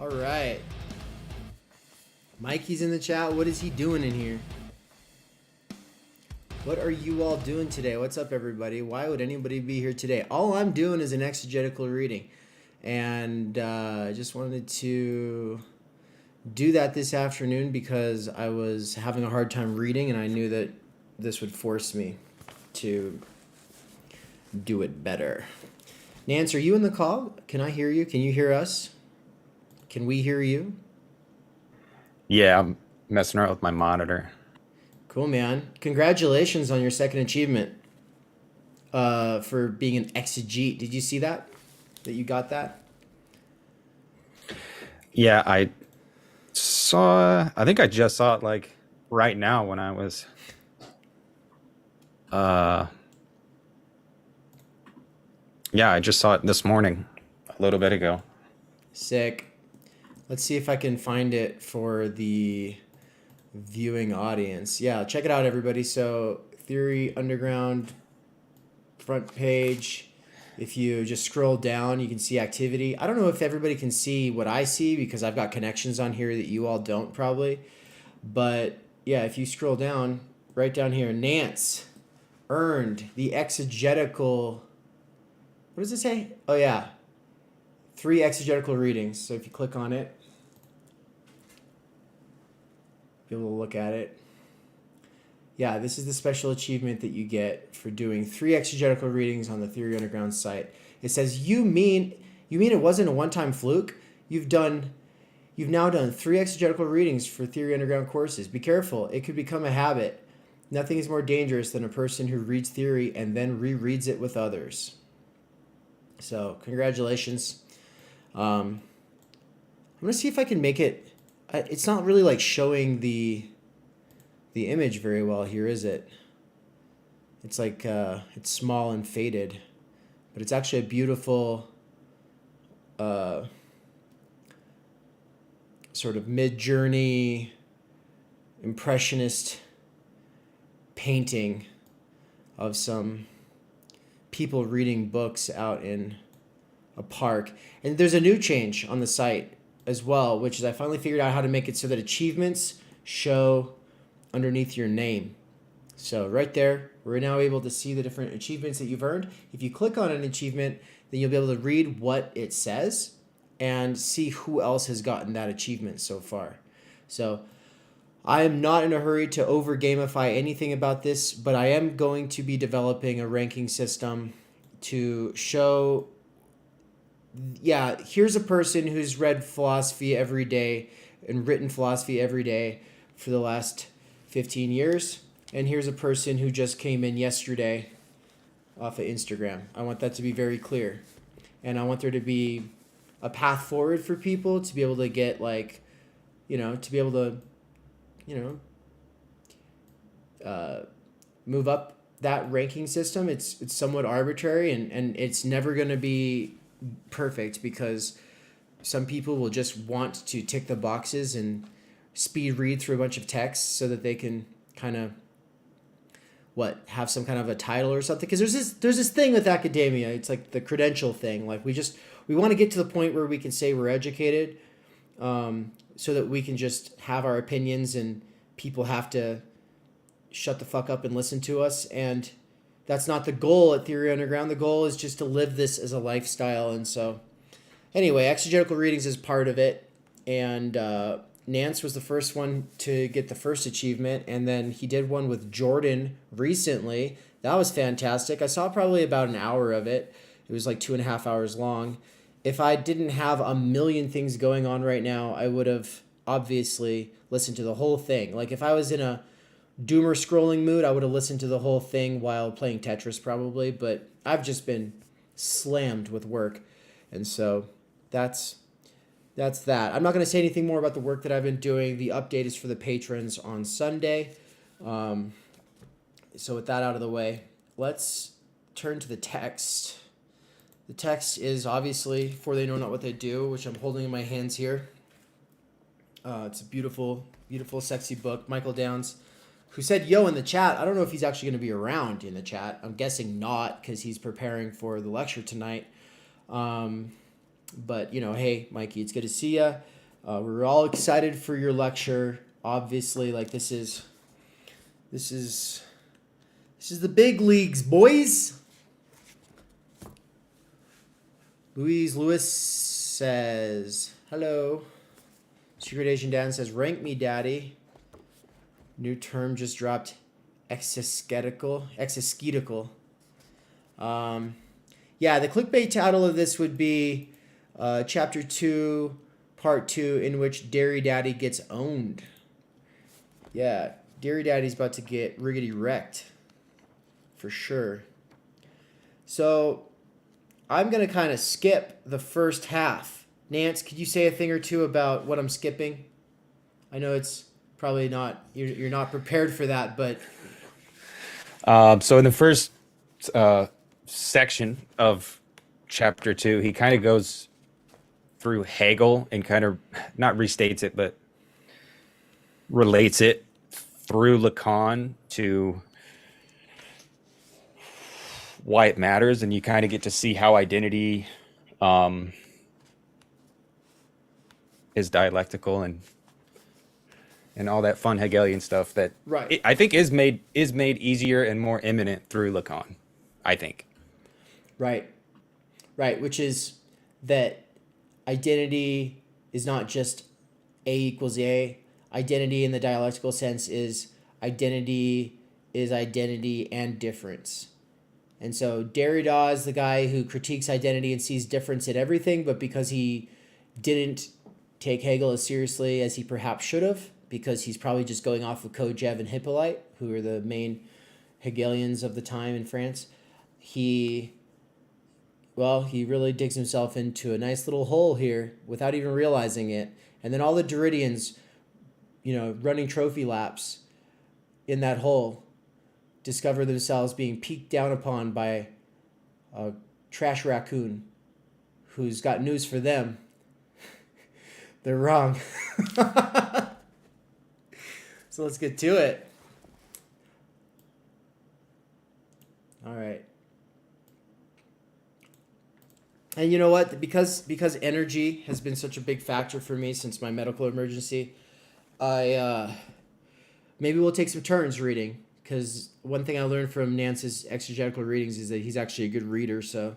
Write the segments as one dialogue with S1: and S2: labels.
S1: All right. Mikey's in the chat. What is he doing in here? What are you all doing today? What's up, everybody? Why would anybody be here today? All I'm doing is an exegetical reading. And I just wanted to do that this afternoon because I was having a hard time reading and I knew that this would force me to do it better. Nance, are you in the call? Can I hear you? Can you hear us? Can we hear you?
S2: Yeah, I'm messing around with my monitor.
S1: Cool, man. Congratulations on your second achievement for being an exegete. Did you see that? That you got that?
S2: Yeah, I think I just saw it like right now when I was yeah, I just saw it this morning, a little bit ago.
S1: Sick. Let's see if I can find it for the viewing audience. Yeah, check it out, everybody. So, Theory Underground front page. If you just scroll down, you can see activity. I don't know if everybody can see what I see because I've got connections on here that you all don't probably. But yeah, if you scroll down, right down here, Nance earned the exegetical. What does it say? Oh, yeah. 3 exegetical readings. So if you click on it, be able to look at it. Yeah, this is the special achievement that you get for doing 3 exegetical readings on the Theory Underground site. It says, you mean it wasn't a one-time fluke? You've now done 3 exegetical readings for Theory Underground courses. Be careful. It could become a habit. Nothing is more dangerous than a person who reads theory and then rereads it with others. So, congratulations. I'm going to see if I can make it. It's not really like showing the image very well here, is it? It's like it's small and faded, but it's actually a beautiful sort of mid-journey impressionist painting of some people reading books out in a park. And there's a new change on the site as well, which is I finally figured out how to make it so that achievements show underneath your name. So right there, we're now able to see the different achievements that you've earned. If you click on an achievement, then you'll be able to read what it says and see who else has gotten that achievement so far. So I am not in a hurry to over gamify anything about this, but I am going to be developing a ranking system to show, yeah, here's a person who's read philosophy every day and written philosophy every day for the last 15 years. And here's a person who just came in yesterday off of Instagram. I want that to be very clear. And I want there to be a path forward for people to be able to get like, to be able to, move up that ranking system. It's somewhat arbitrary and it's never going to be perfect because some people will just want to tick the boxes and speed read through a bunch of text so that they can kind of have some kind of a title or something, because there's this thing with academia. It's like the credential thing. Like we want to get to the point where we can say we're educated, so that we can just have our opinions and people have to shut the fuck up and listen to us. And that's not the goal at Theory Underground. The goal is just to live this as a lifestyle. And so anyway, exegetical readings is part of it. And Nance was the first one to get the first achievement. And then he did one with Jordan recently. That was fantastic. I saw probably about an hour of it. It was like 2.5 hours long. If I didn't have a million things going on right now, I would have obviously listened to the whole thing. Like if I was in a doomer scrolling mood, I would have listened to the whole thing while playing Tetris probably. But I've just been slammed with work. And so that's that. I'm not going to say anything more about the work that I've been doing. The update is for the patrons on Sunday. So with that out of the way, let's turn to the text. The text is obviously For They Know Not What They Do, which I'm holding in my hands here. It's a beautiful, beautiful, sexy book. Michael Downs, who said yo in the chat. I don't know if he's actually going to be around in the chat. I'm guessing not because he's preparing for the lecture tonight. But, hey, Mikey, it's good to see you. We're all excited for your lecture. Obviously, like this is the big leagues, boys. Lewis says, hello. Secret Asian Dan says, rank me, daddy. New term just dropped, exegetical. Yeah, the clickbait title of this would be Chapter 2, Part 2, in which Derrida gets owned. Yeah, Derrida's about to get riggedy wrecked. For sure. So, I'm going to kind of skip the first half. Nance, could you say a thing or two about what I'm skipping? I know it's probably not, you're not prepared for that, but...
S2: So in the first section of chapter 2, he kind of goes through Hegel and kind of not restates it, but relates it through Lacan to why it matters, and you kind of get to see how identity is dialectical and all that fun Hegelian stuff that
S1: Right.
S2: I think is made easier and more imminent through Lacan. I think.
S1: Right. Which is that identity is not just A equals A. Identity in the dialectical sense is identity and difference. And so Derrida is the guy who critiques identity and sees difference in everything, but because he didn't take Hegel as seriously as he perhaps should have, because he's probably just going off of Kojève and Hippolyte, who are the main Hegelians of the time in France, he really digs himself into a nice little hole here without even realizing it. And then all the Derridians, running trophy laps in that hole, discover themselves being peeked down upon by a trash raccoon who's got news for them. They're wrong. So let's get to it. All right. And you know what? Because energy has been such a big factor for me since my medical emergency, maybe we'll take some turns reading. Because one thing I learned from Nance's exegetical readings is that he's actually a good reader. So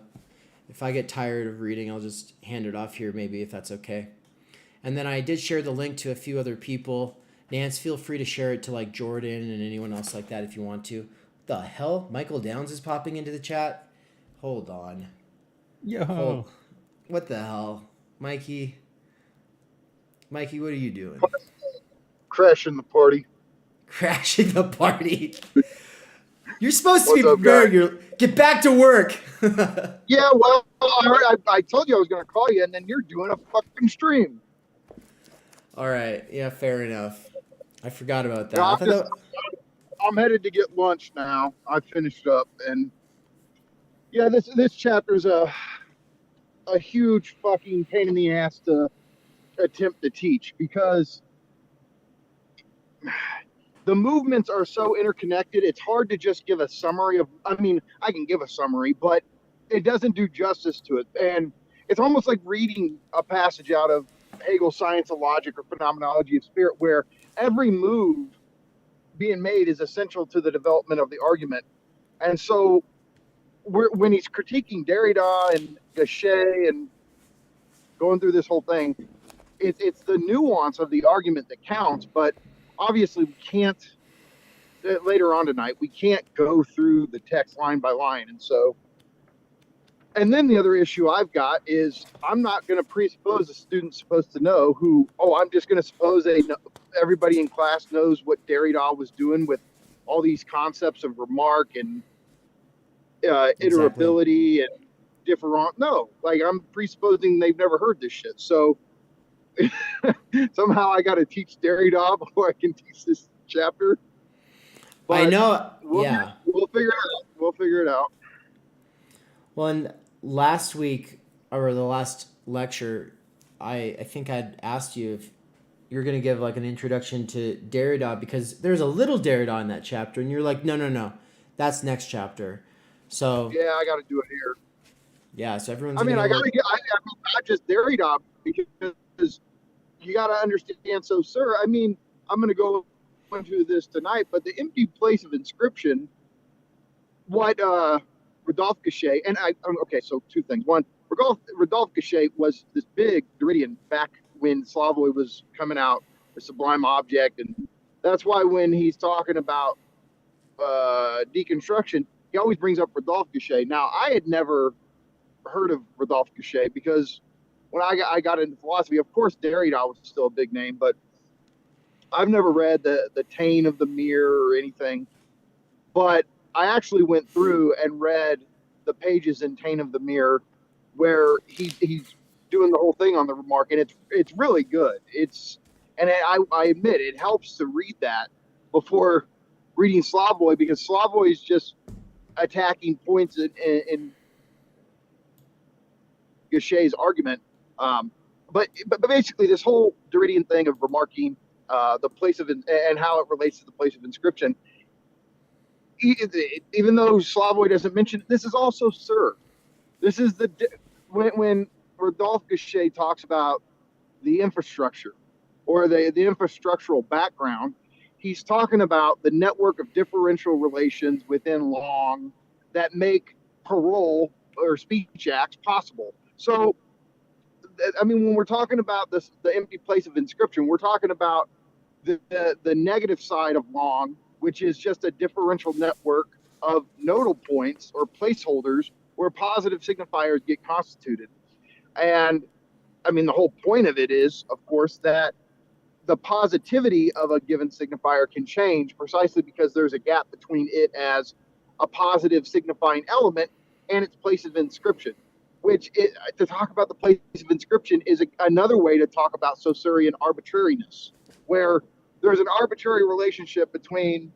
S1: if I get tired of reading, I'll just hand it off here, maybe, if that's okay. And then I did share the link to a few other people. Nance, feel free to share it to like Jordan and anyone else like that if you want to. What the hell? Michael Downs is popping into the chat? Hold on.
S2: Yo.
S1: What the hell? Mikey, what are you doing?
S3: Crashing the party.
S1: Crashing the party. You're supposed to be prepared. Get back to work.
S3: Yeah, well, I told you I was going to call you, and then you're doing a fucking stream.
S1: All right. Yeah, fair enough. I forgot about that.
S3: No, I'm headed to get lunch now. I finished up, and yeah, this chapter is a huge fucking pain in the ass to attempt to teach, because the movements are so interconnected. It's hard to just give a summary of, I can give a summary, but it doesn't do justice to it. And it's almost like reading a passage out of Hegel's Science of Logic or Phenomenology of Spirit, where every move being made is essential to the development of the argument. And so when he's critiquing Derrida and Gachet and going through this whole thing, it's the nuance of the argument that counts. But obviously we can't, later on tonight, we can't go through the text line by line. And then the other issue I've got is I'm not going to presuppose a student's supposed to know I'm just going to suppose everybody in class knows what Derrida was doing with all these concepts of remark and iterability and different. No, like I'm presupposing they've never heard this shit. So somehow I got to teach Derrida before I can teach this chapter. But
S1: I know.
S3: We'll figure it out.
S1: Well, and last week, or the last lecture, I think I'd asked you if you're going to give like an introduction to Derrida, because there's a little Derrida in that chapter, and you're like, no, that's next chapter. So
S3: yeah, I got to do it here.
S1: Yeah, so everyone's
S3: I
S1: gonna
S3: mean,
S1: get a
S3: I
S1: little.
S3: gotta get, I mean, not just Derrida, because you gotta understand. So, sir, I mean, I'm gonna go into this tonight, but the empty place of inscription, what Rodolphe Gachet, and okay, so two things. One, Rodolphe Gachet was this big Derridian back when Slavoj was coming out, the Sublime Object, and that's why when he's talking about deconstruction, he always brings up Rodolphe Gachet. Now, I had never heard of Rodolphe Gachet because when I got into philosophy, of course, Derrida was still a big name, but I've never read the Taint of the Mirror or anything. But I actually went through and read the pages in Taint of the Mirror where he's doing the whole thing on the remark, and it's really good. I admit it helps to read that before reading Slavoj, because Slavoj is just attacking points in Gachet's argument. But basically, this whole Derridian thing of remarking, the place of and how it relates to the place of inscription, even though Slavoj doesn't mention, this is also Sir. This is when Rodolphe Gachet talks about the infrastructure or the infrastructural background, he's talking about the network of differential relations within Long that make parole or speech acts possible. So, I mean, when we're talking about this, the empty place of inscription, we're talking about the negative side of Long, which is just a differential network of nodal points or placeholders where positive signifiers get constituted. And I mean, the whole point of it is, of course, that the positivity of a given signifier can change precisely because there's a gap between it as a positive signifying element and its place of inscription, to talk about the place of inscription is another way to talk about Saussurean arbitrariness, where there's an arbitrary relationship between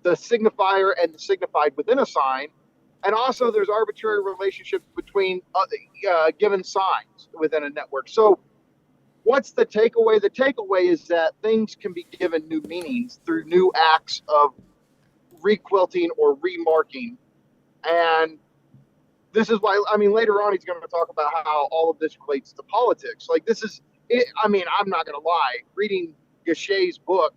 S3: the signifier and the signified within a sign, and also there's arbitrary relationships between given signs within a network. So what's the takeaway? The takeaway is that things can be given new meanings through new acts of re-quilting or remarking. And this is why, I mean, later on, he's going to talk about how all of this relates to politics. Like, this is, it, I mean, I'm not going to lie. Reading Gachet's book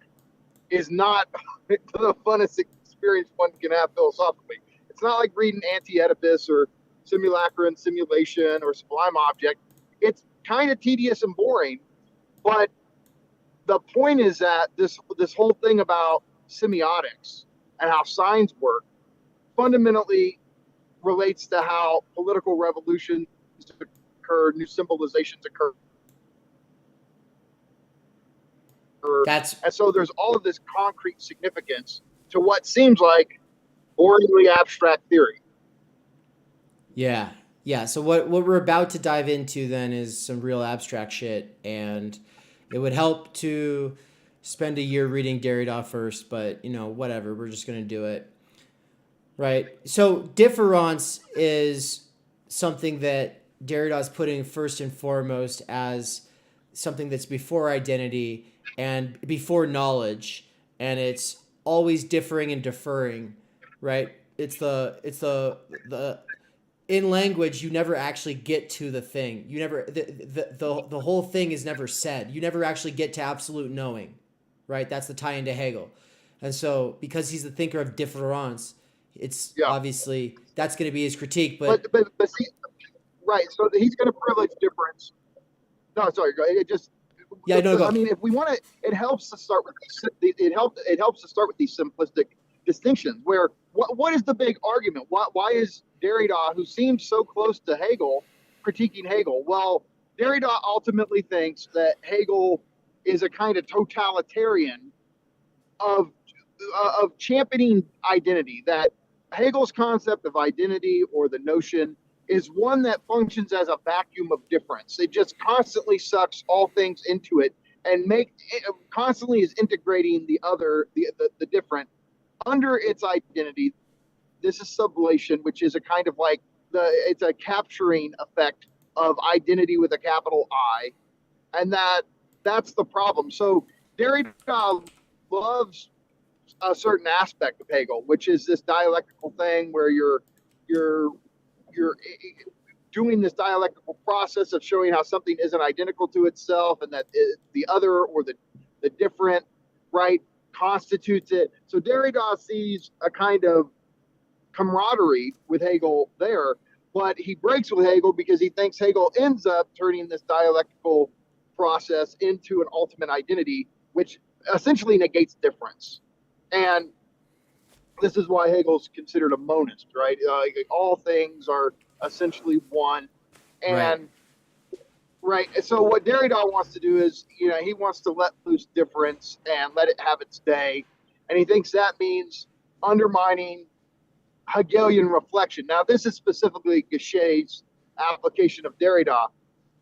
S3: is not the funnest experience one can have philosophically. It's not like reading Anti-Oedipus or Simulacra and Simulation or Sublime Object. It's kind of tedious and boring. But the point is that this whole thing about semiotics and how signs work fundamentally relates to how political revolutions occur, new symbolizations occur. And so there's all of this concrete significance to what seems like boringly abstract theory.
S1: Yeah. Yeah. So what we're about to dive into then is some real abstract shit, and it would help to spend a year reading Derrida first, but whatever, we're just going to do it. Right. So difference is something that Derrida is putting first and foremost as something that's before identity and before knowledge, and it's always differing and deferring, right? It's the in language you never actually get to the thing. You never the whole thing is never said. You never actually get to absolute knowing, right? That's the tie into Hegel. And so because he's the thinker of difference, it's obviously that's going to be his critique, but
S3: see, right. So he's going to privilege difference. No, sorry. It just
S1: go.
S3: I mean, if we want to, it helps to start with it helps to start with these simplistic distinctions. Where what is the big argument? Why is Derrida, who seems so close to Hegel, critiquing Hegel? Well, Derrida ultimately thinks that Hegel is a kind of totalitarian of championing identity. That Hegel's concept of identity or the notion is one that functions as a vacuum of difference. It just constantly sucks all things into it and constantly is integrating the other, the different under its identity. This is sublation, which is a kind of like it's a capturing effect of identity with a capital I, and that's the problem. So Derrida loves a certain aspect of Hegel, which is this dialectical thing where you're you're doing this dialectical process of showing how something isn't identical to itself, and that the other or the different, right, constitutes it. So Derrida sees a kind of camaraderie with Hegel there, but he breaks with Hegel because he thinks Hegel ends up turning this dialectical process into an ultimate identity, which essentially negates difference. And this is why Hegel's considered a monist, right? All things are essentially one. And right. So what Derrida wants to do is, he wants to let loose difference and let it have its day. And he thinks that means undermining Hegelian reflection. Now, this is specifically Gachet's application of Derrida.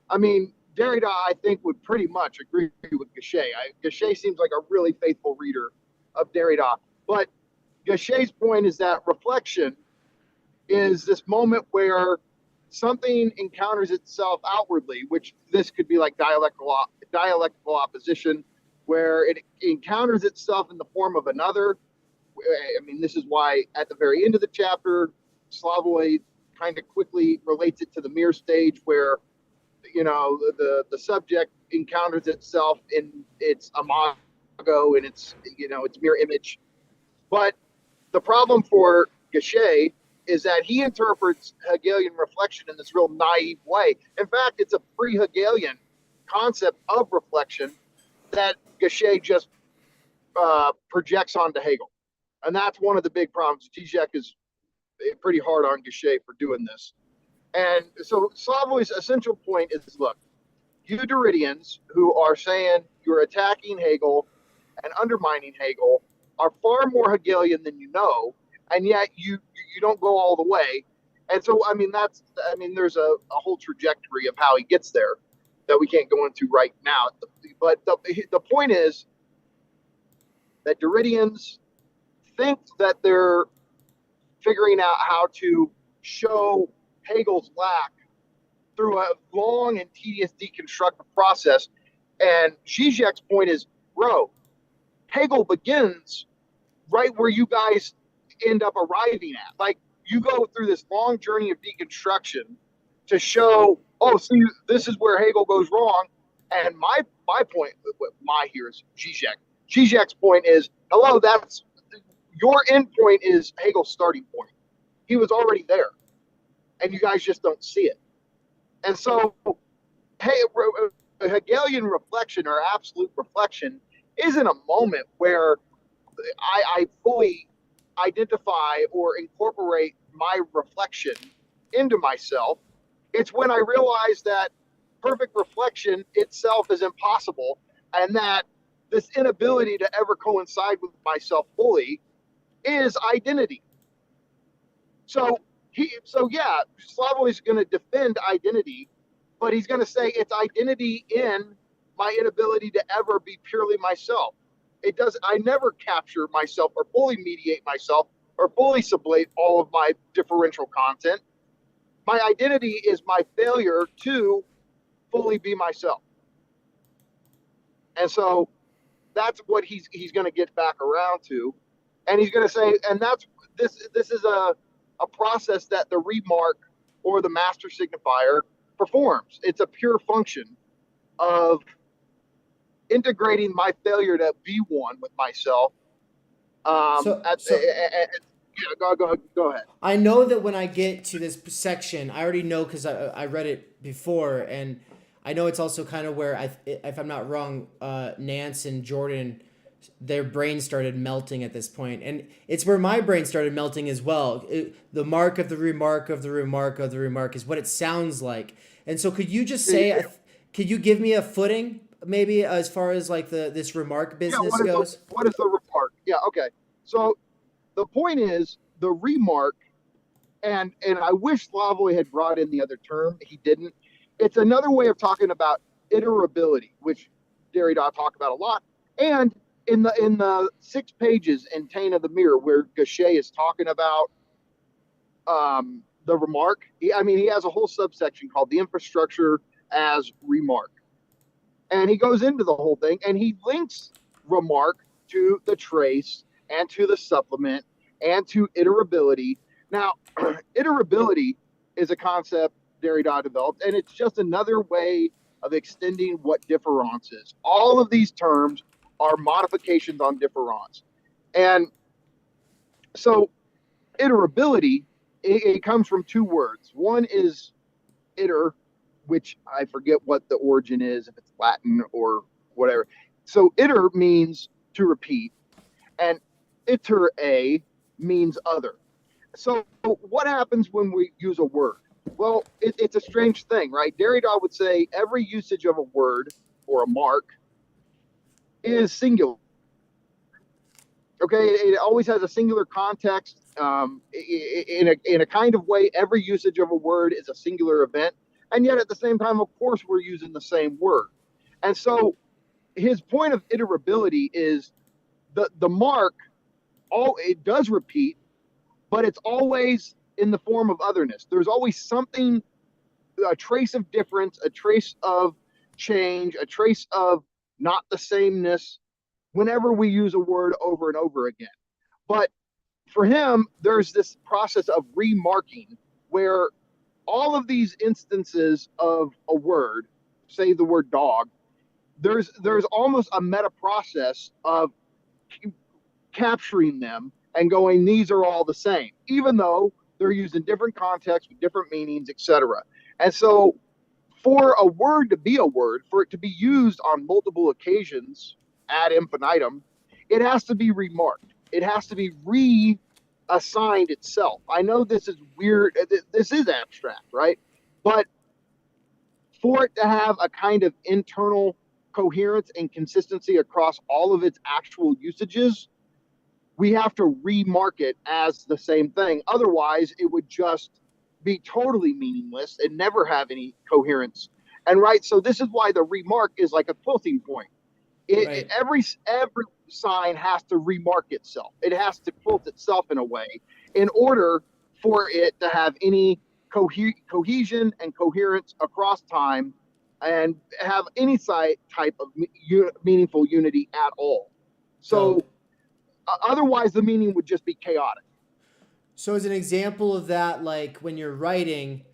S3: I mean, Derrida, I think, would pretty much agree with Gachet. Gachet seems like a really faithful reader of Derrida. But Gachet's point is that reflection is this moment where something encounters itself outwardly, which this could be like dialectical opposition, where it encounters itself in the form of another. I mean, this is why at the very end of the chapter, Slavoj kind of quickly relates it to the mirror stage, where the subject encounters itself in its imago, in its its mirror image. But the problem for Gachet is that he interprets Hegelian reflection in this real naive way. In fact, it's a pre-Hegelian concept of reflection that Gachet just projects onto Hegel. And that's one of the big problems. Žižek is pretty hard on Gachet for doing this. And so Slavoj's essential point is, look, you Derridians who are saying you're attacking Hegel and undermining Hegel are far more Hegelian than you know, and yet you don't go all the way. And so, there's a whole trajectory of how he gets there that we can't go into right now. But the point is that Derridians think that they're figuring out how to show Hegel's lack through a long and tedious deconstructive process. And Žižek's point is, bro, Hegel begins right where you guys end up arriving at. Like, you go through this long journey of deconstruction to show, see, this is where Hegel goes wrong. And my point, here is Žižek. Žižek's point is, hello, that's your end point is Hegel's starting point. He was already there, and you guys just don't see it. And so, Hegelian reflection or absolute reflection isn't a moment where I fully identify or incorporate my reflection into myself. It's when I realize that perfect reflection itself is impossible, and that this inability to ever coincide with myself fully is identity. So Slavoj is going to defend identity, but he's going to say it's identity in my inability to ever be purely myself. I never capture myself or fully mediate myself or fully sublate all of my differential content. My identity is my failure to fully be myself. And so that's what he's going to get back around to. And he's going to say, and this is a process that the remark or the master signifier performs. It's a pure function of integrating my failure to be one with myself. Go ahead.
S1: I know that when I get to this section, I already know because I read it before, and I know it's also kind of where, if I'm not wrong, Nance and Jordan, their brains started melting at this point. And it's where my brain started melting as well. The mark of the remark of the remark of the remark is what it sounds like. And so could you just say, could you give me a footing maybe as far as like this remark business goes?
S3: What is the remark? Yeah, okay. So the point is the remark, and I wish Slavoj had brought in the other term. He didn't. It's another way of talking about iterability, which Derrida talked about a lot. And in the 6 pages in Taint of the Mirror, where Gachet is talking about the remark, he has a whole subsection called the infrastructure as remark. And he goes into the whole thing, and he links remark to the trace and to the supplement and to iterability. Now, iterability is a concept Derrida developed, and it's just another way of extending what difference is. All of these terms are modifications on difference. And so iterability, it comes from two words. One is iter, which I forget what the origin is, if it's Latin or whatever. So iter means to repeat, and iter a means other. So what happens when we use a word? Well, it's a strange thing, right? Derrida would say every usage of a word or a mark is singular. Okay, it always has a singular context. In a kind of way, every usage of a word is a singular event, and yet at the same time, of course, we're using the same word. And so his point of iterability is the mark, it does repeat, but it's always in the form of otherness. There's always something, a trace of difference, a trace of change, a trace of not the sameness whenever we use a word over and over again. But for him, there's this process of remarking where all of these instances of a word, say the word dog, there's almost a meta process of capturing them and going, these are all the same, even though they're used in different contexts with different meanings, etc. And so for a word to be a word, for it to be used on multiple occasions ad infinitum, it has to be remarked. It has to be reassigned itself. I know this is weird. This is abstract, right? But for it to have a kind of internal coherence and consistency across all of its actual usages, we have to remark it as the same thing. Otherwise, it would just be totally meaningless and never have any coherence. And right, so this is why the remark is like a quilting point. Right. Every sign has to remark itself. It has to quilt itself in a way in order for it to have any cohesion and coherence across time and have any type of meaningful unity at all. So otherwise, the meaning would just be chaotic.
S1: So as an example of that, like when you're writing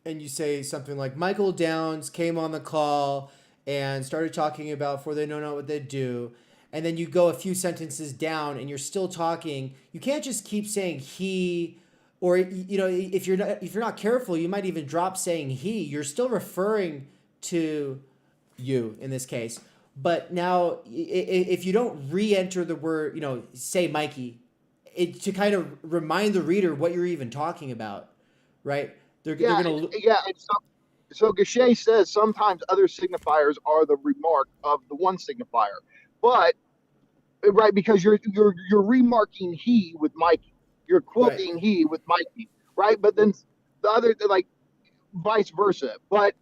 S1: and you say something like, Michael Downs came on the call and started talking about for they know not what they do, and then you go a few sentences down and you're still talking, you can't just keep saying he, or if you're not careful, you might even drop saying he. You're still referring to you in this case. But now if you don't re-enter the word, say Mikey, to kind of remind the reader what you're even talking about, right? They're gonna
S3: So Gachet says sometimes other signifiers are the remark of the one signifier, but right, because you're remarking he with Mikey, you're quilting he with Mikey, right? But then the other, like vice versa. But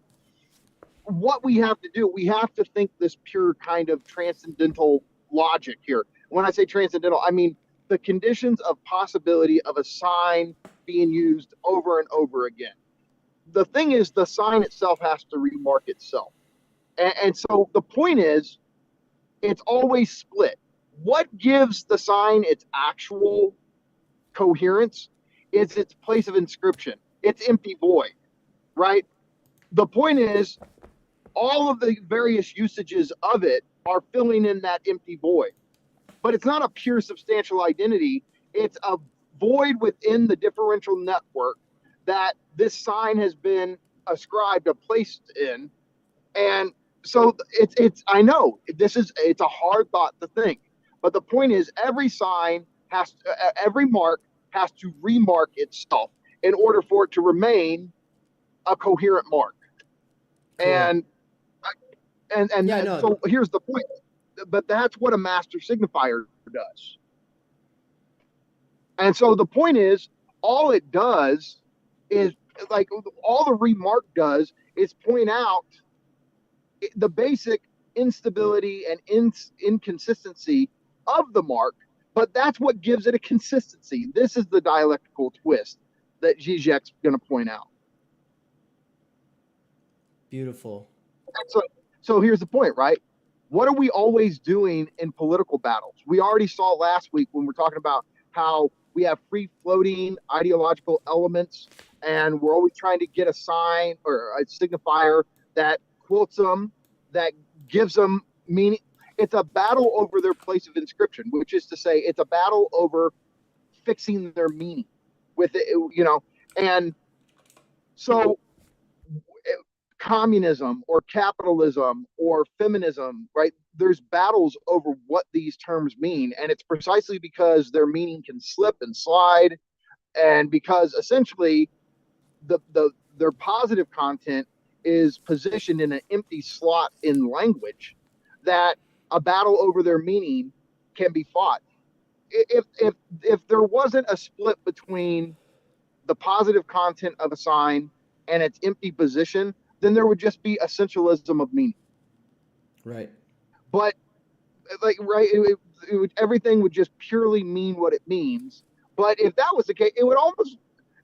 S3: what we have to do, we have to think this pure kind of transcendental logic here. When I say transcendental, I mean the conditions of possibility of a sign being used over and over again. The thing is, the sign itself has to remark itself. And so the point is, it's always split. What gives the sign its actual coherence is its place of inscription. It's empty void, right? The point is, all of the various usages of it are filling in that empty void. But it's not a pure substantial identity. It's a void within the differential network that this sign has been ascribed a place in. And so it's I know it's a hard thought to think, but the point is every mark has to remark itself in order for it to remain a coherent mark. Cool. So here's the point, but that's what a master signifier does. And so the point is, all it does is, like, all the remark does is point out the basic instability and inconsistency of the mark, but that's what gives it a consistency. This is the dialectical twist that Žižek's going to point out.
S1: Beautiful.
S3: So here's the point, right? What are we always doing in political battles? We already saw last week when we're talking about how we have free floating ideological elements and we're always trying to get a sign or a signifier that quilts them, that gives them meaning. It's a battle over their place of inscription, which is to say, it's a battle over fixing their meaning with it, and so communism or capitalism or feminism, right? There's battles over what these terms mean, and it's precisely because their meaning can slip and slide, and because essentially their positive content is positioned in an empty slot in language, that a battle over their meaning can be fought. If there wasn't a split between the positive content of a sign and its empty position, then there would just be essentialism of meaning.
S1: Right.
S3: But everything would just purely mean what it means. But if that was the case, it would almost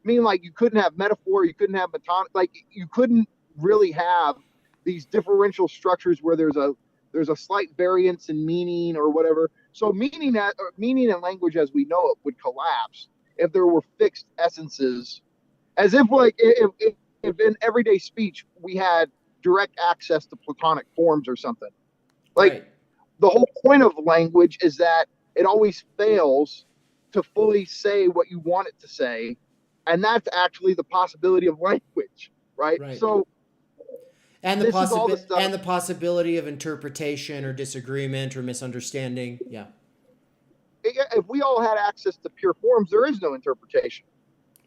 S3: mean like you couldn't have metaphor, you couldn't have metonymy, like you couldn't really have these differential structures where there's a slight variance in meaning or whatever. So meaning and language as we know it would collapse if there were fixed essences, as if if in everyday speech we had direct access to Platonic forms or something. Like
S1: right.
S3: The whole point of language is that it always fails to fully say what you want it to say, and that's actually the possibility of language, right? So
S1: and the possibility of interpretation or disagreement or misunderstanding. Yeah.
S3: If we all had access to pure forms, there is no interpretation.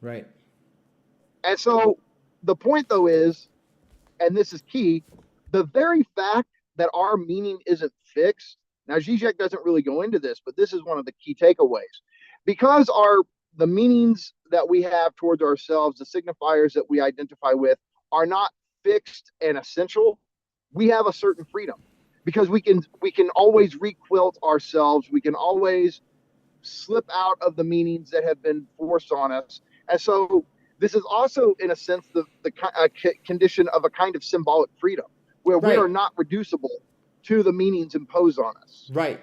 S1: Right.
S3: And so the point, though, is, and this is key, the very fact that our meaning isn't fixed. Now, Žižek doesn't really go into this, but this is one of the key takeaways. Because the meanings that we have towards ourselves, the signifiers that we identify with, are not fixed and essential, we have a certain freedom. Because we can always requilt ourselves. We can always slip out of the meanings that have been forced on us. And so this is also, in a sense, the condition of a kind of symbolic freedom, where we are not reducible to the meanings imposed on us.
S1: Right.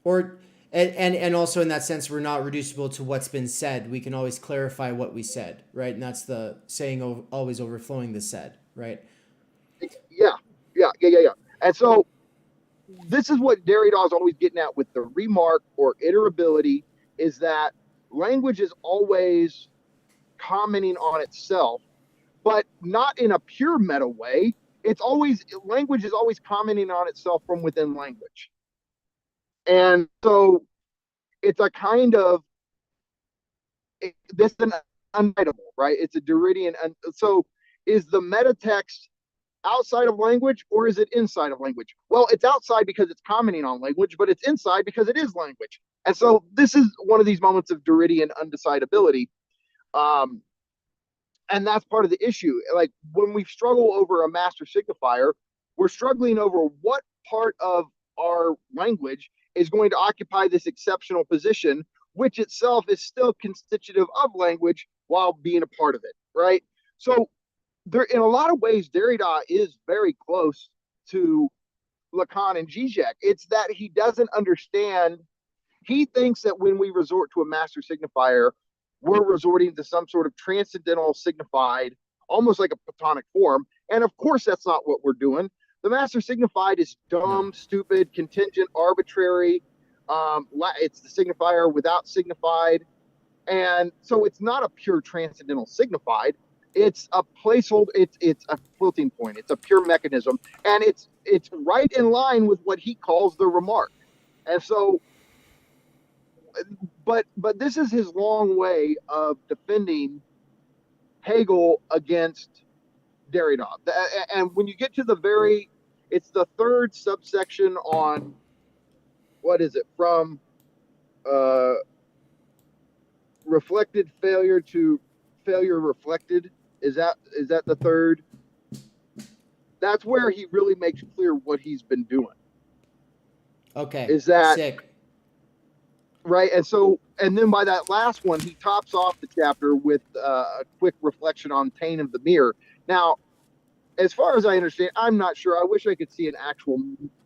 S1: Or and also in that sense, we're not reducible to what's been said. We can always clarify what we said, right? And that's the saying, always overflowing the said, right?
S3: Yeah. And so this is what Derrida is always getting at with the remark or iterability, is that language is always commenting on itself, but not in a pure meta way. Language is always commenting on itself from within language. And so it's a kind of, this is an unwritable, right? It's a Derridian. And so is the meta text outside of language, or is it inside of language? Well, it's outside because it's commenting on language, but it's inside because it is language. And so this is one of these moments of Derridian undecidability. And that's part of the issue. Like when we struggle over a master signifier, we're struggling over what part of our language is going to occupy this exceptional position, which itself is still constitutive of language while being a part of it, right? So there, in a lot of ways, Derrida is very close to Lacan and Žižek. It's that he doesn't understand. He thinks that when we resort to a master signifier, we're resorting to some sort of transcendental signified, almost like a Platonic form. And of course, that's not what we're doing. The master signified is dumb, stupid, contingent, arbitrary. It's the signifier without signified. And so it's not a pure transcendental signified. It's a placeholder. It's a quilting point. It's a pure mechanism. And it's right in line with what he calls the remark. And so, but this is his long way of defending Hegel against Derrida. And when you get to it's the third subsection on, what is it, from reflected failure to failure reflected. Is that the third? That's where he really makes clear what he's been doing.
S1: Okay.
S3: Is that
S1: sick?
S3: Right. And then by that last one, he tops off the chapter with a quick reflection on taint of the mirror. Now, as far as I understand, I'm not sure. I wish I could see an actual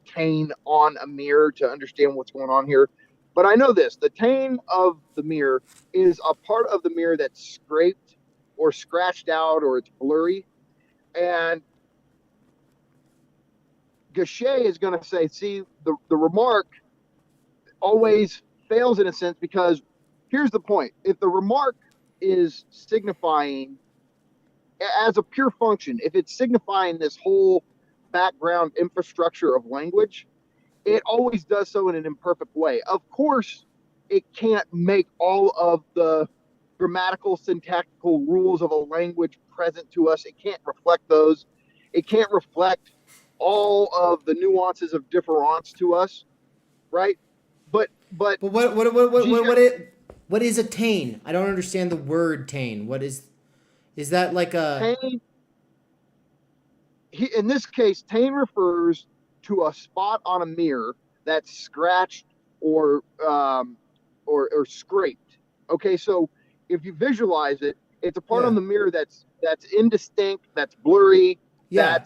S3: taint on a mirror to understand what's going on here. But I know this: the taint of the mirror is a part of the mirror that's scraped or scratched out or it's blurry. And Gachet is going to say, see, the remark always fails in a sense, because here's the point. If the remark is signifying as a pure function, if it's signifying this whole background infrastructure of language, it always does so in an imperfect way. Of course, it can't make all of the grammatical, syntactical rules of a language present to us. It can't reflect those. It can't reflect all of the nuances of difference to us, right? But
S1: But what is a taint? I don't understand the word taint. What is that like a
S3: taint, in this case, taint refers to a spot on a mirror that's scratched or scraped. Okay, so if you visualize it, it's a part
S1: yeah
S3: on the mirror that's indistinct, that's blurry,
S1: yeah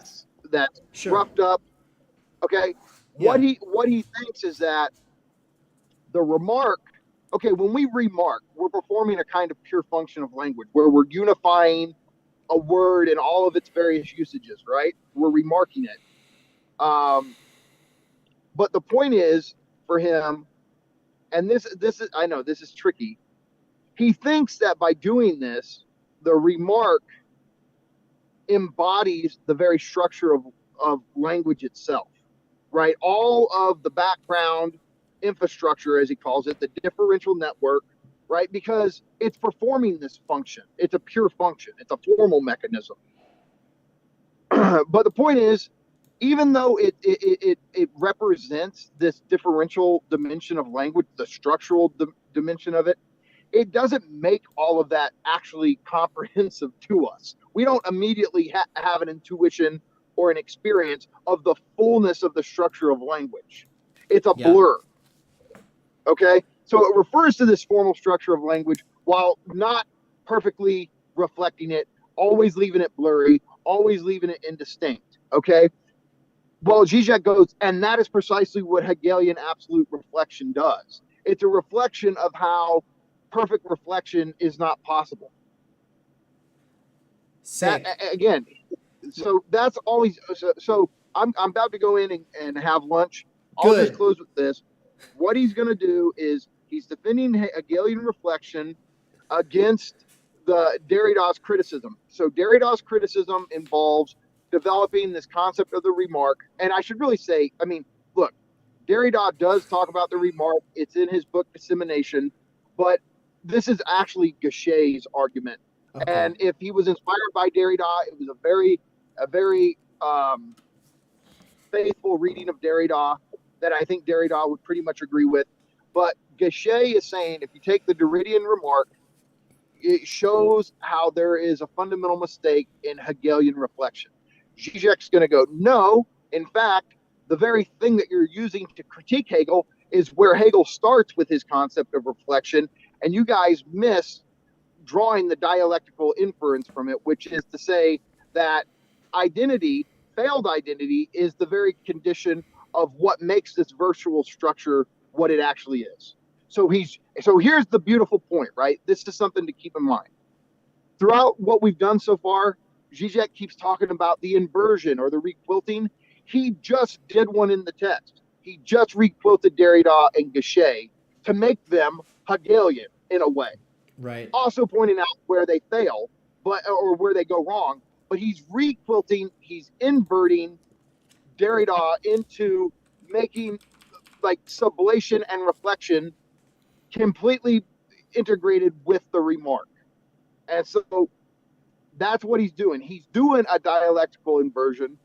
S3: that's
S1: sure
S3: roughed up. Okay,
S1: yeah
S3: what he thinks is that the remark. Okay, when we remark, we're performing a kind of pure function of language where we're unifying a word in all of its various usages, right? We're remarking it. But the point is for him, and this is, I know this is tricky. He thinks that by doing this, the remark embodies the very structure of language itself, right? All of the background infrastructure, as he calls it, the differential network, right? Because it's performing this function. It's a pure function. It's a formal mechanism. But the point is, even though it represents this differential dimension of language, the structural dimension of it, it doesn't make all of that actually comprehensive to us. We don't immediately have an intuition or an experience of the fullness of the structure of language. It's a
S1: yeah
S3: blur. Okay? So it refers to this formal structure of language while not perfectly reflecting it, always leaving it blurry, always leaving it indistinct. Okay? Well, Žižek goes, and that is precisely what Hegelian absolute reflection does. It's a reflection of how perfect reflection is not possible.
S1: sick
S3: That again, so that's all he's. So I'm about to go in and have lunch. I'll just
S1: good
S3: close with this. What he's going to do is he's defending Hegelian reflection against the Derrida's criticism. So Derrida's criticism involves developing this concept of the remark. And I should really say, I mean, look, Derrida does talk about the remark. It's in his book Dissemination, but this is actually Gachet's argument.
S1: okay
S3: And if he was inspired by Derrida, it was a very faithful reading of Derrida that I think Derrida would pretty much agree with. But Gachet is saying if you take the Derridian remark, it shows how there is a fundamental mistake in Hegelian reflection. Žižek's going to go, no, in fact, the very thing that you're using to critique Hegel is where Hegel starts with his concept of reflection, and you guys miss drawing the dialectical inference from it, which is to say that identity, failed identity, is the very condition of what makes this virtual structure what it actually is. So here's the beautiful point, right? This is something to keep in mind. Throughout what we've done so far, Žižek keeps talking about the inversion or the re-quilting. He just did one in the text. He just re-quilted Derrida and Gachet to make them Hegelian in a way.
S1: right
S3: Also pointing out where they fail, or where they go wrong. But he's re-quilting, he's inverting Derrida into making like sublation and reflection completely integrated with the remark. And so that's what he's doing. He's doing a dialectical inversion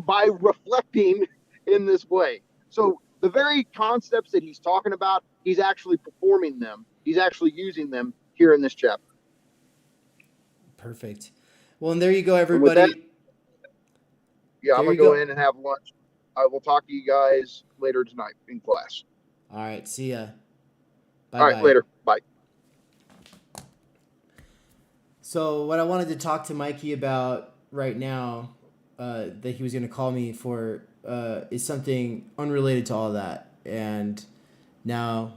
S3: by reflecting in this way. So the very concepts that he's talking about, he's actually performing them. He's actually using them here in this chapter.
S1: perfect well and there you go
S3: And with that,
S1: everybody
S3: yeah, I'm
S1: there
S3: going
S1: you
S3: to go
S1: go
S3: in and have lunch. I will talk to you guys later tonight in class.
S1: all right see ya bye
S3: All right,
S1: bye
S3: later. Bye.
S1: So what I wanted to talk to Mikey about right now, that he was going to call me for, is something unrelated to all that. And now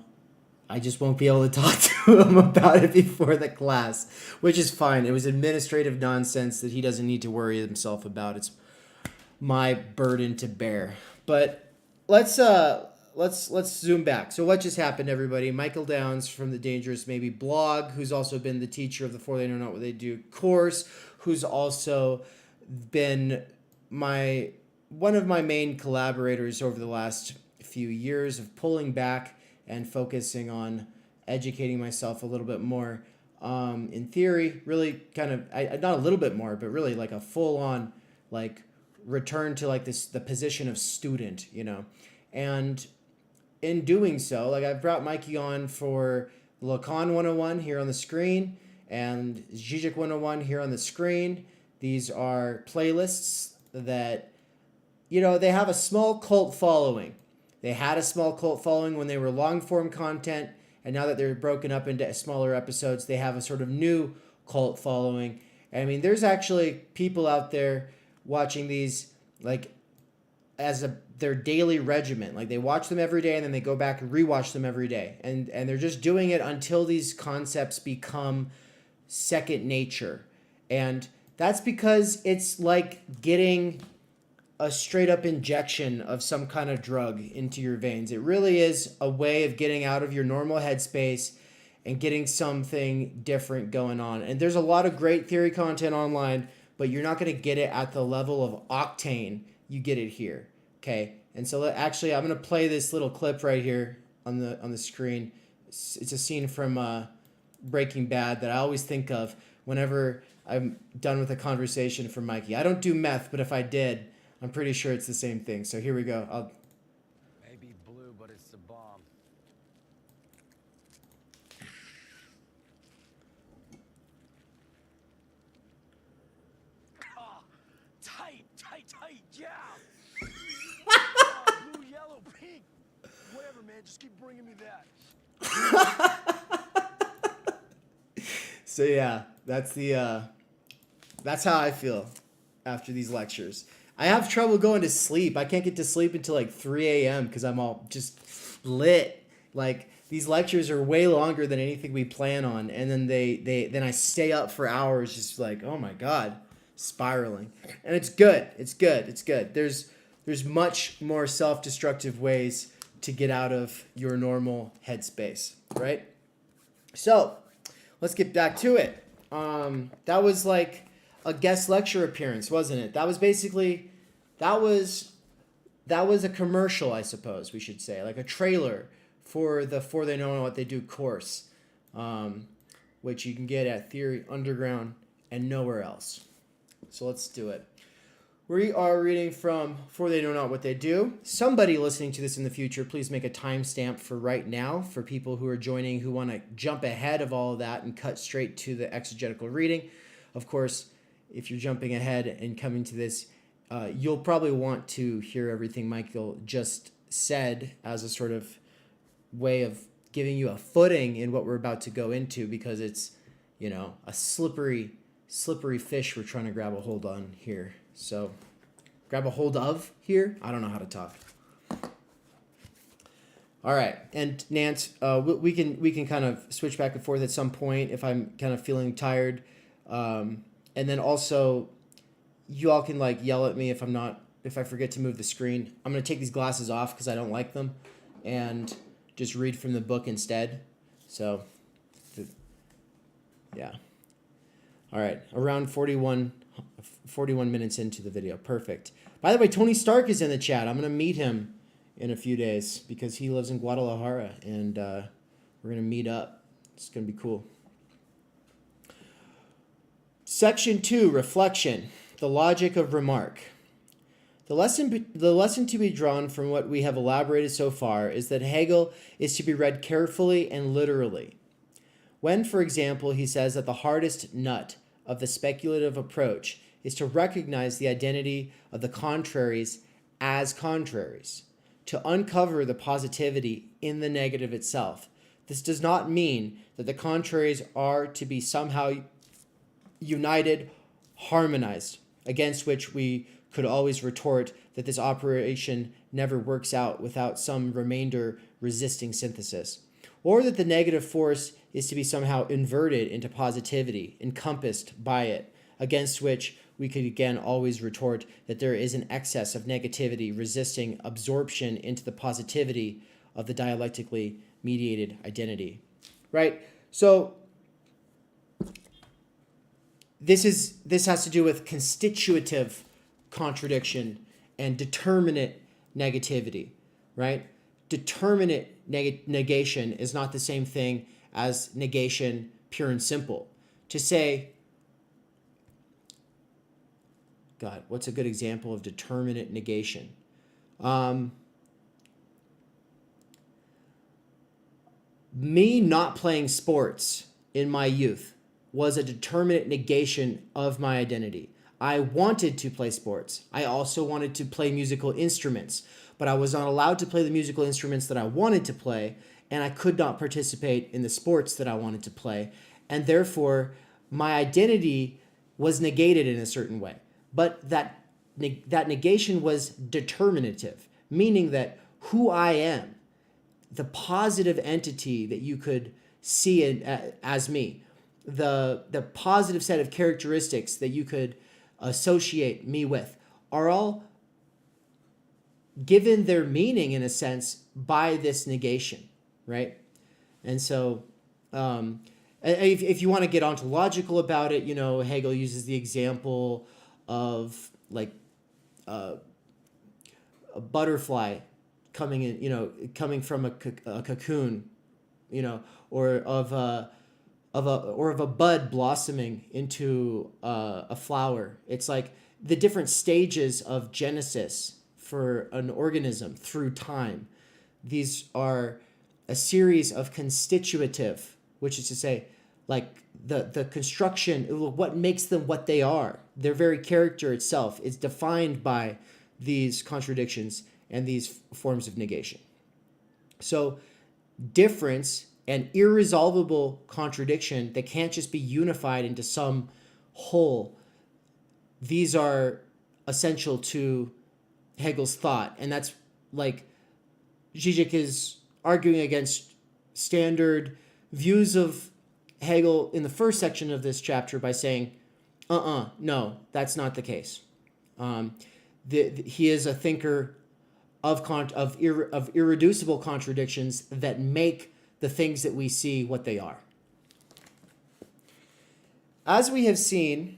S1: I just won't be able to talk to him about it before the class, which is fine. It was administrative nonsense that he doesn't need to worry himself about. It's my burden to bear. But let's zoom back. So what just happened, everybody? Michael Downs from the Dangerous Maybe blog, who's also been the teacher of the For They Know Not What They Do course, who's also been one of my main collaborators over the last few years of pulling back and focusing on educating myself a little bit more in theory, really kind of, not a little bit more, but really like a full-on like return to like the position of student, you know. And in doing so, like I've brought Mikey on for Lacan 101 here on the screen and Žižek 101 here on the screen. These are playlists that, you know, they have a small cult following. They had a small cult following when they were long-form content, and now that they're broken up into smaller episodes, they have a sort of new cult following. I mean, there's actually people out there watching these like as their daily regimen. Like they watch them every day and then they go back and rewatch them every day. And they're just doing it until these concepts become second nature. And that's because it's like getting a straight up injection of some kind of drug into your veins. It really is a way of getting out of your normal headspace and getting something different going on. And there's a lot of great theory content online, but you're not going to get it at the level of octane you get it here. Okay? And so actually I'm going to play this little clip right here on the screen. It's a scene from Breaking Bad that I always think of whenever I'm done with a conversation from Mikey. I don't do meth, but if I did, I'm pretty sure it's the same thing. So here we go.
S4: Maybe blue, but it's the bomb. Oh, tight, yeah. Blue, yellow, pink. Whatever, man. Just keep bringing me that.
S1: So yeah, that's how I feel after these lectures. I have trouble going to sleep. I can't get to sleep until like 3 a.m. because I'm all just lit. Like these lectures are way longer than anything we plan on, and then then I stay up for hours, just like, oh my god, spiraling. And it's good. It's good. It's good. There's much more self-destructive ways to get out of your normal headspace, right? So let's get back to it. That was like a guest lecture appearance, wasn't it? That was basically, that was a commercial, I suppose we should say, like a trailer for the For They Know What They Do course, which you can get at Theory Underground and nowhere else. So let's do it. We are reading from For They Know Not What They Do. Somebody listening to this in the future, please make a timestamp for right now for people who are joining who want to jump ahead of all of that and cut straight to the exegetical reading. Of course, if you're jumping ahead and coming to this, you'll probably want to hear everything Michael just said as a sort of way of giving you a footing in what we're about to go into, because it's, you know, a slippery fish we're trying to grab a hold on here. So, grab a hold of here? I don't know how to talk. All right, and Nance, we can kind of switch back and forth at some point if I'm kind of feeling tired. And then also, you all can like yell at me if I forget to move the screen. I'm going to take these glasses off because I don't like them and just read from the book instead. So, yeah. All right, around 41 minutes into the video. Perfect. By the way, Tony Stark is in the chat. I'm going to meet him in a few days because he lives in Guadalajara, and we're going to meet up. It's going to be cool. Section 2, Reflection, the logic of remark. The lesson to be drawn from what we have elaborated so far is that Hegel is to be read carefully and literally. When, for example, he says that the hardest nut of the speculative approach is to recognize the identity of the contraries as contraries, to uncover the positivity in the negative itself. This does not mean that the contraries are to be somehow united, harmonized, against which we could always retort that this operation never works out without some remainder resisting synthesis, or that the negative force is to be somehow inverted into positivity, encompassed by it, against which we could again always retort that there is an excess of negativity resisting absorption into the positivity of the dialectically mediated identity, right? So this has to do with constitutive contradiction and determinate negativity, right? Determinate negation is not the same thing as negation pure and simple. To say, God, what's a good example of determinate negation? Me not playing sports in my youth was a determinate negation of my identity. I wanted to play sports. I also wanted to play musical instruments, but I was not allowed to play the musical instruments that I wanted to play, and I could not participate in the sports that I wanted to play. And therefore, my identity was negated in a certain way. But that negation was determinative, meaning that who I am, the positive entity that you could see as me, the positive set of characteristics that you could associate me with, are all given their meaning in a sense by this negation, right? And so if you want to get ontological about it, Hegel uses the example of like a butterfly coming in, coming from a cocoon, or of a bud blossoming into a flower. It's like the different stages of genesis for an organism through time. These are a series of constitutive, which is to say, like the construction, what makes them what they are. Their very character itself is defined by these contradictions and these forms of negation. So difference and irresolvable contradiction that can't just be unified into some whole, these are essential to Hegel's thought. And that's like Žižek is arguing against standard views of Hegel in the first section of this chapter by saying, no, that's not the case. He is a thinker of irreducible contradictions that make the things that we see what they are. As we have seen,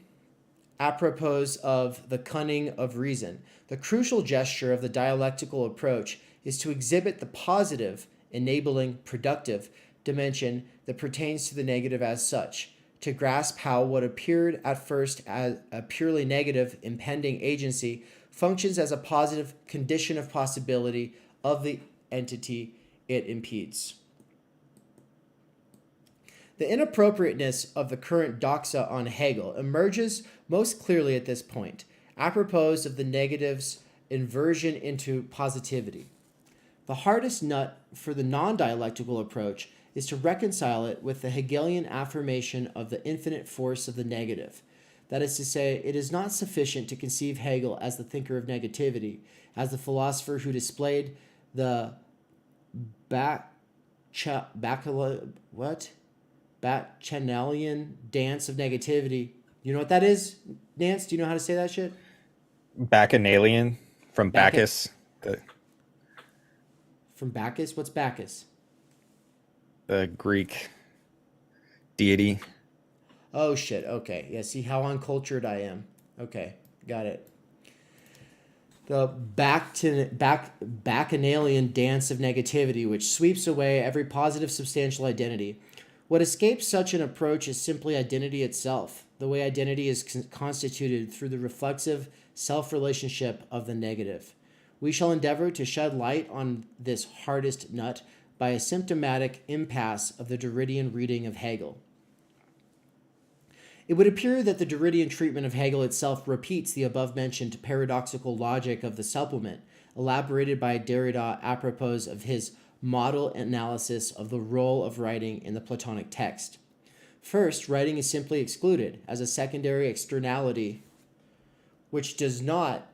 S1: apropos of the cunning of reason, the crucial gesture of the dialectical approach is to exhibit the positive, enabling, productive dimension that pertains to the negative as such, to grasp how what appeared at first as a purely negative impending agency functions as a positive condition of possibility of the entity it impedes. The inappropriateness of the current doxa on Hegel emerges most clearly at this point, apropos of the negative's inversion into positivity. The hardest nut for the non-dialectical approach is to reconcile it with the Hegelian affirmation of the infinite force of the negative. That is to say, it is not sufficient to conceive Hegel as the thinker of negativity, as the philosopher who displayed the Bacchanalian dance of negativity. You know what that is, Nance? Do you know how to say that shit?
S2: Bacchanalian from Bacchus.
S1: From Bacchus? What's Bacchus?
S2: The Greek deity.
S1: Oh, shit. Okay. Yeah, see how uncultured I am. Okay, got it. The Bacchanalian dance of negativity, which sweeps away every positive substantial identity. What escapes such an approach is simply identity itself, the way identity is constituted through the reflexive self-relationship of the negative. We shall endeavor to shed light on this hardest nut by a symptomatic impasse of the Derridian reading of Hegel. It would appear that the Derridian treatment of Hegel itself repeats the above-mentioned paradoxical logic of the supplement, elaborated by Derrida apropos of his model analysis of the role of writing in the Platonic text. First, writing is simply excluded as a secondary externality which does not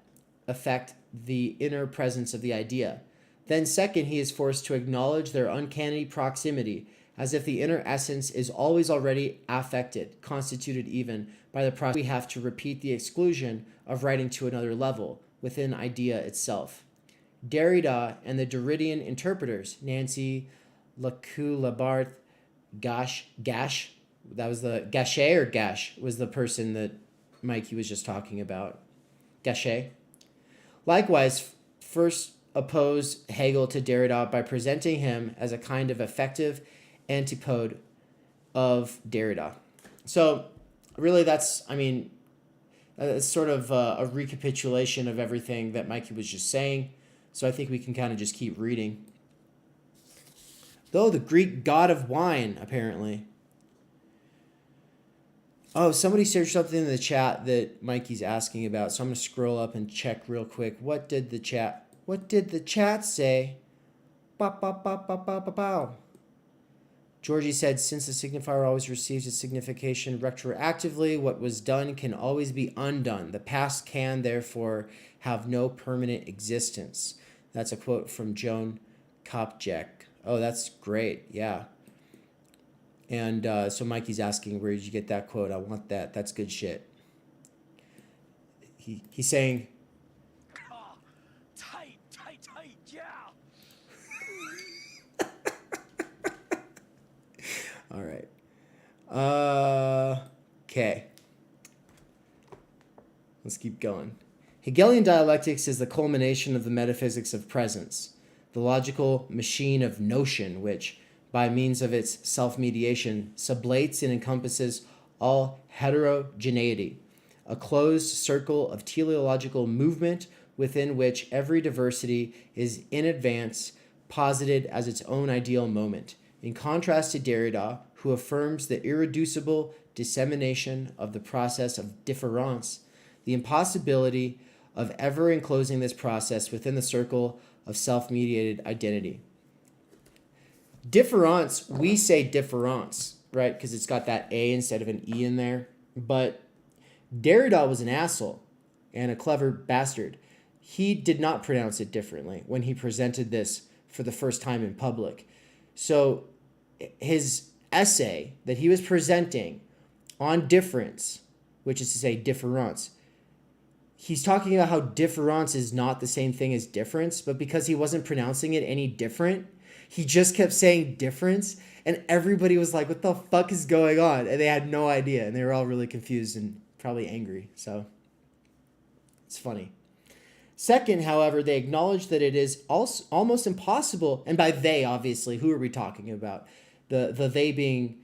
S1: affect the inner presence of the idea. Then second, he is forced to acknowledge their uncanny proximity, as if the inner essence is always already affected, constituted even, by the process. We have to repeat the exclusion of writing to another level, within idea itself. Derrida and the Derridian interpreters, Nancy Lacoue-Labarthe, Gash, that was the Gachet or Gash was the person that Mikey was just talking about. Gachet. Likewise, first oppose Hegel to Derrida by presenting him as a kind of effective antipode of Derrida. So really that's sort of a recapitulation of everything that Mikey was just saying. So I think we can kind of just keep reading. Though the Greek god of wine, apparently. Oh, somebody searched something in the chat that Mikey's asking about. So I'm going to scroll up and check real quick. What did the chat say? Bow. Georgie said, since the signifier always receives its signification retroactively, what was done can always be undone. The past can, therefore, have no permanent existence. That's a quote from Joan Kopjek. Oh, that's great. Yeah. And so Mikey's asking, where did you get that quote? I want that. That's good shit. He's saying...
S4: Tight, yeah.
S1: All right. Okay. Let's keep going. Hegelian dialectics is the culmination of the metaphysics of presence, the logical machine of notion, which, by means of its self-mediation, sublates and encompasses all heterogeneity, a closed circle of teleological movement within which every diversity is in advance posited as its own ideal moment. In contrast to Derrida, who affirms the irreducible dissemination of the process of difference, the impossibility of ever enclosing this process within the circle of self-mediated identity. Difference, we say difference, right? Because it's got that A instead of an E in there. But Derrida was an asshole and a clever bastard. He did not pronounce it differently when he presented this for the first time in public. So his essay that he was presenting on difference, which is to say difference, he's talking about how difference is not the same thing as difference, but because he wasn't pronouncing it any different, he just kept saying difference, and everybody was like, what the fuck is going on? And they had no idea, and they were all really confused and probably angry. So it's funny. Second, however, they acknowledge that it is also almost impossible, and by they, obviously, who are we talking about? The they being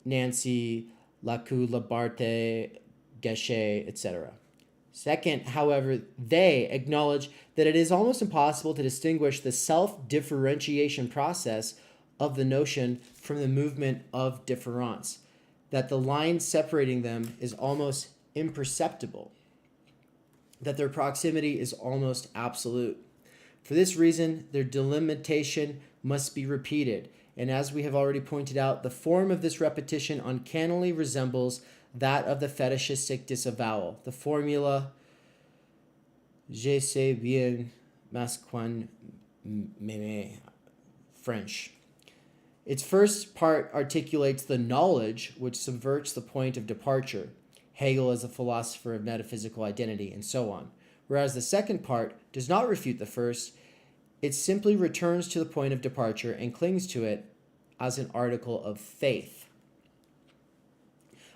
S1: Nancy, Lacoue-Labarthe, Gachet, etc. Second, however, they acknowledge that it is almost impossible to distinguish the self-differentiation process of the notion from the movement of difference, that the line separating them is almost imperceptible, that their proximity is almost absolute. For this reason, their delimitation must be repeated, and as we have already pointed out, the form of this repetition uncannily resembles that of the fetishistic disavowal. The formula, je sais bien masquin m'aimer, French. Its first part articulates the knowledge which subverts the point of departure, Hegel as a philosopher of metaphysical identity, and so on. Whereas the second part does not refute the first, it simply returns to the point of departure and clings to it as an article of faith.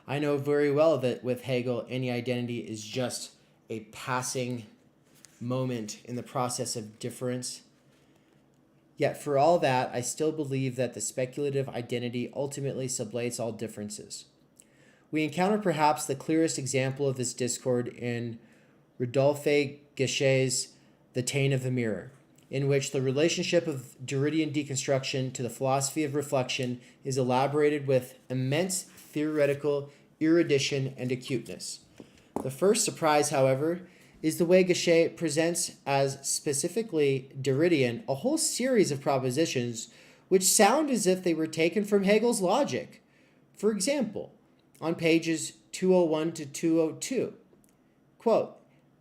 S1: I know very well that with Hegel, any identity is just a passing moment in the process of difference. Yet for all that, I still believe that the speculative identity ultimately sublates all differences. We encounter perhaps the clearest example of this discord in Rodolphe Gachet's The Taint of the Mirror, in which the relationship of Derridian deconstruction to the philosophy of reflection is elaborated with immense theoretical erudition and acuteness. The first surprise, however, is the way Gachet presents as specifically Derridian a whole series of propositions which sound as if they were taken from Hegel's logic. For example, on pages 201 to 202, quote,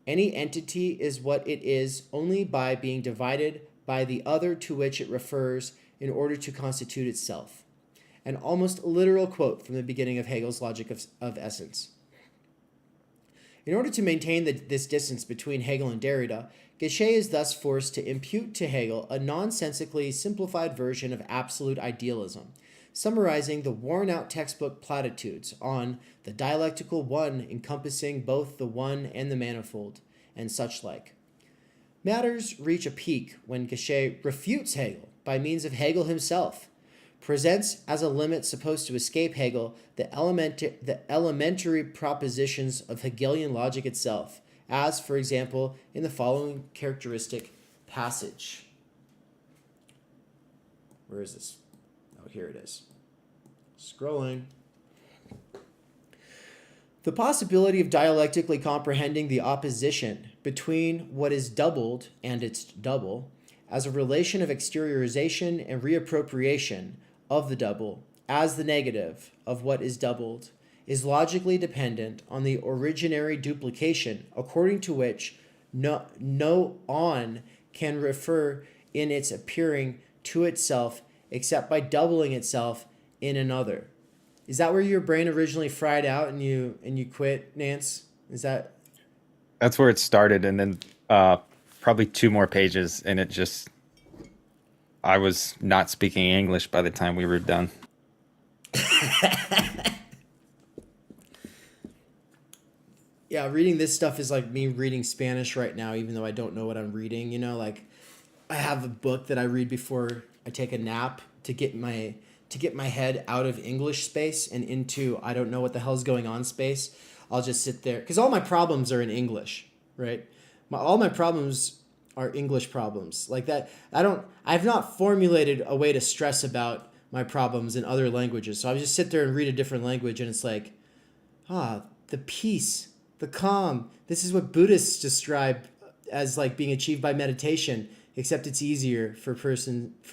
S1: Any entity is what it is only by being divided by the other to which it refers in order to constitute itself. An almost literal quote from the beginning of Hegel's Logic of Essence. In order to maintain this distance between Hegel and Derrida, Gachet is thus forced to impute to Hegel a nonsensically simplified version of absolute idealism, summarizing the worn-out textbook platitudes on the dialectical one encompassing both the one and the manifold, and such like. Matters reach a peak when Gachet refutes Hegel by means of Hegel himself, presents as a limit supposed to escape Hegel the elementary propositions of Hegelian logic itself, as, for example, in the following characteristic passage. Where is this? Oh, here it is. Scrolling. The possibility of dialectically comprehending the opposition between what is doubled and its double as a relation of exteriorization and reappropriation of the double as the negative of what is doubled is logically dependent on the originary duplication according to which no on can refer in its appearing to itself except by doubling itself in another. Is that where your brain originally fried out and you quit, Nance? Is that?
S2: That's where it started, and then probably 2 more pages, and it just, I was not speaking English by the time we were done.
S1: Yeah, reading this stuff is like me reading Spanish right now, even though I don't know what I'm reading. You know, like I have a book that I read before I take a nap to get my head out of English space and into I don't know what the hell's going on space. I'll just sit there because all my problems are in English, right? All my problems are English problems like that. I've not formulated a way to stress about my problems in other languages. So I just sit there and read a different language and it's like, the peace, the calm. This is what Buddhists describe as like being achieved by meditation, except it's easier for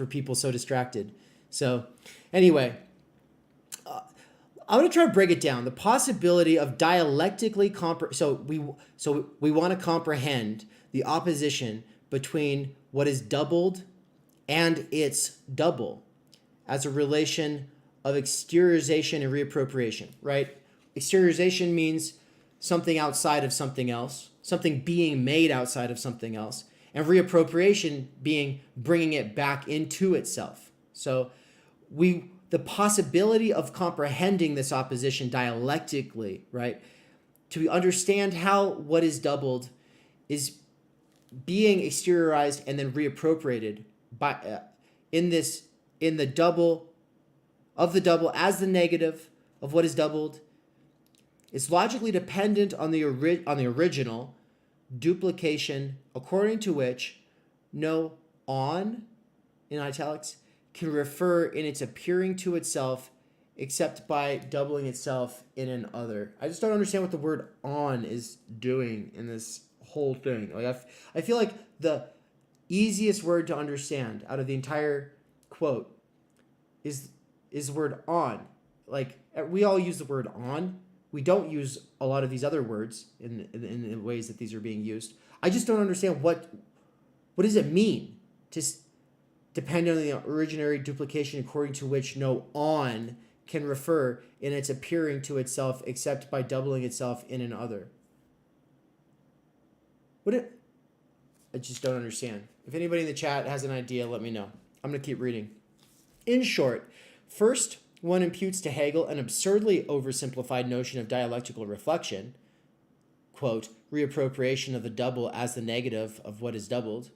S1: people so distracted. So anyway, I'm going to try to break it down. The possibility of dialectically so we want to comprehend the opposition between what is doubled and its double as a relation of exteriorization and reappropriation, right? Exteriorization means something outside of something else, something being made outside of something else, and reappropriation being bringing it back into itself. So the possibility of comprehending this opposition dialectically, right? To understand how what is doubled is being exteriorized and then reappropriated by in the double of the double as the negative of what is doubled. It's logically dependent on the original duplication according to which no on in italics can refer in its appearing to itself except by doubling itself in an other. I just don't understand what the word on is doing in this whole thing. Like I feel like the easiest word to understand out of the entire quote is the word on. Like we all use the word on. We don't use a lot of these other words in the ways that these are being used. I just don't understand what does it mean to depend on the originary duplication according to which no on can refer in its appearing to itself except by doubling itself in an other. I just don't understand. If anybody in the chat has an idea, let me know. I'm going to keep reading. In short, first, one imputes to Hegel an absurdly oversimplified notion of dialectical reflection, quote, reappropriation of the double as the negative of what is doubled.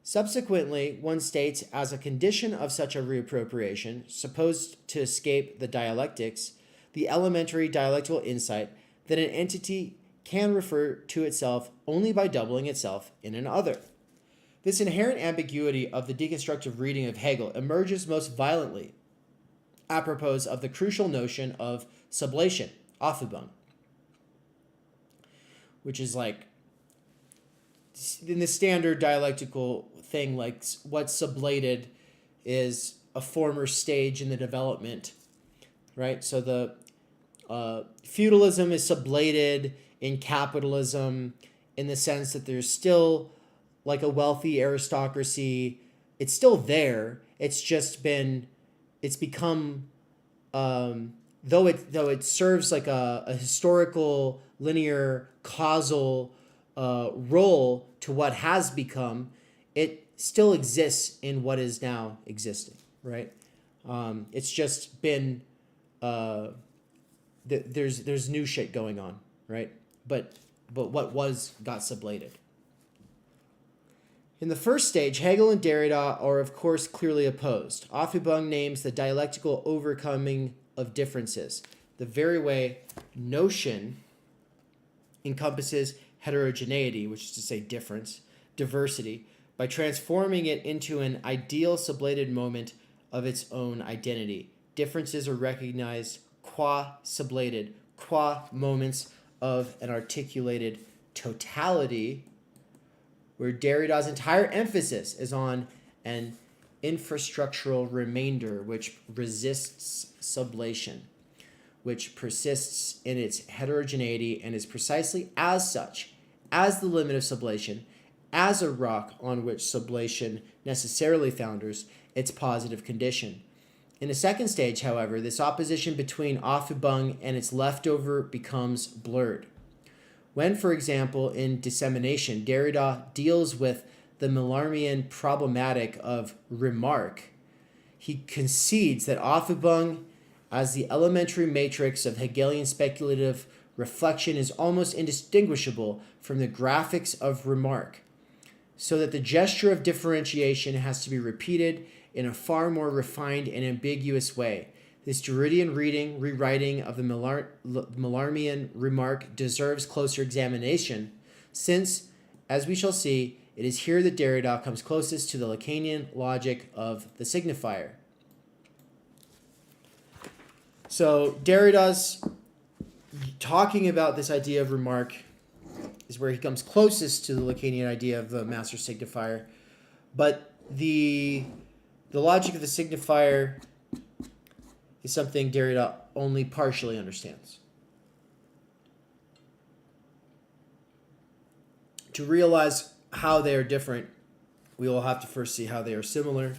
S1: Subsequently, one states as a condition of such a reappropriation, supposed to escape the dialectics, the elementary dialectical insight that an entity can refer to itself only by doubling itself in an other. This inherent ambiguity of the deconstructive reading of Hegel emerges most violently apropos of the crucial notion of sublation, Aufhebung, which is like in the standard dialectical thing, like what's sublated is a former stage in the development, right? So the feudalism is sublated in capitalism, in the sense that there's still like a wealthy aristocracy. It's still there. It's just been, it's become, though it serves like a historical, linear, causal role to what has become, it still exists in what is now existing, right? It's just been, there's new shit going on, right? But what was got sublated. In the first stage, Hegel and Derrida are of course clearly opposed. Aufhebung names the dialectical overcoming of differences, the very way notion encompasses heterogeneity, which is to say difference, diversity, by transforming it into an ideal sublated moment of its own identity. Differences are recognized qua sublated, qua moments of an articulated totality, where Derrida's entire emphasis is on an infrastructural remainder which resists sublation, which persists in its heterogeneity and is precisely as such, as the limit of sublation, as a rock on which sublation necessarily founders its positive condition. In a second stage, however, this opposition between Aufhebung and its leftover becomes blurred. When, for example, in Dissemination, Derrida deals with the Millarmian problematic of remark, he concedes that Aufhebung, as the elementary matrix of Hegelian speculative reflection, is almost indistinguishable from the graphics of remark, so that the gesture of differentiation has to be repeated in a far more refined and ambiguous way. This Derridian rewriting of the Millarmian remark deserves closer examination, since, as we shall see, it is here that Derrida comes closest to the Lacanian logic of the signifier. So Derrida's talking about this idea of remark is where he comes closest to the Lacanian idea of the master signifier, but the logic of the signifier is something Derrida only partially understands. To realize how they are different, we will have to first see how they are similar,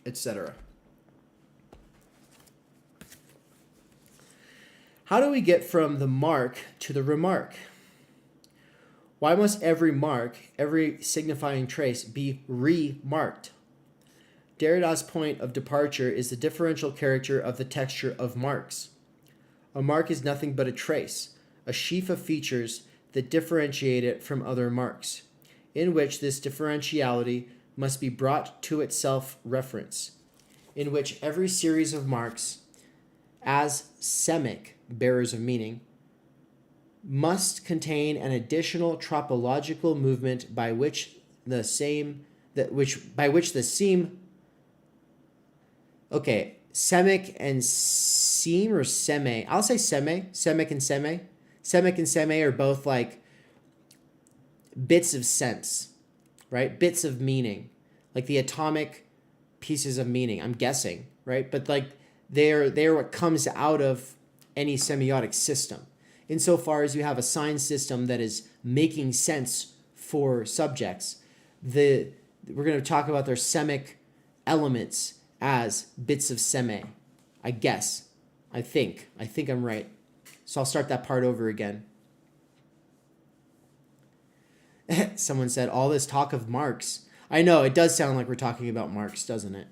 S1: etc. How do we get from the mark to the remark? Why must every mark, every signifying trace, be remarked? Derrida's point of departure is the differential character of the texture of marks. A mark is nothing but a trace, a sheaf of features that differentiate it from other marks, in which this differentiality must be brought to its self-reference, in which every series of marks, as semic bearers of meaning, must contain an additional tropological movement by which the same okay, semic and seem or seme. I'll say seme. Semic and seme. Semic and seme are both like bits of sense, right? Bits of meaning, like the atomic pieces of meaning. I'm guessing, right? But like they're what comes out of any semiotic system. Insofar as you have a sign system that is making sense for subjects, we're going to talk about their semic elements as bits of seme. I guess. I think I'm right. So I'll start that part over again. Someone said, all this talk of marks. I know, it does sound like we're talking about marks, doesn't it?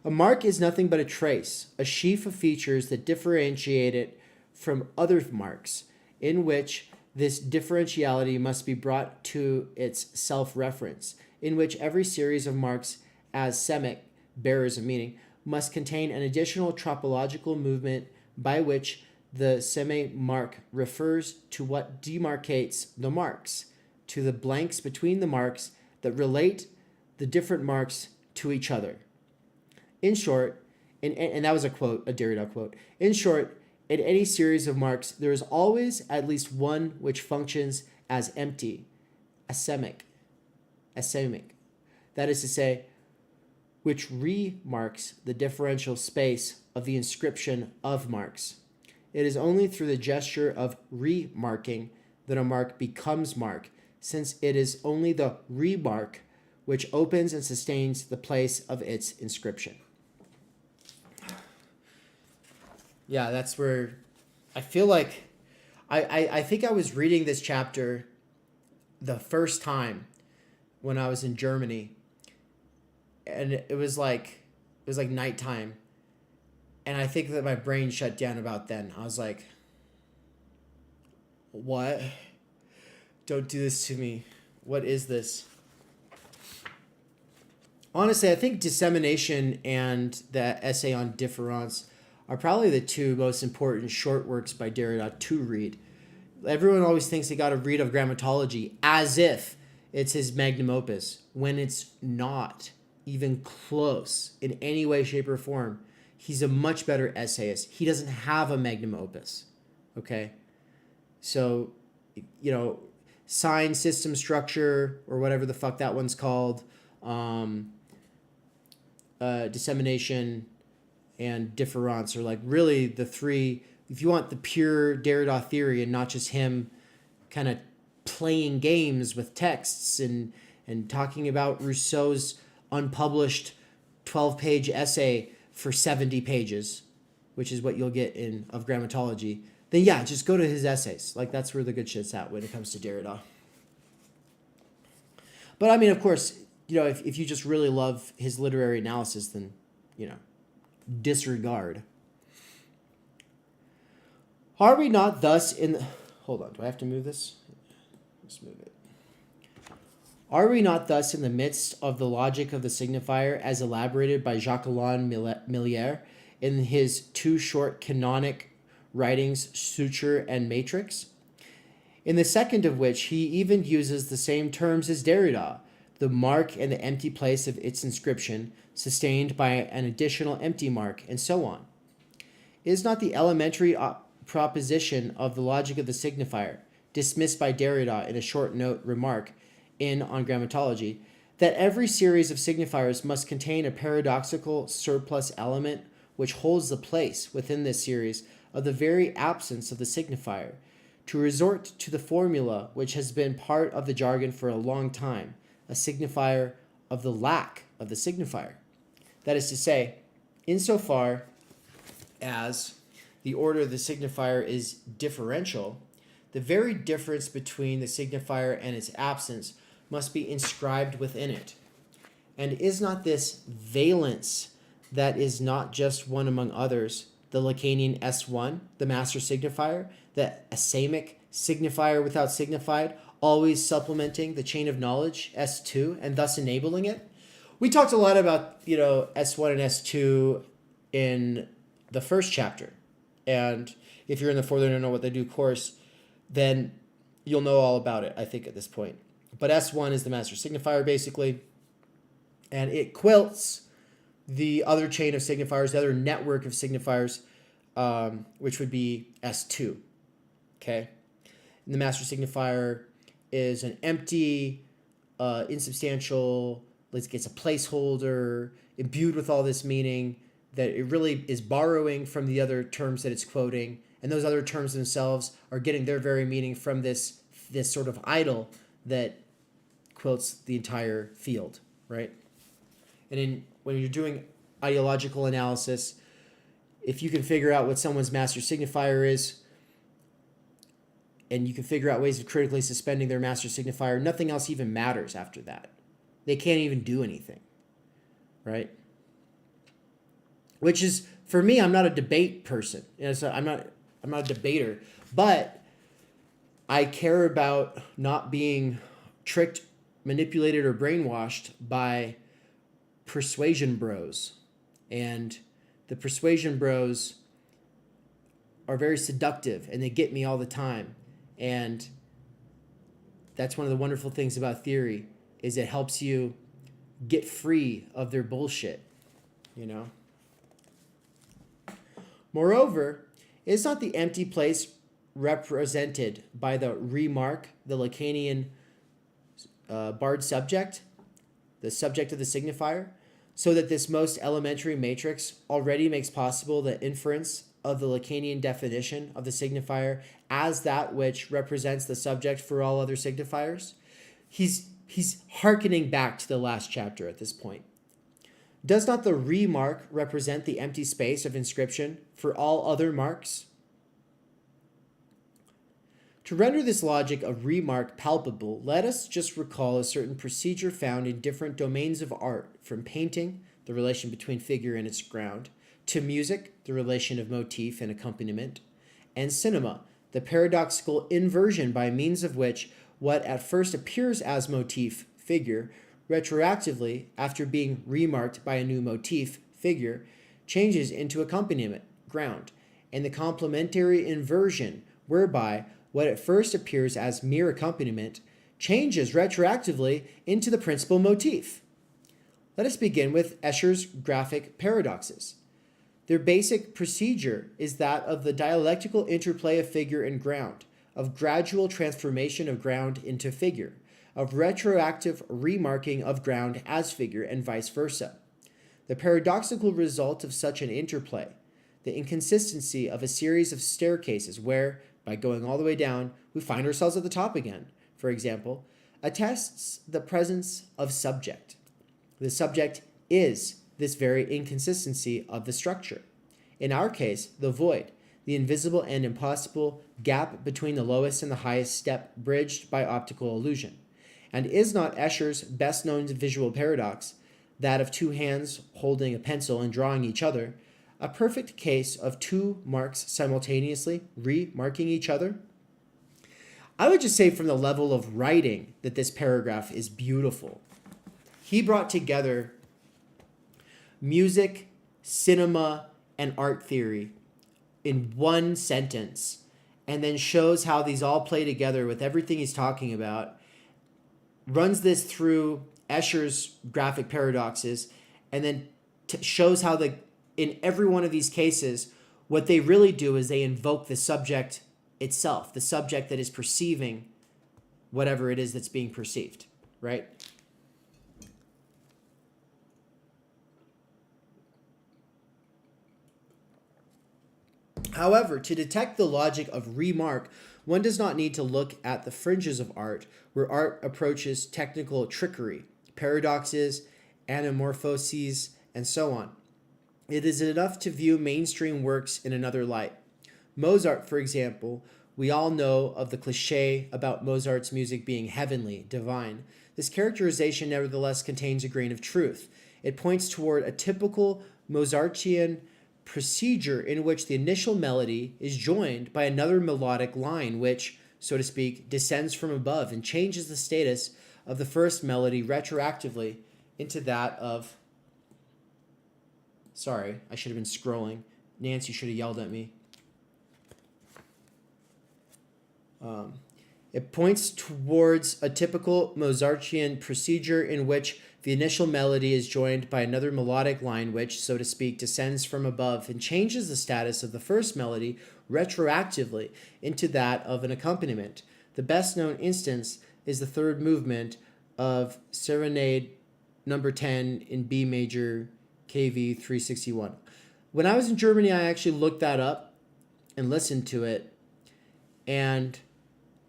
S1: A mark is nothing but a trace, a sheaf of features that differentiate it from other marks, in which this differentiality must be brought to its self-reference, in which every series of marks as semic bearers of meaning must contain an additional tropological movement by which the semi-mark refers to what demarcates the marks, to the blanks between the marks that relate the different marks to each other. In short, and that was a quote, a Derrida quote, in short, in any series of marks, there is always at least one which functions as empty, asemic. That is to say, which remarks the differential space of the inscription of marks. It is only through the gesture of remarking then a mark becomes mark, since it is only the remark which opens and sustains the place of its inscription. Yeah, that's where I feel like I think I was reading this chapter the first time when I was in Germany, and it was like nighttime, and I think that my brain shut down about then. I was like, what? Don't do this to me. What is this? Honestly, I think Dissemination and the essay on difference are probably the two most important short works by Derrida to read. Everyone always thinks they got to read of grammatology as if it's his magnum opus, when it's not even close in any way, shape, or form. He's a much better essayist. He doesn't have a magnum opus, okay? So, sign system structure, or whatever the fuck that one's called, dissemination, and difference are like really the three. If you want the pure Derrida theory and not just him kind of playing games with texts and talking about Rousseau's unpublished 12-page essay for 70 pages, which is what you'll get in of grammatology, then yeah, just go to his essays. Like, that's where the good shit's at when it comes to Derrida. But I mean, of course, if you just really love his literary analysis, then, disregard. Are we not thus in the... Hold on, do I have to move this? Let's move it. Are we not thus in the midst of the logic of the signifier as elaborated by Jacques-Alain Millière in his two short canonic writings, Suture and Matrix? In the second of which he even uses the same terms as Derrida, the mark and the empty place of its inscription, sustained by an additional empty mark, and so on. Is not the elementary proposition of the logic of the signifier, dismissed by Derrida in a short note remark on grammatology, that every series of signifiers must contain a paradoxical surplus element which holds the place within this series of the very absence of the signifier, to resort to the formula which has been part of the jargon for a long time, a signifier of the lack of the signifier. That is to say, insofar as the order of the signifier is differential, the very difference between the signifier and its absence must be inscribed within it. And is not this valence that is not just one among others, the Lacanian S1, the master signifier, the asamic signifier without signified, always supplementing the chain of knowledge, S2, and thus enabling it? We talked a lot about, S1 and S2 in the first chapter. And if you're in the Further to Know What They Do course, then you'll know all about it, I think, at this point. But S1 is the master signifier, basically. And it quilts the other chain of signifiers, the other network of signifiers, which would be S2. Okay? And the master signifier is an empty, insubstantial, it's a placeholder, imbued with all this meaning, that it really is borrowing from the other terms that it's quoting, and those other terms themselves are getting their very meaning from this sort of idol that quilts the entire field, right? And when you're doing ideological analysis, if you can figure out what someone's master signifier is, and you can figure out ways of critically suspending their master signifier, nothing else even matters after that. They can't even do anything, right? Which is, for me, I'm not a debate person. So I'm not a debater, but I care about not being tricked, manipulated, or brainwashed by persuasion bros. And the persuasion bros are very seductive, and they get me all the time. And that's one of the wonderful things about theory, is it helps you get free of their bullshit, Moreover, is not the empty place represented by the remark, the Lacanian barred subject, the subject of the signifier, so that this most elementary matrix already makes possible the inference of the Lacanian definition of the signifier as that which represents the subject for all other signifiers. He's hearkening back to the last chapter at this point. Does not the remark represent the empty space of inscription for all other marks? To render this logic of remark palpable, let us just recall a certain procedure found in different domains of art, from painting, the relation between figure and its ground, to music, the relation of motif and accompaniment, and cinema, the paradoxical inversion by means of which what at first appears as motif, figure, retroactively, after being remarked by a new motif, figure, changes into accompaniment, ground, and the complementary inversion whereby what at first appears as mere accompaniment changes retroactively into the principal motif. Let us begin with Escher's graphic paradoxes. Their basic procedure is that of the dialectical interplay of figure and ground, of gradual transformation of ground into figure, of retroactive remarking of ground as figure, and vice versa. The paradoxical result of such an interplay, the inconsistency of a series of staircases where, by going all the way down, we find ourselves at the top again, for example, attests the presence of subject. The subject is this very inconsistency of the structure. In our case, the void, the invisible and impossible gap between the lowest and the highest step bridged by optical illusion. And is not Escher's best-known visual paradox, that of two hands holding a pencil and drawing each other, a perfect case of two marks simultaneously remarking each other? I would just say from the level of writing that this paragraph is beautiful. He brought together music, cinema, and art theory in one sentence, and then shows how these all play together with everything he's talking about, runs this through Escher's graphic paradoxes, and then shows how in every one of these cases, what they really do is they invoke the subject itself, the subject that is perceiving whatever it is that's being perceived, right? However, to detect the logic of remark, one does not need to look at the fringes of art, where art approaches technical trickery, paradoxes, anamorphoses, and so on. It is enough to view mainstream works in another light. Mozart, for example, we all know of the cliché about Mozart's music being heavenly, divine. This characterization nevertheless contains a grain of truth. It points toward a typical Mozartian procedure in which the initial melody is joined by another melodic line which, so to speak, descends from above and changes the status of the first melody retroactively into that of... Sorry, I should have been scrolling. Nancy should have yelled at me. It points towards a typical Mozartian procedure in which the initial melody is joined by another melodic line which, so to speak, descends from above and changes the status of the first melody retroactively into that of an accompaniment. The best known instance is the third movement of Serenade number 10 in B major KV 361. When I was in Germany, I actually looked that up and listened to it, and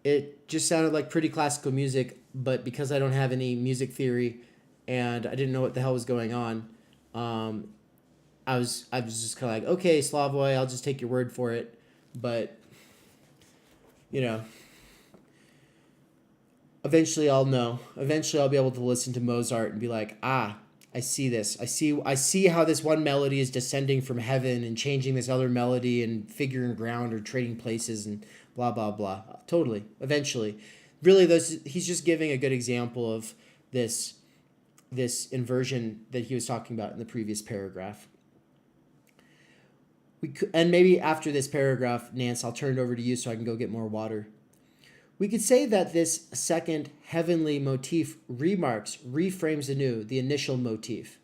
S1: it just sounded like pretty classical music, but because I don't have any music theory and I didn't know what the hell was going on, I was just kind of like, okay, Slavoj, I'll just take your word for it. But, you know, eventually I'll know. Eventually I'll be able to listen to Mozart and be like, I see this. I see how this one melody is descending from heaven and changing this other melody, and figure and ground are trading places and blah, blah, blah. Totally. Eventually. Really, he's just giving a good example of this inversion that he was talking about in the previous paragraph. And maybe after this paragraph, Nance, I'll turn it over to you so I can go get more water. We could say that this second heavenly motif reframes anew the initial motif.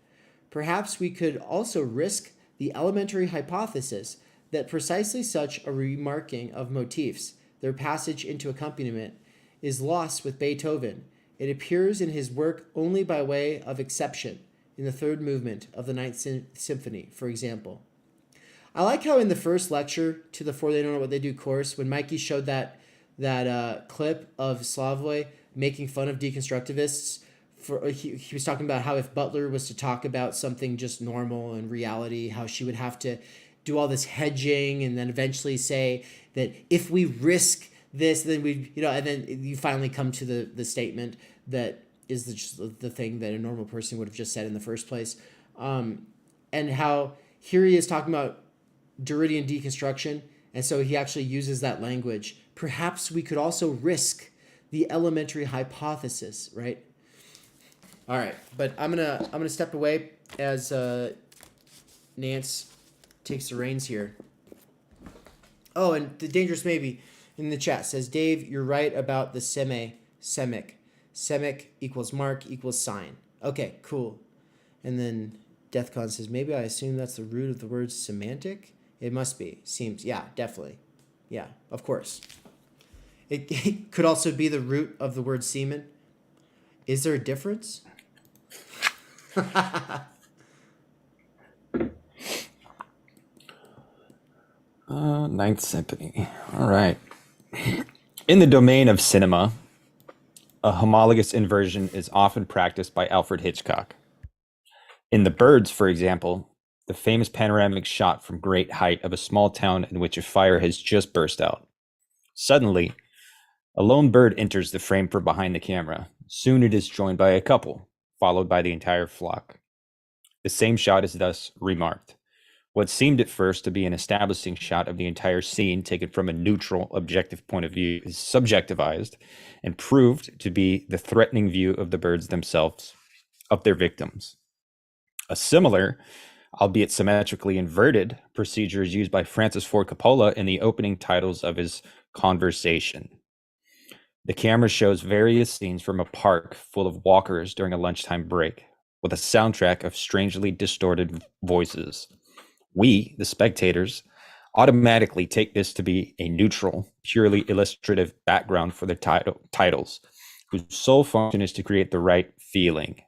S1: Perhaps we could also risk the elementary hypothesis that precisely such a remarking of motifs, their passage into accompaniment, is lost with Beethoven. It appears in his work only by way of exception, in the third movement of the Ninth Symphony, for example. I like how in the first lecture to the For They Don't Know What They Do course, when Mikey showed that clip of Slavoj making fun of deconstructivists, he was talking about how if Butler was to talk about something just normal in reality, how she would have to do all this hedging and then eventually say that if we risk this, then we, and then you finally come to the statement that is the thing that a normal person would have just said in the first place. And how here he is talking about Derridian deconstruction, and so he actually uses that language. Perhaps we could also risk the elementary hypothesis, right? All right, but I'm gonna step away as Nance takes the reins here. Oh, and the dangerous maybe in the chat says, Dave, you're right about the semic. Semic equals mark equals sign. Okay, cool. And then Deathcon says, maybe I assume that's the root of the word semantic. It must be. Seems, yeah, definitely. Yeah, of course. It could also be the root of the word semen. Is there a difference?
S2: Ninth Symphony. All right. In the domain of cinema, a homologous inversion is often practiced by Alfred Hitchcock. In The Birds, for example, the famous panoramic shot from great height of a small town in which a fire has just burst out. Suddenly, a lone bird enters the frame from behind the camera. Soon it is joined by a couple, followed by the entire flock. The same shot is thus remarked. What seemed at first to be an establishing shot of the entire scene taken from a neutral, objective point of view is subjectivized and proved to be the threatening view of the birds themselves, of their victims. A similar, albeit symmetrically inverted, procedure is used by Francis Ford Coppola in the opening titles of his Conversation. The camera shows various scenes from a park full of walkers during a lunchtime break, with a soundtrack of strangely distorted voices. We, the spectators, automatically take this to be a neutral, purely illustrative background for the titles, whose sole function is to create the right feeling.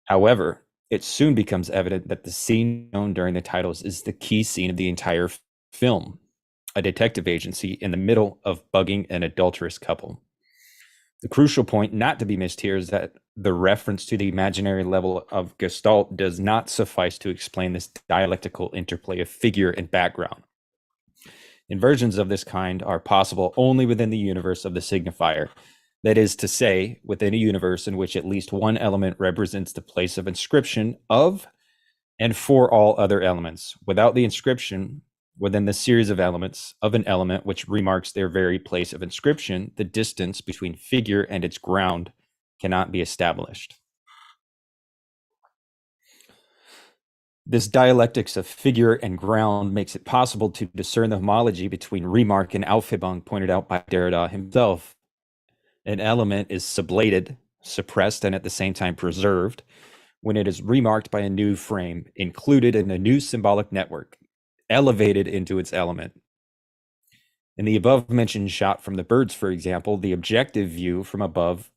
S2: However, it soon becomes evident that the scene shown during the titles is the key scene of the entire film, a detective agency in the middle of bugging an adulterous couple. The crucial point not to be missed here is that the reference to the imaginary level of Gestalt does not suffice to explain this dialectical interplay of figure and background. Inversions of this kind are possible only within the universe of the signifier, that is to say, within a universe in which at least one element represents the place of inscription of and for all other elements. Without the inscription, within the series of elements of an element which remarks their very place of inscription, the distance between figure and its ground cannot be established. This dialectics of figure and ground makes it possible to discern the homology between remark and Aufhebung pointed out by Derrida himself. An element is sublated, suppressed, and at the same time preserved when it is remarked by a new frame, included in a new symbolic network, elevated into its element. In the above-mentioned shot from the birds, for example, the objective view from above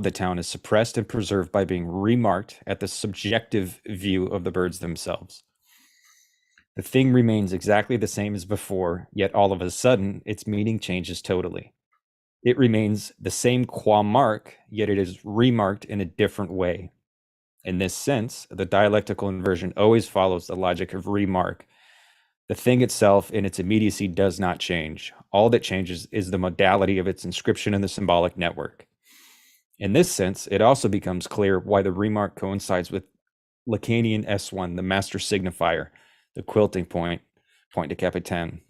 S2: the town is suppressed and preserved by being remarked at the subjective view of the birds themselves. The thing remains exactly the same as before, yet all of a sudden, its meaning changes totally. It remains the same qua mark, yet it is remarked in a different way. In this sense, the dialectical inversion always follows the logic of remark. The thing itself in its immediacy does not change. All that changes is the modality of its inscription in the symbolic network. In this sense, it also becomes clear why the remark coincides with Lacanian S1, the master signifier, the quilting point to Capitan.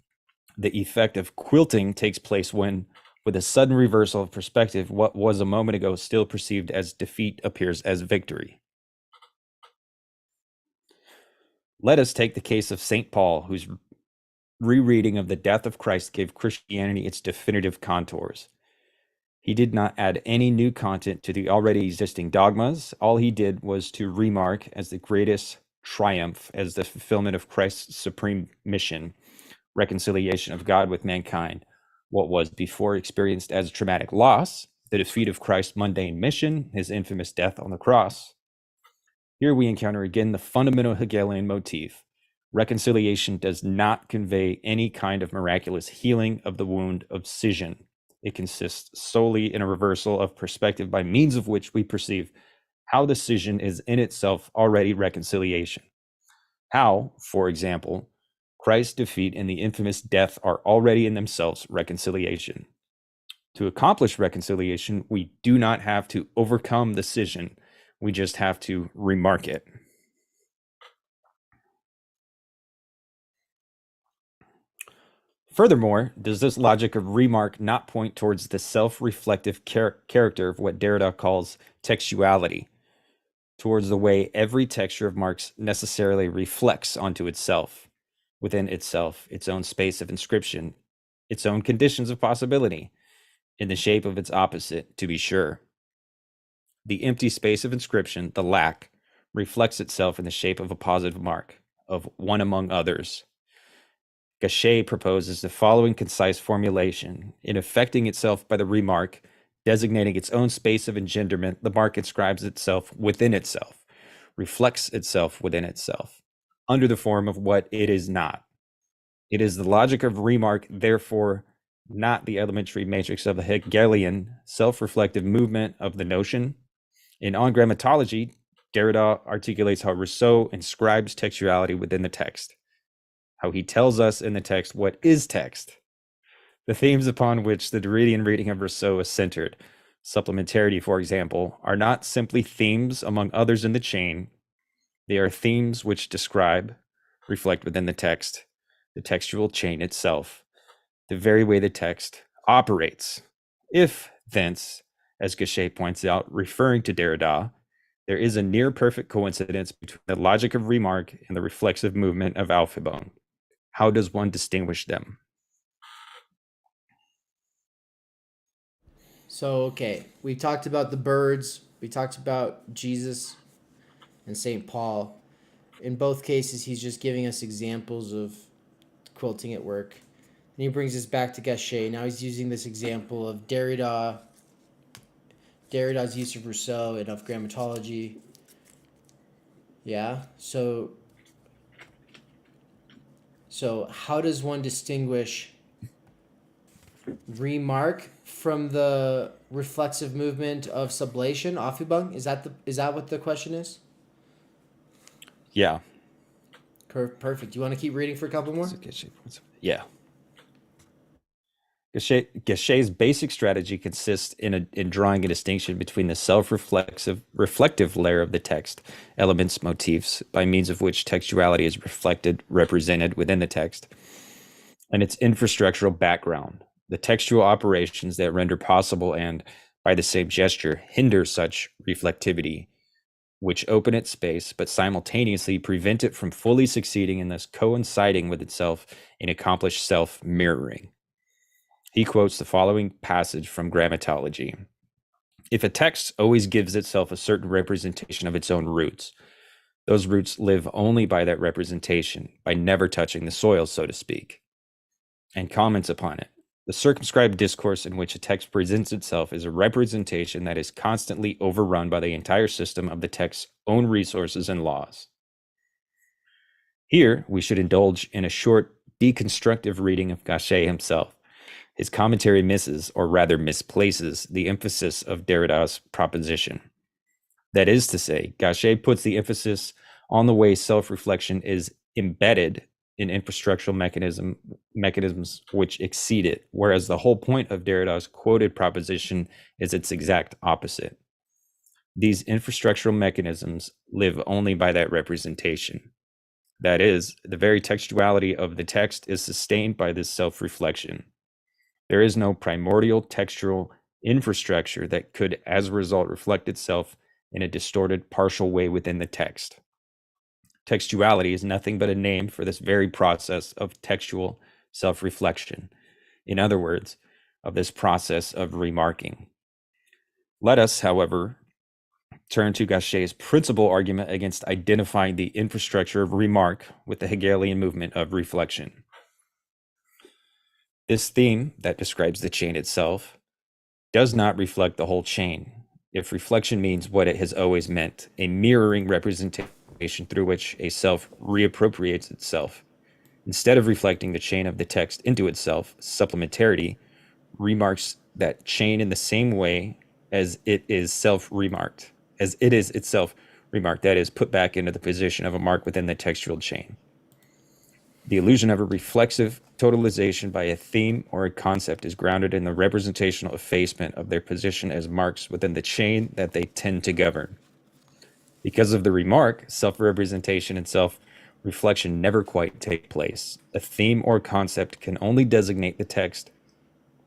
S2: The effect of quilting takes place when, with a sudden reversal of perspective, what was a moment ago still perceived as defeat appears as victory. Let us take the case of St. Paul, whose rereading of the death of Christ gave Christianity its definitive contours. He did not add any new content to the already existing dogmas. All he did was to remark as the greatest triumph, as the fulfillment of Christ's supreme mission, reconciliation of God with mankind, what was before experienced as a traumatic loss, the defeat of Christ's mundane mission, his infamous death on the cross. Here we encounter again the fundamental Hegelian motif. Reconciliation does not convey any kind of miraculous healing of the wound of scission. It consists solely in a reversal of perspective by means of which we perceive how the scission is in itself already reconciliation. How, for example, Christ's defeat and the infamous death are already in themselves reconciliation. To accomplish reconciliation, we do not have to overcome the scission. We just have to remark it. Furthermore, does this logic of remark not point towards the self-reflective character of what Derrida calls textuality, towards the way every texture of marks necessarily reflects onto itself, within itself, its own space of inscription, its own conditions of possibility, in the shape of its opposite, to be sure. The empty space of inscription, the lack, reflects itself in the shape of a positive mark, of one among others. Gachet proposes the following concise formulation. In effecting itself by the remark, designating its own space of engenderment, the mark inscribes itself within itself, reflects itself within itself, under the form of what it is not. It is the logic of remark, therefore, not the elementary matrix of the Hegelian self-reflective movement of the notion. In On Grammatology, Derrida articulates how Rousseau inscribes textuality within the text, how he tells us in the text what is text. The themes upon which the Derridian reading of Rousseau is centered, supplementarity, for example, are not simply themes among others in the chain. They are themes which describe, reflect within the text, the textual chain itself, the very way the text operates. If, thence, as Gachet points out, referring to Derrida, there is a near perfect coincidence between the logic of remark and the reflexive movement of Aufhebung. How does one distinguish them?
S1: So, okay, we talked about the birds, we talked about Jesus and St. Paul. In both cases, he's just giving us examples of quilting at work. And he brings us back to Gachet. Now he's using this example of Derrida's use of Rousseau and of grammatology. Yeah, so how does one distinguish remark from the reflexive movement of sublation, Aufhebung? Is that what the question is?
S2: Yeah.
S1: Perfect. You want to keep reading for a couple more?
S2: Yeah. Gachet's basic strategy consists in drawing a distinction between the reflective layer of the text, elements, motifs, by means of which textuality is represented within the text, and its infrastructural background, the textual operations that render possible and, by the same gesture, hinder such reflectivity, which open its space but simultaneously prevent it from fully succeeding and thus coinciding with itself in accomplished self-mirroring. He quotes the following passage from Grammatology. If a text always gives itself a certain representation of its own roots, those roots live only by that representation, by never touching the soil, so to speak. And comments upon it. The circumscribed discourse in which a text presents itself is a representation that is constantly overrun by the entire system of the text's own resources and laws. Here, we should indulge in a short deconstructive reading of Gachet himself. His commentary misses, or rather misplaces, the emphasis of Derrida's proposition. That is to say, Gachet puts the emphasis on the way self-reflection is embedded in infrastructural mechanisms which exceed it, whereas the whole point of Derrida's quoted proposition is its exact opposite. These infrastructural mechanisms live only by that representation. That is, the very textuality of the text is sustained by this self-reflection. There is no primordial textual infrastructure that could, as a result, reflect itself in a distorted, partial way within the text. Textuality is nothing but a name for this very process of textual self-reflection. In other words, of this process of remarking. Let us, however, turn to Gachet's principal argument against identifying the infrastructure of remark with the Hegelian movement of reflection. This theme that describes the chain itself does not reflect the whole chain. If reflection means what it has always meant, a mirroring representation representation through which a self reappropriates itself. Instead of reflecting the chain of the text into itself, supplementarity remarks that chain in the same way as it is self-remarked, as it is itself remarked, that is, put back into the position of a mark within the textual chain. The illusion of a reflexive totalization by a theme or a concept is grounded in the representational effacement of their position as marks within the chain that they tend to govern. Because of the remark, self-representation and self-reflection never quite take place. A theme or concept can only designate the text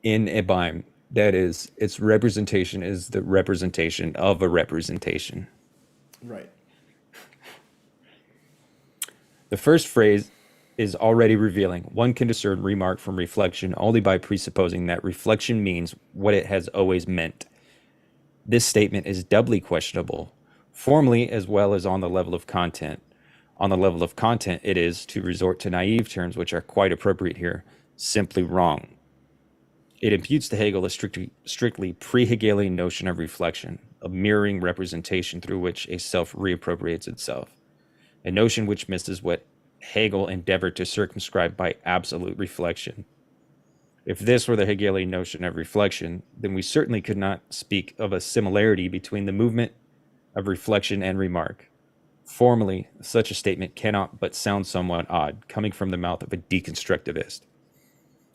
S2: in a biome. That is, its representation is the representation of a representation.
S1: Right.
S2: The first phrase is already revealing. One can discern remark from reflection only by presupposing that reflection means what it has always meant. This statement is doubly questionable, formally as well as on the level of content. On the level of content, it is, to resort to naive terms which are quite appropriate here, simply wrong. It imputes to Hegel a strictly pre-Hegelian notion of reflection, a mirroring representation through which a self reappropriates itself, a notion which misses what Hegel endeavored to circumscribe by absolute reflection. If this were the Hegelian notion of reflection, then we certainly could not speak of a similarity between the movement of reflection and remark. Formally, such a statement cannot but sound somewhat odd, coming from the mouth of a deconstructivist.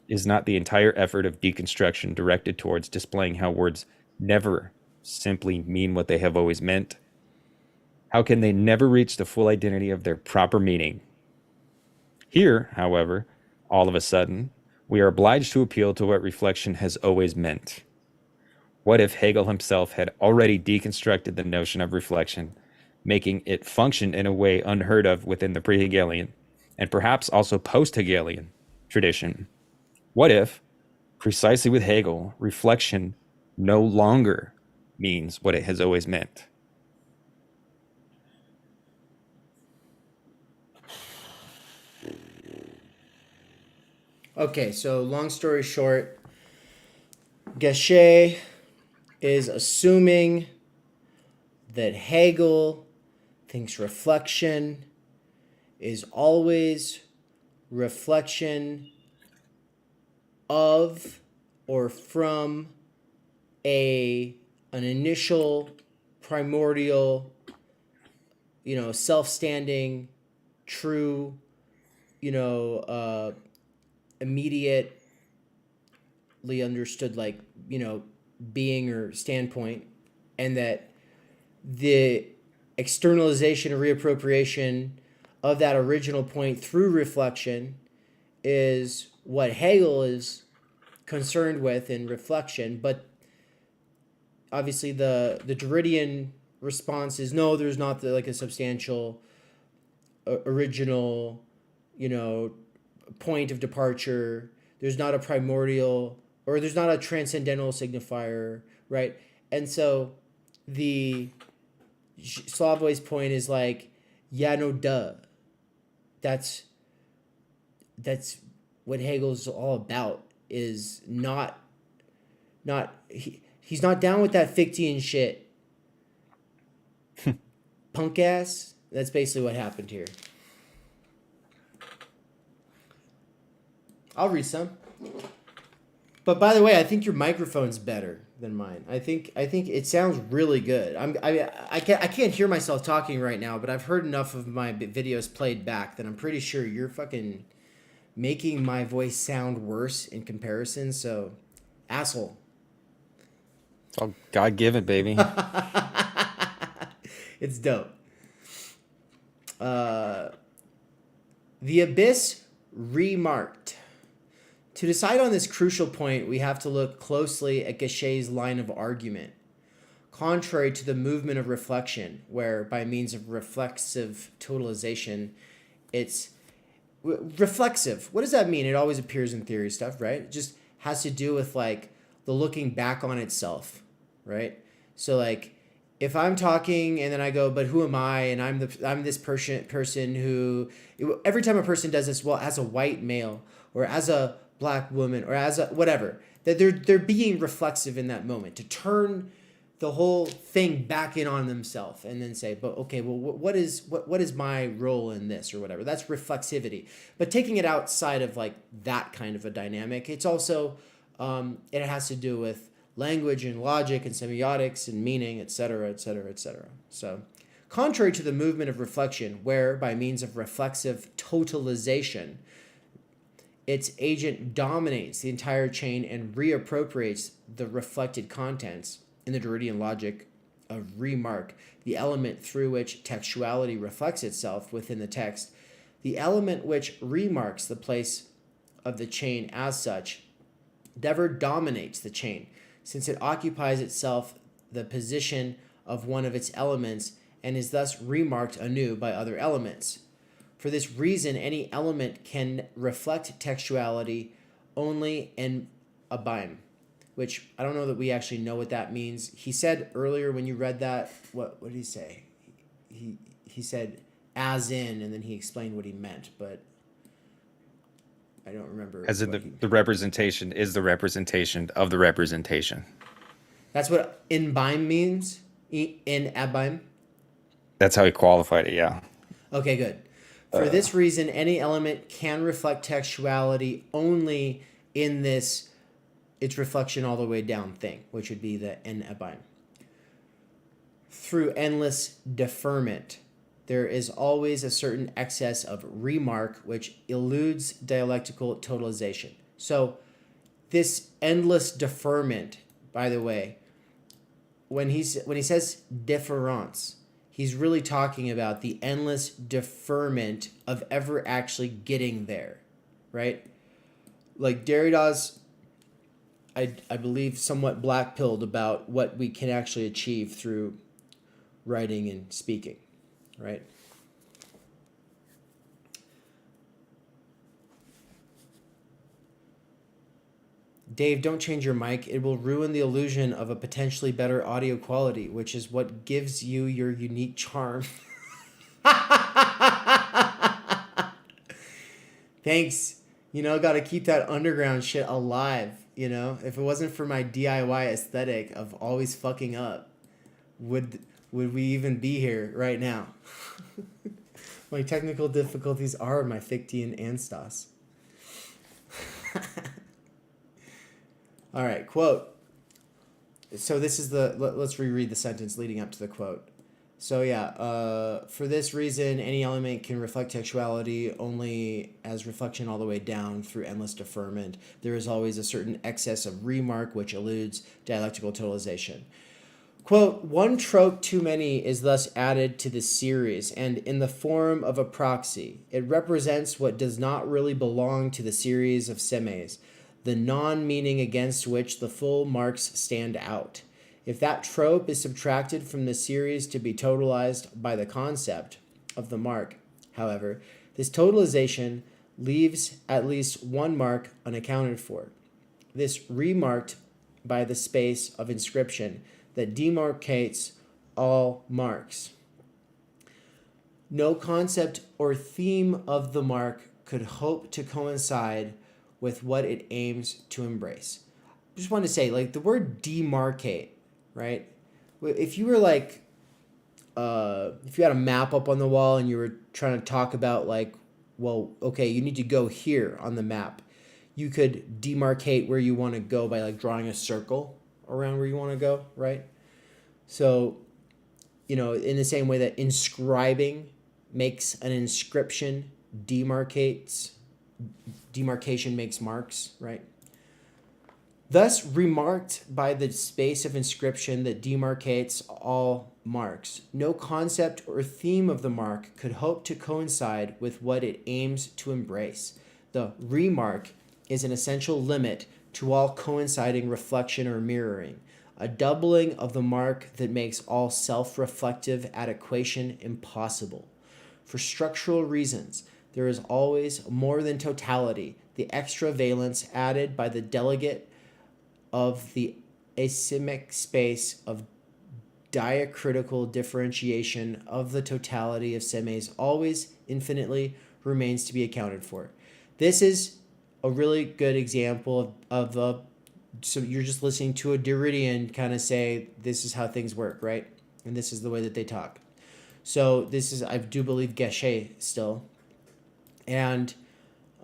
S2: Is not the entire effort of deconstruction directed towards displaying how words never simply mean what they have always meant? How can they never reach the full identity of their proper meaning? Here, however, all of a sudden, we are obliged to appeal to what reflection has always meant. What if Hegel himself had already deconstructed the notion of reflection, making it function in a way unheard of within the pre-Hegelian, and perhaps also post-Hegelian, tradition? What if, precisely with Hegel, reflection no longer means what it has always meant?
S1: Okay, so long story short, Geshe is assuming that Hegel thinks reflection is always reflection of or from an initial primordial, self-standing, true, immediately understood, being or standpoint, and that the externalization or reappropriation of that original point through reflection is what Hegel is concerned with in reflection. But obviously the Derridian response is no, there's not a substantial original, point of departure. There's not a primordial, or there's not a transcendental signifier, right? And so the Slavoj's point is duh. That's what Hegel's all about. Is he's not down with that Fichtean shit. Punk ass. That's basically what happened here. I'll read some. But by the way, I think your microphone's better than mine. I think it sounds really good. I can't hear myself talking right now, but I've heard enough of my videos played back that I'm pretty sure you're fucking making my voice sound worse in comparison. So, asshole.
S2: It's all God-given, baby.
S1: It's dope. The Abyss remarked. To decide on this crucial point, we have to look closely at Geshe's line of argument. Contrary to the movement of reflection, where by means of reflexive totalization, it's reflexive. What does that mean? It always appears in theory stuff, right? It just has to do with the looking back on itself, right? So if I'm talking and then I go, but who am I? And I'm this person who, every time a person does this, well, as a white male or as a black woman or as a whatever, that they're being reflexive in that moment. To turn the whole thing back in on themselves and then say, but okay, well, what is my role in this or whatever? That's reflexivity. But taking it outside of like that kind of a dynamic, it's also, it has to do with language and logic and semiotics and meaning, et cetera, et cetera, et cetera. So contrary to the movement of reflection, where by means of reflexive totalization, its agent dominates the entire chain and reappropriates the reflected contents, in the Derridian logic of remark, the element through which textuality reflects itself within the text, the element which remarks the place of the chain as such, never dominates the chain, since it occupies itself the position of one of its elements and is thus remarked anew by other elements. For this reason, any element can reflect textuality only in a bime, which I don't know that we actually know what that means. He said earlier when you read that, what did he say? He said as in, and then he explained what he meant, but I don't remember.
S2: As in the representation is the representation of the representation.
S1: That's what in bime means? In abime?
S2: That's how he qualified it, yeah.
S1: Okay, good. For this reason, any element can reflect textuality only in this its reflection all the way down thing, which would be the en abime. Through endless deferment, there is always a certain excess of remark which eludes dialectical totalization. So this endless deferment, by the way, when he says difference, he's really talking about the endless deferment of ever actually getting there, right? Like Derrida's, I believe, somewhat black-pilled about what we can actually achieve through writing and speaking, right? Dave, don't change your mic. It will ruin the illusion of a potentially better audio quality, which is what gives you your unique charm. Thanks. You know, got to keep that underground shit alive, you know? If it wasn't for my DIY aesthetic of always fucking up, would we even be here right now? My technical difficulties are my Fichtean anstas. All right, quote. So this is let's reread the sentence leading up to the quote. So yeah, for this reason, any element can reflect textuality only as reflection all the way down through endless deferment. There is always a certain excess of remark which eludes dialectical totalization. Quote, one trope too many is thus added to the series, and in the form of a proxy. It represents what does not really belong to the series of semes, the non-meaning against which the full marks stand out. If that trope is subtracted from the series to be totalized by the concept of the mark, however, this totalization leaves at least one mark unaccounted for. This remarked by the space of inscription that demarcates all marks. No concept or theme of the mark could hope to coincide with what it aims to embrace. I just want to say, like, the word demarcate, right? If you were like, if you had a map up on the wall and you were trying to talk about like, well, okay, you need to go here on the map. You could demarcate where you want to go by like drawing a circle around where you want to go, right? So, you know, in the same way that inscribing makes an inscription, demarcation makes marks, right? Thus, remarked by the space of inscription that demarcates all marks, no concept or theme of the mark could hope to coincide with what it aims to embrace. The remark is an essential limit to all coinciding reflection or mirroring, a doubling of the mark that makes all self-reflective adequation impossible. For structural reasons, there is always more than totality, the extra valence added by the delegate of the asemic space of diacritical differentiation of the totality of semes always infinitely remains to be accounted for. This is a really good example of the So you're just listening to a Derridian kind of say, this is how things work, right? And this is the way that they talk. So this is, I do believe, Geshe still. And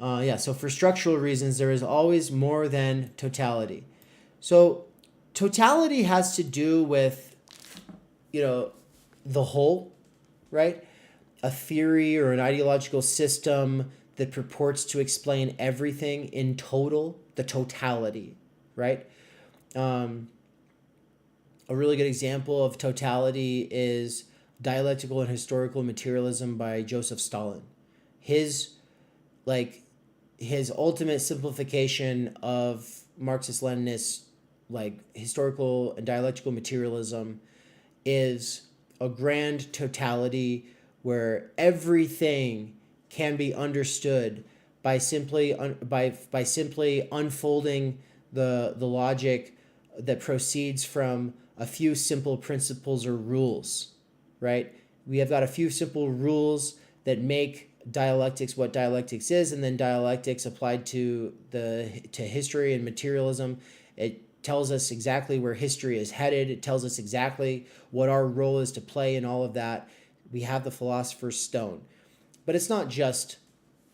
S1: so for structural reasons, there is always more than totality. So totality has to do with, the whole, right? A theory or an ideological system that purports to explain everything in total, the totality, right? A really good example of totality is Dialectical and Historical Materialism by Joseph Stalin. His ultimate simplification of Marxist-Leninist historical and dialectical materialism is a grand totality where everything can be understood by simply unfolding the logic that proceeds from a few simple principles or rules, right? We have got a few simple rules that make dialectics what dialectics is, and then dialectics applied to history and materialism. It tells us exactly where history is headed. It tells us exactly what our role is to play in all of that. We have the philosopher's stone. But it's not just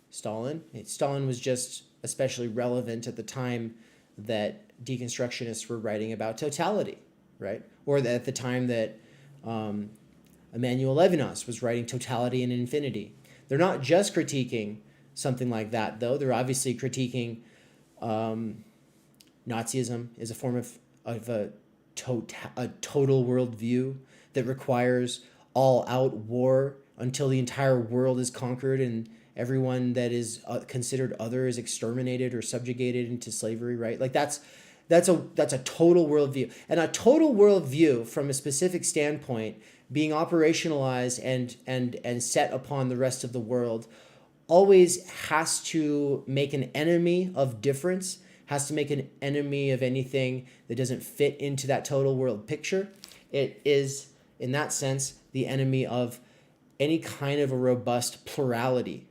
S1: Stalin. Stalin was just especially relevant at the time that deconstructionists were writing about totality, right? Or at the time that Emmanuel Levinas was writing Totality and Infinity. They're not just critiquing something like that, though. They're obviously critiquing Nazism as a form of a total worldview that requires all-out war until the entire world is conquered and everyone that is considered other is exterminated or subjugated into slavery, right? That's a total worldview. And a total worldview from a specific standpoint being operationalized and set upon the rest of the world always has to make an enemy of difference, has to make an enemy of anything that doesn't fit into that total world picture. It is, in that sense, the enemy of any kind of a robust plurality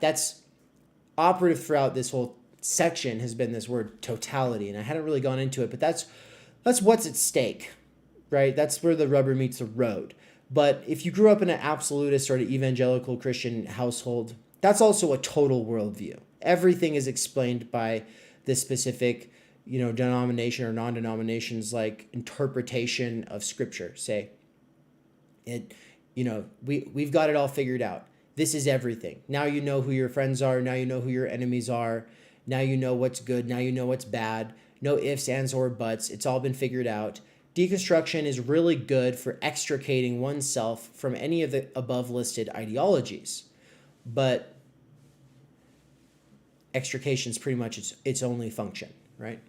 S1: that's operative throughout this whole section has been this word totality, and I hadn't really gone into it, but that's what's at stake, right? That's where the rubber meets the road. But if you grew up in an absolutist or an evangelical Christian household, that's also a total worldview. Everything is explained by this specific, denomination or non-denominations like interpretation of scripture. Say it, we've got it all figured out. This is everything. Now you know who your friends are. Now you know who your enemies are. Now you know what's good. Now you know what's bad. No ifs, ands, or buts. It's all been figured out. Deconstruction is really good for extricating oneself from any of the above listed ideologies. But extrication is pretty much its only function, right?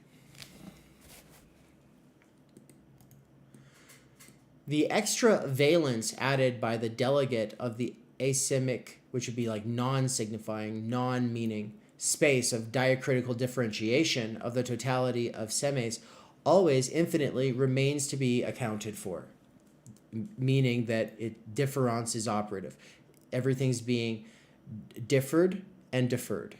S1: The extra valence added by the delegate of the asemic, which would be like non-signifying, non-meaning space of diacritical differentiation of the totality of semes always infinitely remains to be accounted for, meaning that difference is operative. Everything's being differed and deferred.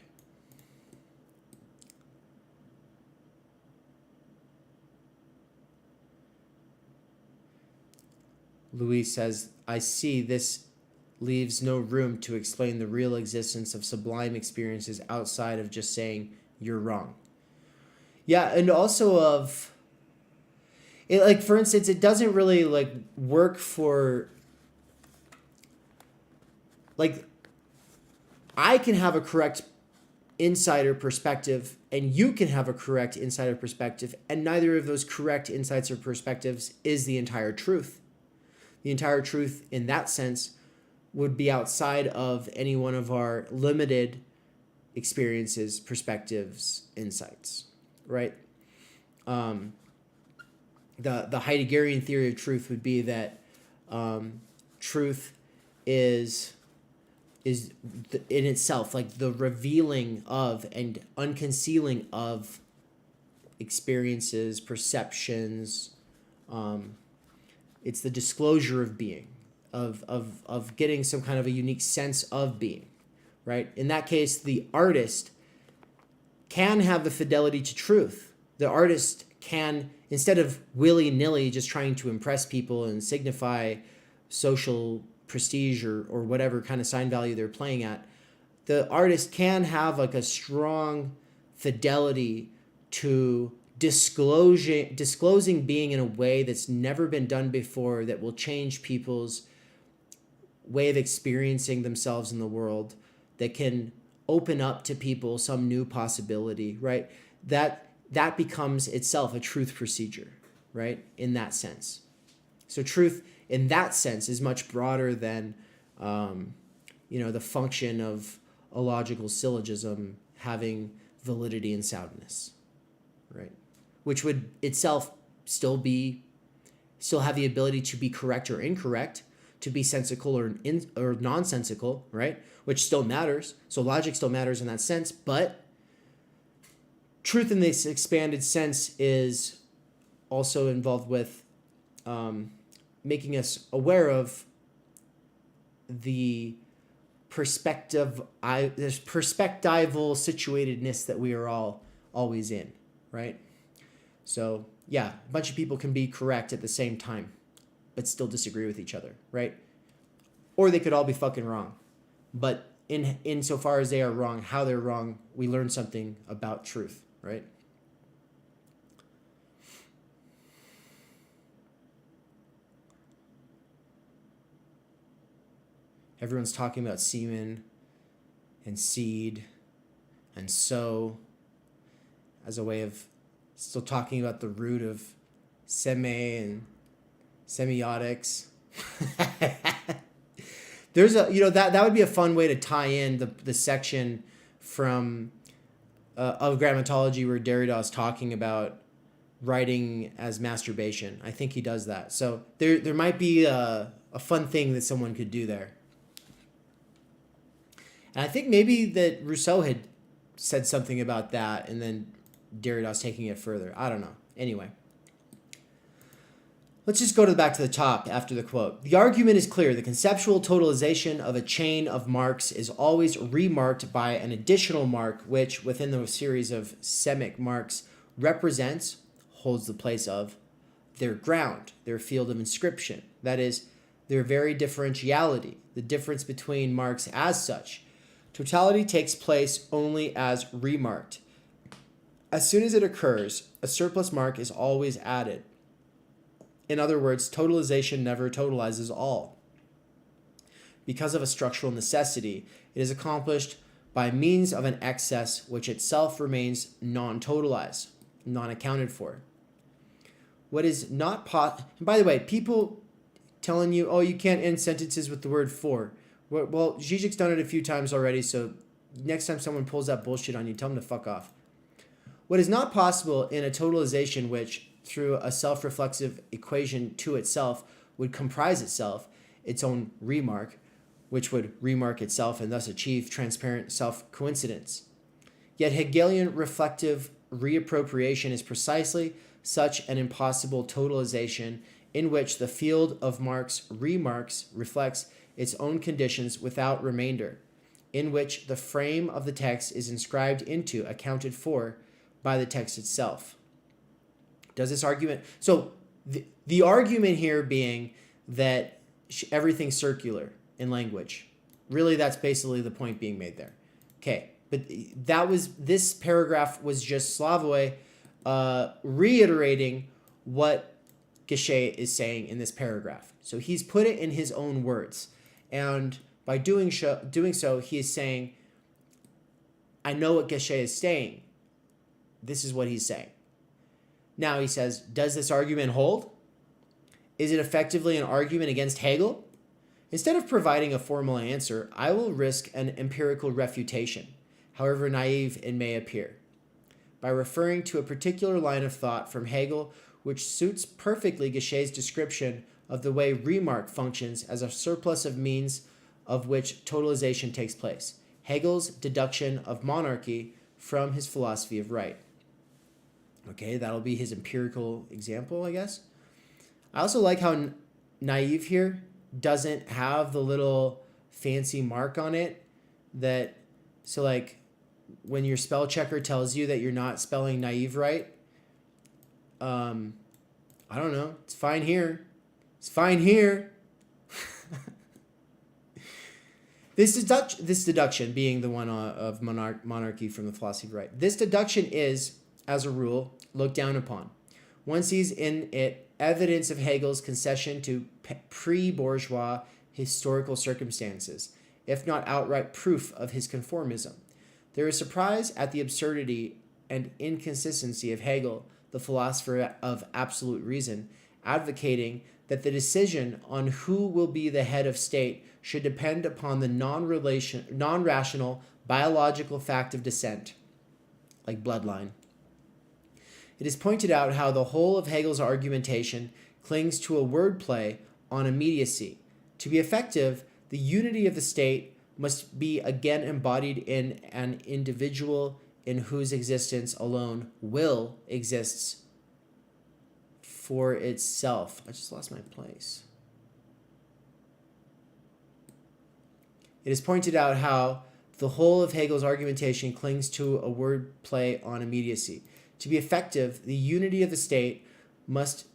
S1: Luis says, I see this leaves no room to explain the real existence of sublime experiences outside of just saying you're wrong. Yeah, and also of it, like, for instance, it doesn't really work for, I can have a correct insider perspective and you can have a correct insider perspective, and neither of those correct insights or perspectives is the entire truth. The entire truth in that sense would be outside of any one of our limited experiences, perspectives, insights, right? The Heideggerian theory of truth would be that truth is in itself the revealing of and unconcealing of experiences, perceptions. It's the disclosure of being, of getting some kind of a unique sense of being, right? In that case, the artist can have the fidelity to truth. The artist can, instead of willy-nilly just trying to impress people and signify social prestige or whatever kind of sign value they're playing at, the artist can have like a strong fidelity to disclosing being in a way that's never been done before, that will change people's way of experiencing themselves in the world, that can open up to people some new possibility, right? That becomes itself a truth procedure, right? In that sense. So truth in that sense is much broader than, the function of a logical syllogism having validity and soundness, right? Which would itself still have the ability to be correct or incorrect, to be sensical or nonsensical, right? Which still matters. So logic still matters in that sense, but truth in this expanded sense is also involved with making us aware of the perspectival situatedness that we are all always in, right? So yeah, a bunch of people can be correct at the same time, but still disagree with each other, right? Or they could all be fucking wrong. But insofar as they are wrong, how they're wrong, we learn something about truth, right? Everyone's talking about semen and seed and sow as a way of still talking about the root of seme and semiotics. There's that would be a fun way to tie in the section from of grammatology where Derrida is talking about writing as masturbation. I think he does that. So there might be a fun thing that someone could do there. And I think maybe that Rousseau had said something about that, and then Derrida's taking it further. I don't know. Anyway. Let's just go back to the top after the quote. The argument is clear. The conceptual totalization of a chain of marks is always remarked by an additional mark, which, within the series of semic marks, represents, holds the place of, their ground, their field of inscription. That is, their very differentiality, the difference between marks as such. Totality takes place only as remarked. As soon as it occurs, a surplus mark is always added. In other words, totalization never totalizes all. Because of a structural necessity, it is accomplished by means of an excess which itself remains non-totalized, non-accounted for. What is not and by the way, people telling you, oh, you can't end sentences with the word for. Well, Žižek's done it a few times already, so next time someone pulls that bullshit on you, tell them to fuck off. What is not possible in a totalization which, through a self-reflexive equation to itself, would comprise itself, its own remark, which would remark itself and thus achieve transparent self-coincidence. Yet Hegelian reflective reappropriation is precisely such an impossible totalization in which the field of marks remarks reflects its own conditions without remainder, in which the frame of the text is inscribed into, accounted for, by the text itself. Does this argument... So the argument here being that everything's circular in language. Really, that's basically the point being made there. Okay, but this paragraph was just Slavoj reiterating what Geshe is saying in this paragraph. So he's put it in his own words. And by doing so, he is saying, I know what Geshe is saying. This is what he's saying. Now he says, does this argument hold? Is it effectively an argument against Hegel? Instead of providing a formal answer, I will risk an empirical refutation, however naive it may appear, by referring to a particular line of thought from Hegel which suits perfectly Geshe's description of the way remark functions as a surplus of means of which totalization takes place. Hegel's deduction of monarchy from his philosophy of right. Okay, that'll be his empirical example, I guess. I also like how naive here doesn't have the little fancy mark on it that So like when your spell checker tells you that you're not spelling naive right, I don't know. It's fine here. It's fine here. This deduction being the one of monarchy from the philosophy of right. This deduction is, as a rule, looked down upon. One sees in it evidence of Hegel's concession to pre-bourgeois historical circumstances, if not outright proof of his conformism. There is surprise at the absurdity and inconsistency of Hegel, the philosopher of absolute reason, advocating that the decision on who will be the head of state should depend upon the non-rational biological fact of descent, like bloodline. It is pointed out how the whole of Hegel's argumentation clings to a wordplay on immediacy. To be effective, the unity of the state must be again embodied in an individual in whose existence alone will exists for itself. I just lost my place. It is pointed out how the whole of Hegel's argumentation clings to a wordplay on immediacy. To be effective, the unity of the state must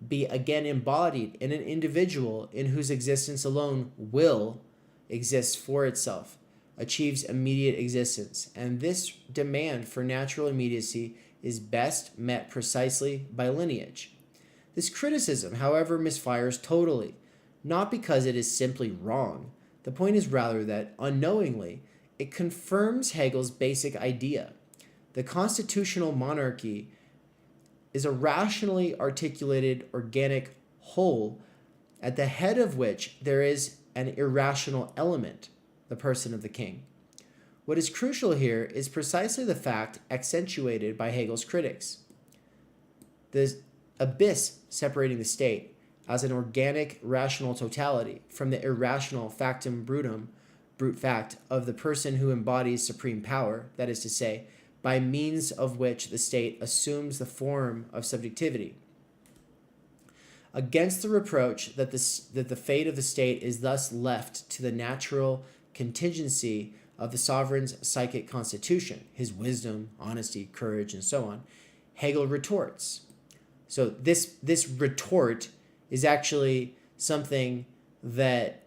S1: be again embodied in an individual in whose existence alone will exists for itself, achieves immediate existence. And this demand for natural immediacy is best met precisely by lineage. This criticism, however, misfires totally, not because it is simply wrong. The point is rather that, unknowingly, it confirms Hegel's basic idea. The constitutional monarchy is a rationally articulated organic whole at the head of which there is an irrational element, the person of the king. What is crucial here is precisely the fact accentuated by Hegel's critics. The abyss separating the state as an organic rational totality from the irrational factum brutum, brute fact, of the person who embodies supreme power, that is to say, by means of which the state assumes the form of subjectivity. Against the reproach that the fate of the state is thus left to the natural contingency of the sovereign's psychic constitution, his wisdom, honesty, courage, and so on, Hegel retorts. So this retort is actually something that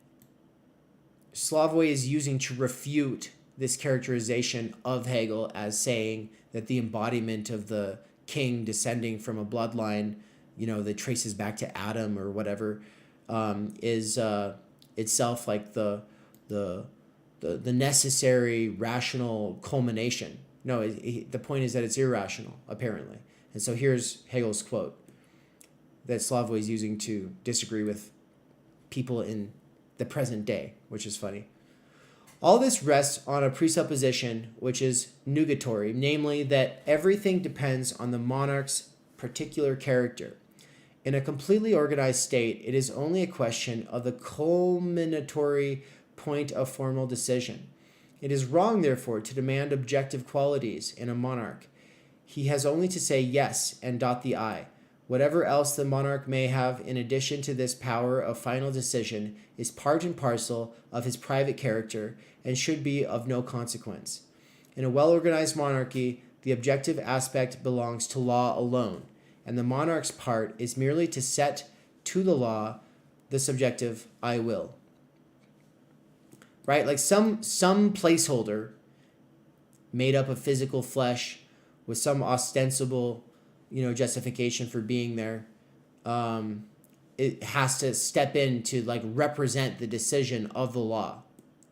S1: Slavoj is using to refute this characterization of Hegel as saying that the embodiment of the king descending from a bloodline, that traces back to Adam or whatever, is itself like the necessary rational culmination. No, the point is that it's irrational, apparently. And so here's Hegel's quote that Slavoj is using to disagree with people in the present day, which is funny. All this rests on a presupposition which is nugatory, namely that everything depends on the monarch's particular character. In a completely organized state, it is only a question of the culminatory point of formal decision. It is wrong, therefore, to demand objective qualities in a monarch. He has only to say yes and dot the I. Whatever else the monarch may have in addition to this power of final decision is part and parcel of his private character and should be of no consequence. In a well-organized monarchy, the objective aspect belongs to law alone, and the monarch's part is merely to set to the law the subjective I will. Right? Like some placeholder made up of physical flesh with some ostensible justification for being there, it has to step in to represent the decision of the law,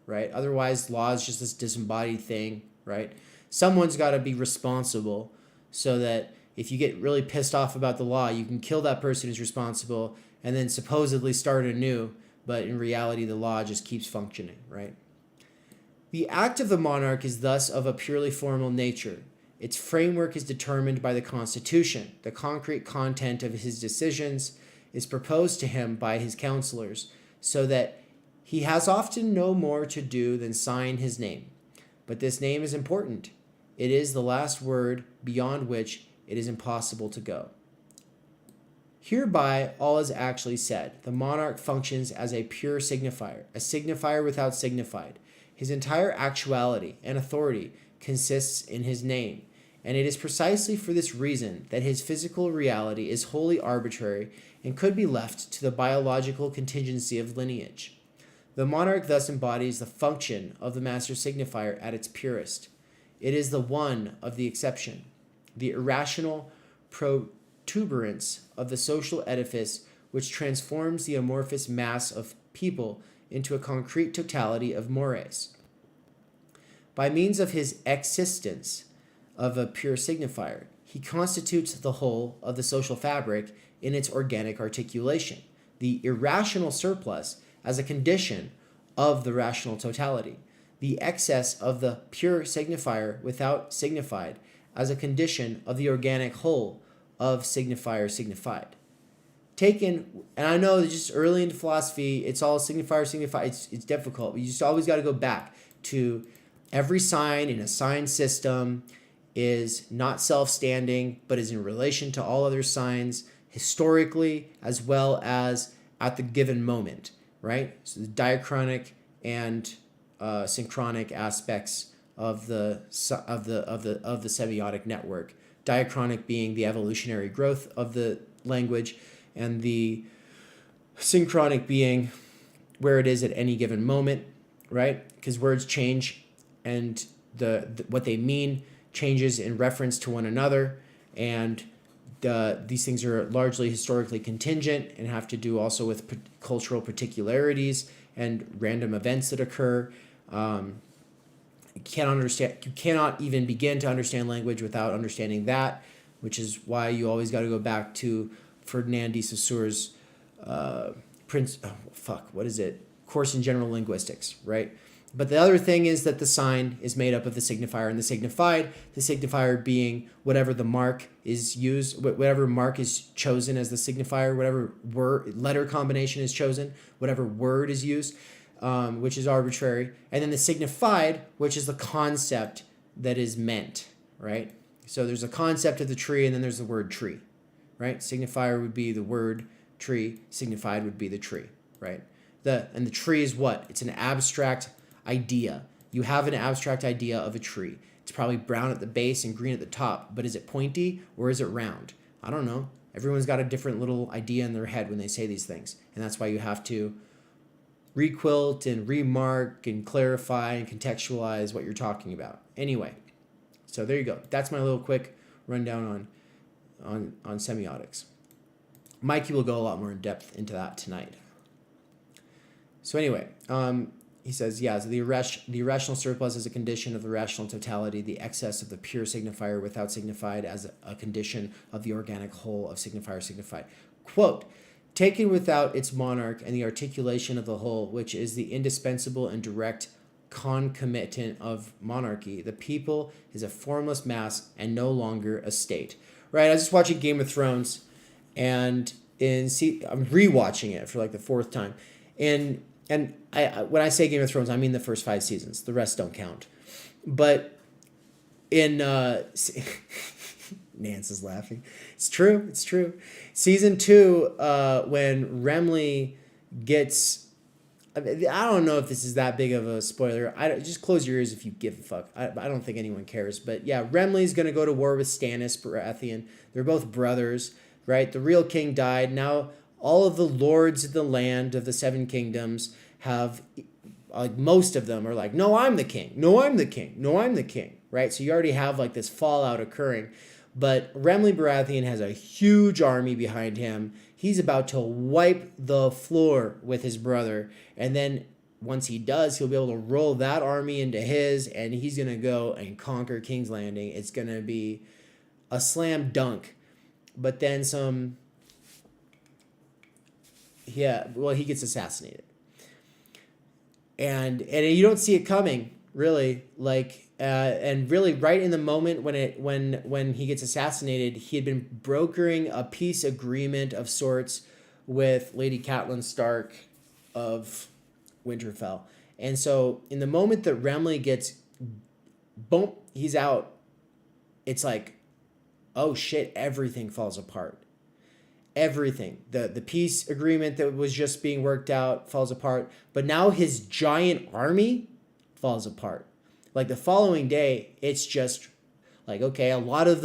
S1: right? Otherwise, law is just this disembodied thing, right? Someone's got to be responsible so that if you get really pissed off about the law, you can kill that person who's responsible and then supposedly start anew, but in reality, the law just keeps functioning, right? The act of the monarch is thus of a purely formal nature. Its framework is determined by the Constitution. The concrete content of his decisions is proposed to him by his counselors, so that he has often no more to do than sign his name. But this name is important. It is the last word beyond which it is impossible to go. Hereby, all is actually said. The monarch functions as a pure signifier, a signifier without signified. His entire actuality and authority consists in his name, and it is precisely for this reason that his physical reality is wholly arbitrary and could be left to the biological contingency of lineage. The monarch thus embodies the function of the master signifier at its purest. It is the one of the exception, the irrational protuberance of the social edifice which transforms the amorphous mass of people into a concrete totality of mores. By means of his existence of a pure signifier, he constitutes the whole of the social fabric in its organic articulation, the irrational surplus as a condition of the rational totality, the excess of the pure signifier without signified as a condition of the organic whole of signifier signified. Taken, and I know that just early into philosophy, it's all signifier, signified. It's difficult. But you just always got to go back to every sign in a sign system is not self-standing, but is in relation to all other signs historically as well as at the given moment, right? So the diachronic and synchronic aspects of the semiotic network. Diachronic being the evolutionary growth of the language, and the synchronic being where it is at any given moment, right? Because words change, and the what they mean changes in reference to one another, and these things are largely historically contingent and have to do also with cultural particularities and random events that occur. You cannot even begin to understand language without understanding that, which is why you always got to go back to Ferdinand de Saussure's Course in General Linguistics, right? But the other thing is that the sign is made up of the signifier and the signifier being whatever the mark is used, whatever mark is chosen as the signifier, whatever letter combination is chosen, whatever word is used, which is arbitrary. And then the signified, which is the concept that is meant, right? So there's a concept of the tree, and then there's the word tree, right? Signifier would be the word tree, signified would be the tree, right? And the tree is what? It's an abstract idea. You have an abstract idea of a tree. It's probably brown at the base and green at the top, but is it pointy or is it round? I don't know. Everyone's got a different little idea in their head when they say these things, and that's why you have to re-quilt and remark and clarify and contextualize what you're talking about. Anyway, so there you go. That's my little quick rundown on semiotics. Mikey will go a lot more in depth into that tonight. So anyway, he says, so the irrational surplus is a condition of the rational totality, the excess of the pure signifier without signified as a condition of the organic whole of signifier signified. Quote, taken without its monarch and the articulation of the whole, which is the indispensable and direct concomitant of monarchy, the people is a formless mass and no longer a state. Right, I was just watching Game of Thrones, and I'm rewatching it for like the fourth time, and when I say Game of Thrones, I mean the first 5 seasons. The rest don't count. But in Nance is laughing. It's true. Season 2, when Remley gets, I don't know if this is that big of a spoiler. Just close your ears if you give a fuck. I don't think anyone cares. But yeah, Remley's gonna go to war with Stannis Baratheon. They're both brothers, right? The real king died. Now all of the lords of the land of the 7 kingdoms have, like, most of them are like, no, I'm the king. No, I'm the king. No, I'm the king. Right? So you already have like this fallout occurring. But Renly Baratheon has a huge army behind him. He's about to wipe the floor with his brother. And then once he does, he'll be able to roll that army into his, and he's going to go and conquer King's Landing. It's going to be a slam dunk. But then he gets assassinated. And you don't see it coming, really, and really right in the moment when he gets assassinated, he had been brokering a peace agreement of sorts with Lady Catelyn Stark of Winterfell. And so in the moment that Remley gets, boom, he's out, it's like, oh shit, everything falls apart. Everything. The peace agreement that was just being worked out falls apart. But now his giant army falls apart. Like the following day, it's just like, okay, a lot of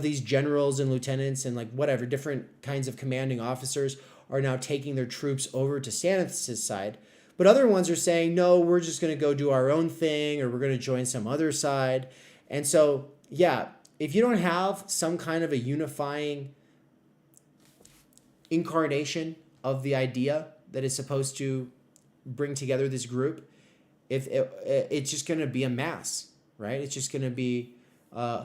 S1: these generals and lieutenants and like whatever, different kinds of commanding officers are now taking their troops over to Stannis' side. But other ones are saying, no, we're just going to go do our own thing, or we're going to join some other side. And so, yeah, if you don't have some kind of a unifying incarnation of the idea that is supposed to bring together this group, if it's just going to be a mass, right? It's just going to be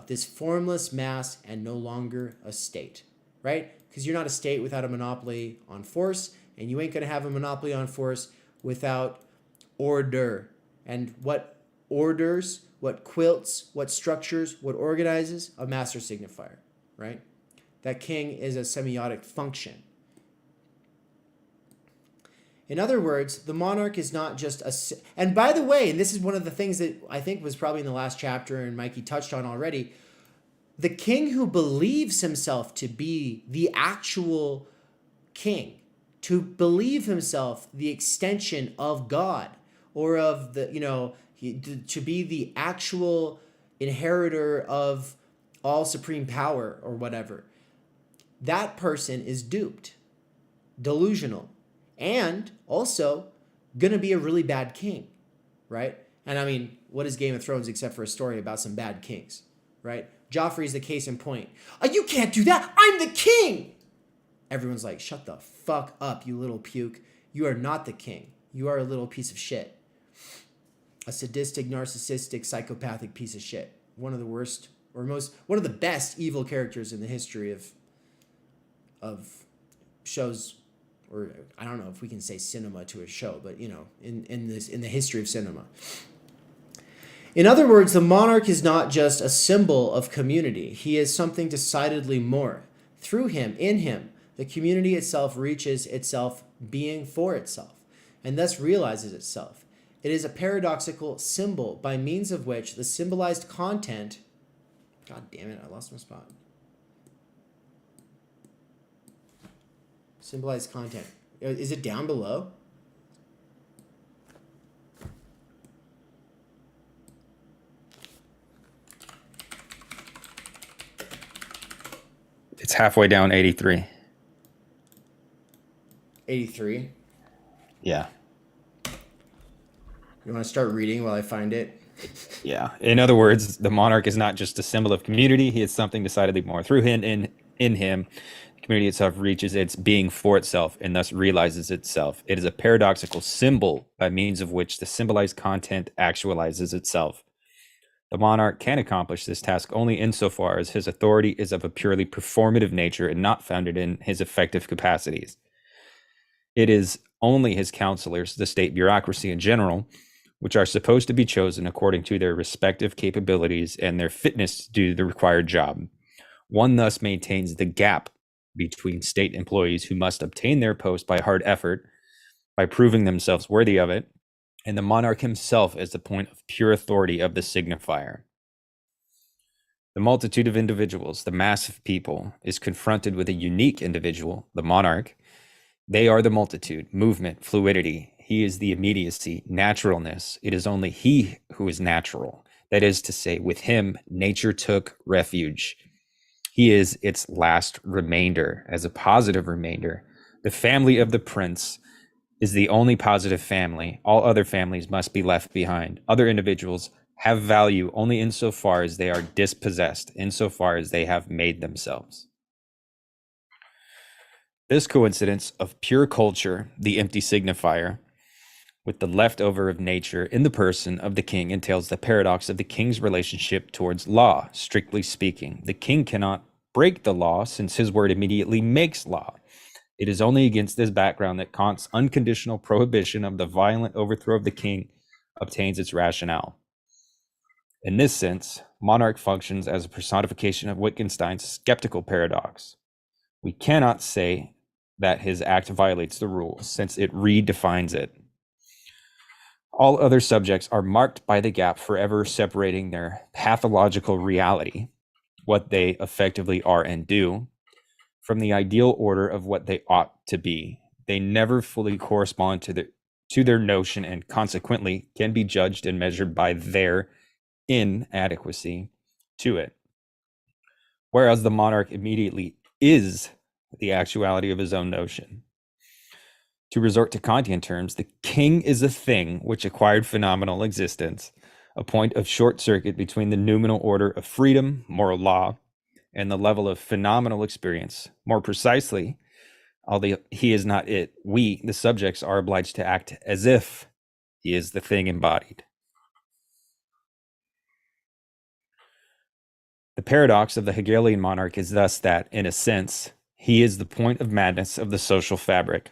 S1: this formless mass and no longer a state, right? Because you're not a state without a monopoly on force, and you ain't going to have a monopoly on force without order. And what orders, what quilts, what structures, what organizes? A master signifier, right? That king is a semiotic function. In other words, the monarch is not just a... And by the way, and this is one of the things that I think was probably in the last chapter and Mikey touched on already, the king who believes himself to be the actual king, to believe himself the extension of God, or of the, to be the actual inheritor of all supreme power or whatever, that person is duped, delusional, and also gonna be a really bad king, right? And I mean, what is Game of Thrones except for a story about some bad kings, right? Joffrey's the case in point. You can't do that. I'm the king. Everyone's like, shut the fuck up, you little puke. You are not the king. You are a little piece of shit. A sadistic, narcissistic, psychopathic piece of shit. One of the worst, or one of the best evil characters in the history of shows, or I don't know if we can say cinema to a show, but in the history of cinema. In other words, the monarch is not just a symbol of community. He is something decidedly more. Through him, in him, the community itself reaches itself being for itself, and thus realizes itself. It is a paradoxical symbol by means of which the symbolized content... God damn it, I lost my spot. Symbolized content. Is it down below?
S2: It's halfway down 83.
S1: 83.
S2: Yeah.
S1: You want to start reading while I find it?
S2: Yeah. In other words, the monarch is not just a symbol of community. He is something decidedly more. Through him, in him, the community itself reaches its being for itself and thus realizes itself. It is a paradoxical symbol by means of which the symbolized content actualizes itself. The monarch can accomplish this task only insofar as his authority is of a purely performative nature and not founded in his effective capacities. It is only his counselors, the state bureaucracy in general, which are supposed to be chosen according to their respective capabilities and their fitness to do the required job. One thus maintains the gap between state employees who must obtain their post by hard effort, by proving themselves worthy of it, and the monarch himself as the point of pure authority of the signifier. The multitude of individuals, the mass of people, is confronted with a unique individual, the monarch. They are the multitude, movement, fluidity. He is the immediacy, naturalness. It is only he who is natural. That is to say, with him, nature took refuge. He is its last remainder, as a positive remainder. The family of the prince is the only positive family. All other families must be left behind. Other individuals have value only insofar as they are dispossessed, insofar as they have made themselves. This coincidence of pure culture, the empty signifier, with the leftover of nature in the person of the king entails the paradox of the king's relationship towards law. Strictly speaking, the king cannot break the law since his word immediately makes law. It is only against this background that Kant's unconditional prohibition of the violent overthrow of the king obtains its rationale. In this sense, monarch functions as a personification of Wittgenstein's skeptical paradox. We cannot say that his act violates the rule, since it redefines it. All other subjects are marked by the gap forever separating their pathological reality, what they effectively are and do, from the ideal order of what they ought to be. They never fully correspond to to their notion and consequently can be judged and measured by their inadequacy to it. Whereas the monarch immediately is the actuality of his own notion. To resort to Kantian terms, the king is a thing which acquired phenomenal existence, a point of short circuit between the noumenal order of freedom, moral law, and the level of phenomenal experience. More precisely, although he is not it, we, the subjects, are obliged to act as if he is the thing embodied. The paradox of the Hegelian monarch is thus that, in a sense, he is the point of madness of the social fabric.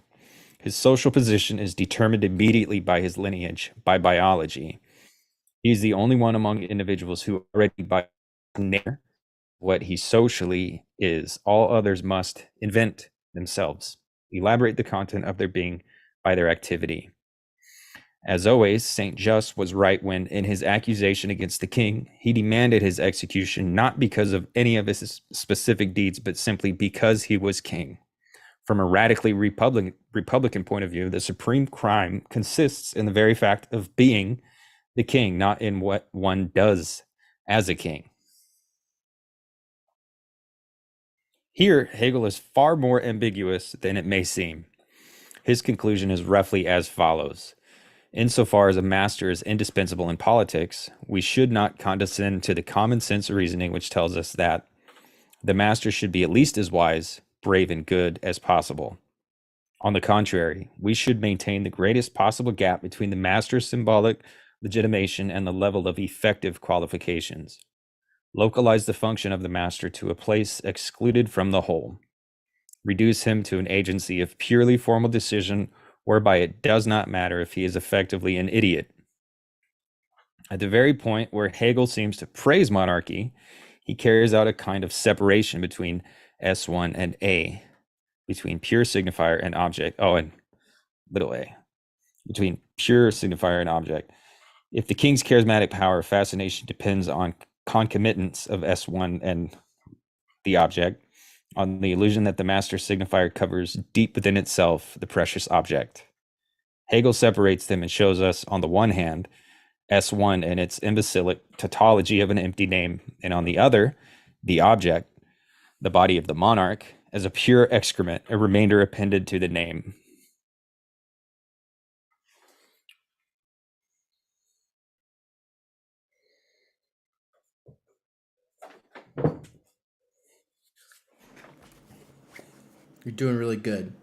S2: His social position is determined immediately by his lineage, by biology. He is the only one among individuals who already by nature what he socially is. All others must invent themselves, elaborate the content of their being by their activity. As always, Saint Just was right when, in his accusation against the king, he demanded his execution not because of any of his specific deeds, but simply because he was king. From a radically Republican point of view, the supreme crime consists in the very fact of being the king, not in what one does as a king. Here, Hegel is far more ambiguous than it may seem. His conclusion is roughly as follows. Insofar as a master is indispensable in politics, we should not condescend to the common sense reasoning which tells us that the master should be at least as wise, brave, and good as possible. On the contrary, we should maintain the greatest possible gap between the master's symbolic legitimation and the level of effective qualifications. Localize the function of the master to a place excluded from the whole. Reduce him to an agency of purely formal decision, whereby it does not matter if he is effectively an idiot. At the very point where Hegel seems to praise monarchy, he carries out a kind of separation between S1 and A, between pure signifier and object, and little a, between pure signifier and object. If the king's charismatic power of fascination depends on concomitance of S1 and the object, on the illusion that the master signifier covers deep within itself the precious object. Hegel separates them and shows us, on the one hand, S1 and its imbecilic tautology of an empty name, and on the other, the object, the body of the monarch, as a pure excrement, a remainder appended to the name.
S1: You're doing really good.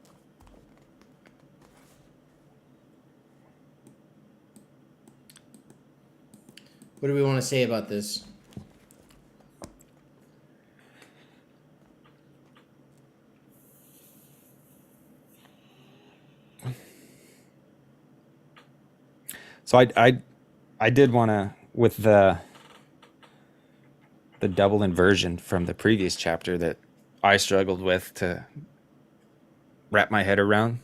S1: What do we want to say about this?
S2: So I did want to, with the double inversion from the previous chapter that I struggled with to wrap my head around.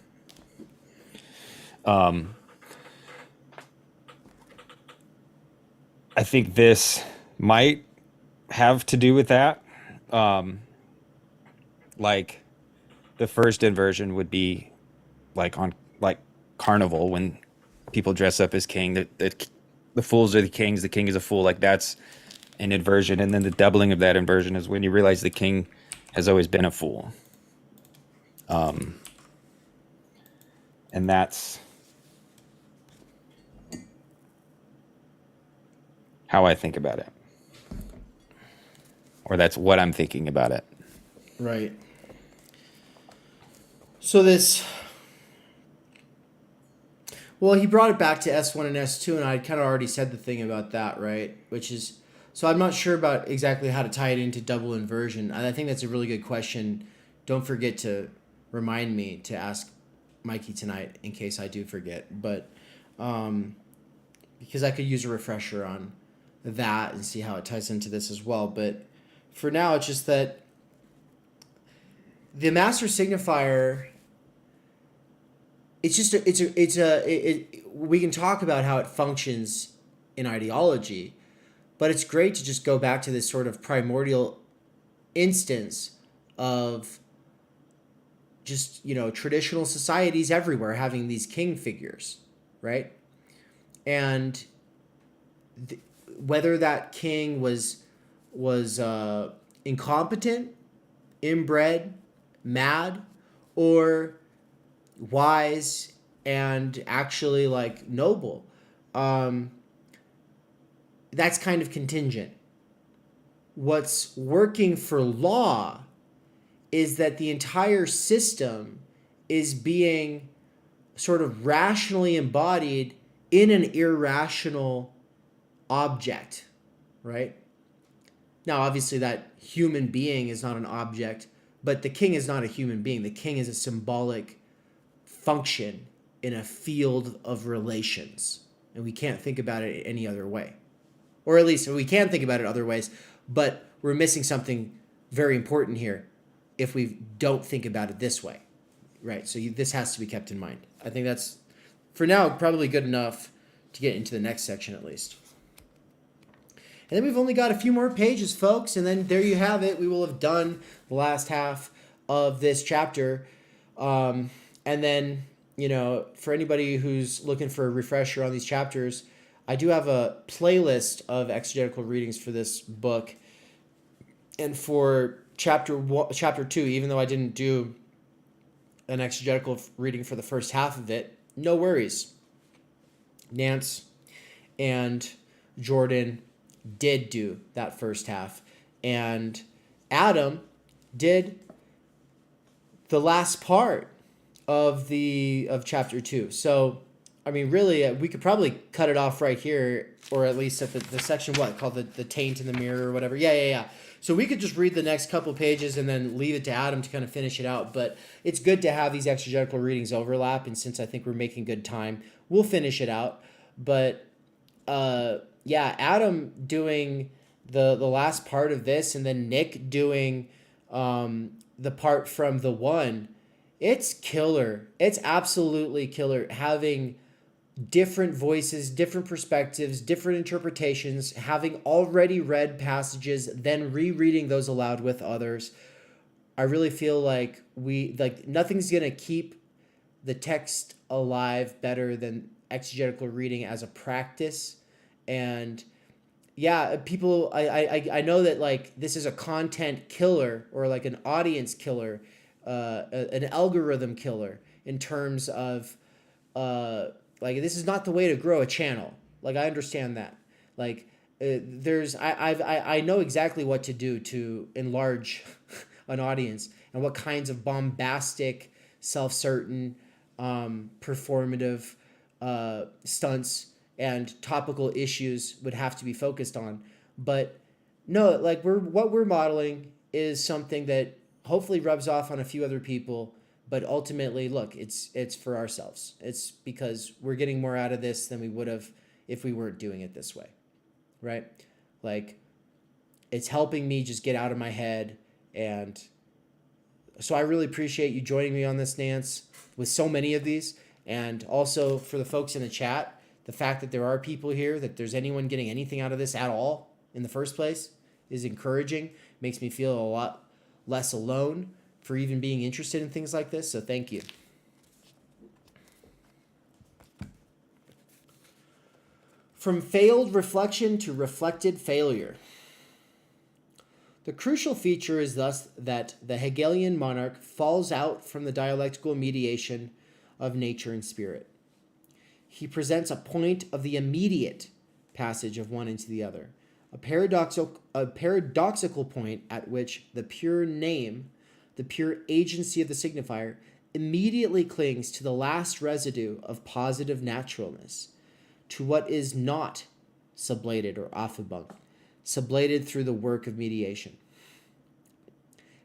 S2: I think this might have to do with that. Like the first inversion would be like on like Carnival when people dress up as king. The fools are the kings. The king is a fool. Like that's an inversion, and then the doubling of that inversion is when you realize the king has always been a fool. And that's how I think about it. Or that's what I'm thinking about it.
S1: Right. So this... Well, he brought it back to S1 and S2, and I kind of already said the thing about that, right? Which is... So I'm not sure about exactly how to tie it into double inversion. And I think that's a really good question. Don't forget to remind me to ask Mikey tonight in case I do forget. But because I could use a refresher on that and see how it ties into this as well. But for now, it's just that the master signifier, it's just we can talk about how it functions in ideology, but it's great to just go back to this sort of primordial instance of just, traditional societies everywhere having these king figures, right? And whether that king was incompetent, inbred, mad, or wise and actually like noble, that's kind of contingent. What's working for law is that the entire system is being sort of rationally embodied in an irrational object, right? Now, obviously, that human being is not an object, but the king is not a human being. The king is a symbolic function in a field of relations, and we can't think about it any other way. Or at least we can think about it other ways, but we're missing something very important here if we don't think about it this way, right? So this has to be kept in mind. I think that's, for now, probably good enough to get into the next section at least. And then we've only got a few more pages, folks, and then there you have it. We will have done the last half of this chapter. And then, you know, for anybody who's looking for a refresher on these chapters, I do have a playlist of exegetical readings for this book. And for chapter 2, even though I didn't do an exegetical reading for the first half of it, no worries. Nance and Jordan did do that first half, and Adam did the last part of chapter 2. So, I mean, really, we could probably cut it off right here, or at least at the section called the taint in the mirror or whatever. Yeah. So we could just read the next couple pages and then leave it to Adam to kind of finish it out. But it's good to have these exegetical readings overlap, and since I think we're making good time, we'll finish it out. But yeah, Adam doing the last part of this, and then Nick doing the part from the one. It's killer. It's absolutely killer having different voices, different perspectives, different interpretations, having already read passages, then rereading those aloud with others. I really feel like nothing's going to keep the text alive better than exegetical reading as a practice. And yeah, people, I know that like this is a content killer or like an audience killer, an algorithm killer in terms of like this is not the way to grow a channel. Like I understand that. Like I know exactly what to do to enlarge an audience and what kinds of bombastic, self-certain, performative stunts and topical issues would have to be focused on. But no, like what we're modeling is something that hopefully rubs off on a few other people, but ultimately, look, it's for ourselves. It's because we're getting more out of this than we would have if we weren't doing it this way, right? Like, it's helping me just get out of my head, and so I really appreciate you joining me on this, Nance, with so many of these, and also for the folks in the chat, the fact that there are people here, that there's anyone getting anything out of this at all in the first place is encouraging, makes me feel a lot less alone for even being interested in things like this, so thank you. From failed reflection to reflected failure. The crucial feature is thus that the Hegelian monarch falls out from the dialectical mediation of nature and spirit. He presents a point of the immediate passage of one into the other, a paradoxical point at which the pure name, the pure agency of the signifier, immediately clings to the last residue of positive naturalness, to what is not sublated or affabunk, sublated through the work of mediation.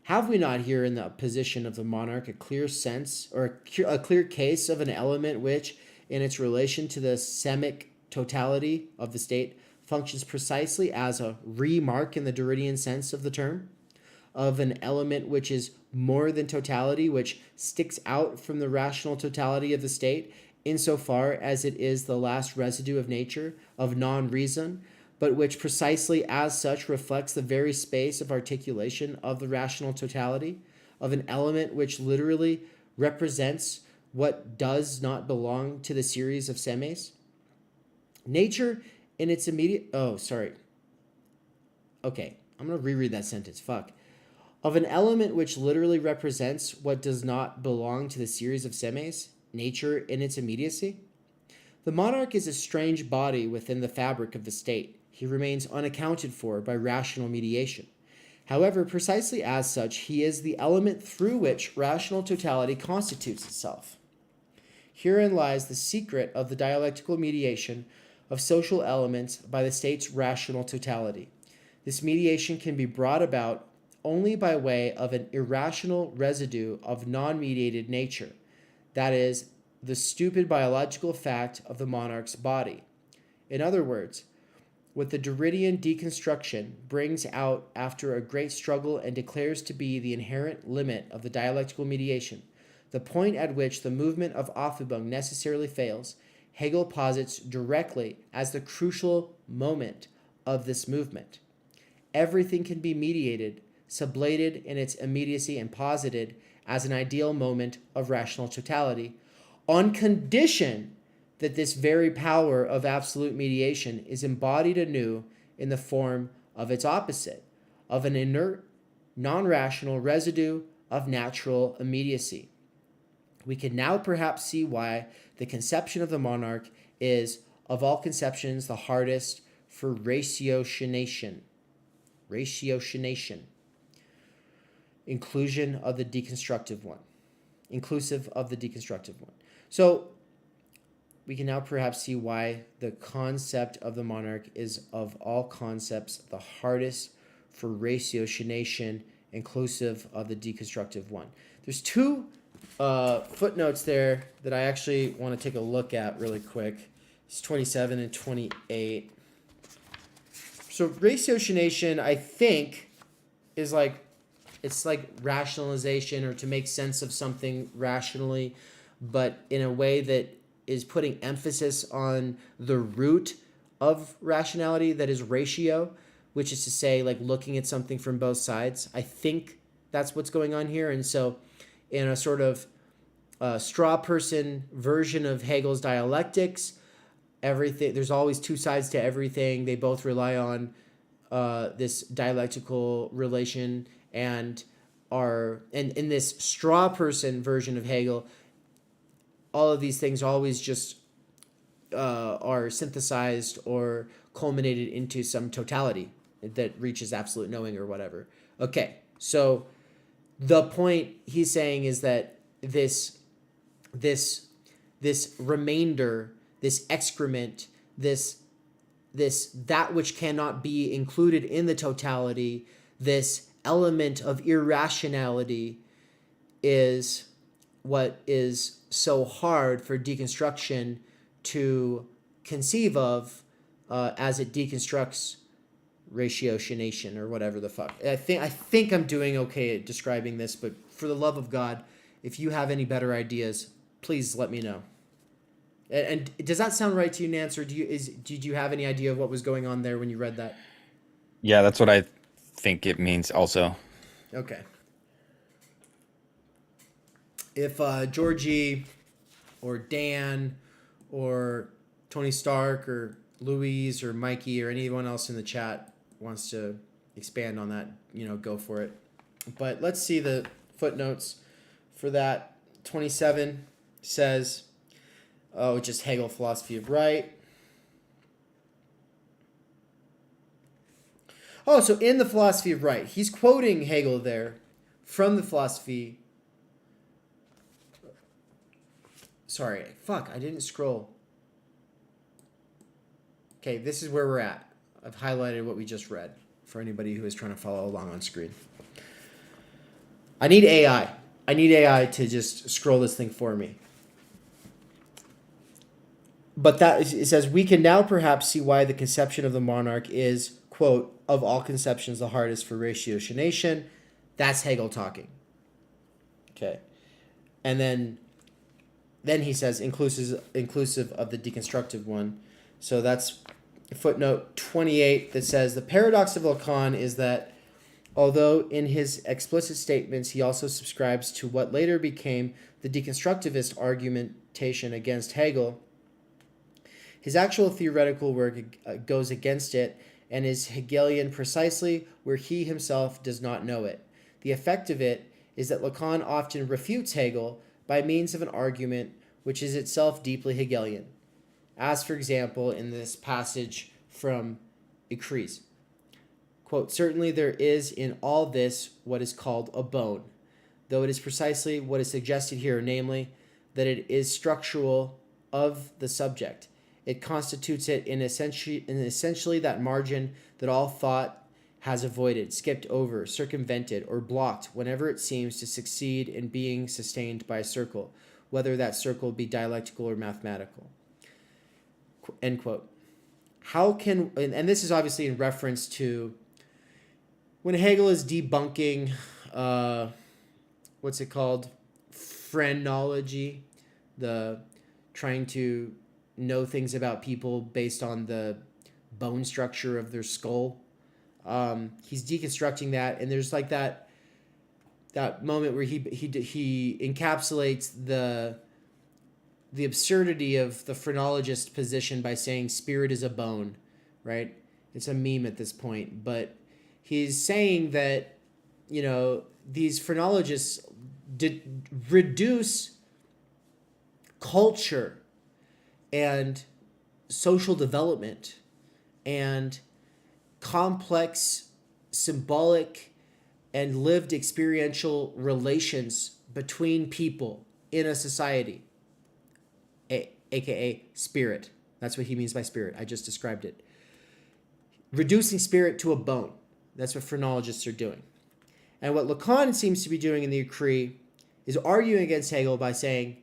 S1: Have we not here in the position of the monarch a clear sense, or a clear case of an element which, in its relation to the semic totality of the state, functions precisely as a remark in the Derridian sense of the term, of an element which is more than totality, which sticks out from the rational totality of the state, insofar as it is the last residue of nature, of non-reason, but which precisely as such reflects the very space of articulation of the rational totality, of an element which literally represents what does not belong to the series of semes? Nature in its immediate... Oh, sorry. Okay, I'm going to reread that sentence. Fuck. Of an element which literally represents what does not belong to the series of semes, nature in its immediacy. The monarch is a strange body within the fabric of the state. He remains unaccounted for by rational mediation. However, precisely as such, he is the element through which rational totality constitutes itself. Herein lies the secret of the dialectical mediation of social elements by the state's rational totality. This mediation can be brought about only by way of an irrational residue of non-mediated nature, that is, the stupid biological fact of the monarch's body. In other words, what the Derridian deconstruction brings out after a great struggle and declares to be the inherent limit of the dialectical mediation, the point at which the movement of Aufhebung necessarily fails, Hegel posits directly as the crucial moment of this movement. Everything can be mediated, sublated in its immediacy, and posited as an ideal moment of rational totality, on condition that this very power of absolute mediation is embodied anew in the form of its opposite, of an inert, non-rational residue of natural immediacy. We can now perhaps see why the conception of the monarch is, of all conceptions, the hardest for ratiocination. Inclusive of the deconstructive one. So we can now perhaps see why the concept of the monarch is of all concepts the hardest for ratiocination, inclusive of the deconstructive one. There's two footnotes there that I actually want to take a look at really quick. It's 27 and 28. So ratiocination, I think, is it's like rationalization or to make sense of something rationally, but in a way that is putting emphasis on the root of rationality, that is ratio, which is to say, like, looking at something from both sides. I think that's what's going on here. And so in a sort of straw person version of Hegel's dialectics, there's always two sides to everything. They both rely on this dialectical relation, and in this straw person version of Hegel, all of these things always just are synthesized or culminated into some totality that reaches absolute knowing or whatever. Okay, so the point he's saying is that this remainder, this excrement, that which cannot be included in the totality, this element of irrationality, is what is so hard for deconstruction to conceive of as it deconstructs ratiocination or whatever the fuck. I think I'm doing okay at describing this, but for the love of God, if you have any better ideas, please let me know. And does that sound right to you, Nance, or did you have any idea of what was going on there when you read that?
S2: Yeah, that's what I think it means also.
S1: Okay. If Georgie or Dan or Tony Stark or Louise or Mikey or anyone else in the chat wants to expand on that, go for it. But let's see the footnotes for that. 27 says, just Hegel philosophy of right. Oh, so in the philosophy of right, he's quoting Hegel there from the philosophy. Sorry, fuck, I didn't scroll. Okay, this is where we're at. I've highlighted what we just read for anybody who is trying to follow along on screen. I need AI. I need AI to just scroll this thing for me. But it says, we can now perhaps see why the conception of the monarch is, quote, of all conceptions the hardest for ratiocination. That's Hegel talking. Okay. And then he says inclusive of the deconstructive one. So that's footnote 28 that says, the paradox of Lacan is that although in his explicit statements he also subscribes to what later became the the deconstructivist argumentation against Hegel, his actual theoretical work goes against it and is Hegelian precisely where he himself does not know it. The effect of it is that Lacan often refutes Hegel by means of an argument which is itself deeply Hegelian, as for example in this passage from Ecries. Quote, certainly there is in all this what is called a bone, though it is precisely what is suggested here, namely, that it is structural of the subject. It constitutes it in essentially that margin that all thought has avoided, skipped over, circumvented, or blocked whenever it seems to succeed in being sustained by a circle, whether that circle be dialectical or mathematical. End quote. How can, and this is obviously in reference to when Hegel is debunking, what's it called? Phrenology, the trying to know things about people based on the bone structure of their skull. He's deconstructing that, and there's like that moment where he encapsulates the absurdity of the phrenologist position by saying spirit is a bone, right? It's a meme at this point, but he's saying that, you know, these phrenologists reduce culture and social development and complex symbolic and lived experiential relations between people in a society, aka spirit. That's what he means by spirit. I just described it. Reducing spirit to a bone. That's what phrenologists are doing. And what Lacan seems to be doing in the Ecrit is arguing against Hegel by saying,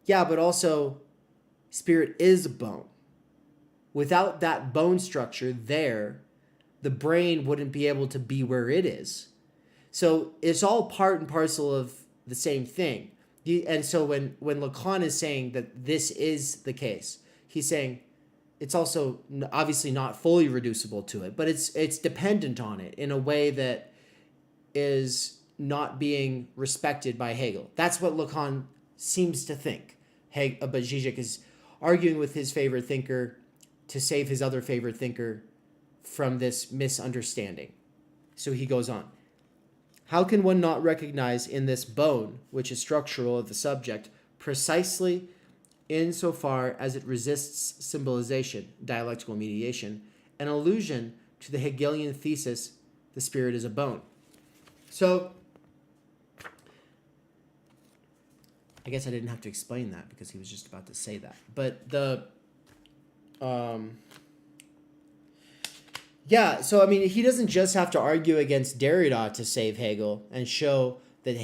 S1: yeah, but also spirit is a bone. Without that bone structure there, the brain wouldn't be able to be where it is. So it's all part and parcel of the same thing. And so when Lacan is saying that this is the case, he's saying it's also obviously not fully reducible to it, but it's dependent on it in a way that is not being respected by Hegel. That's what Lacan seems to think. But Žižek is arguing with his favorite thinker to save his other favorite thinker from this misunderstanding. So he goes on. How can one not recognize in this bone, which is structural of the subject, precisely insofar as it resists symbolization, dialectical mediation, an allusion to the Hegelian thesis, the spirit is a bone? So, I guess I didn't have to explain that because he was just about to say that. But yeah, so I mean, he doesn't just have to argue against Derrida to save Hegel and show that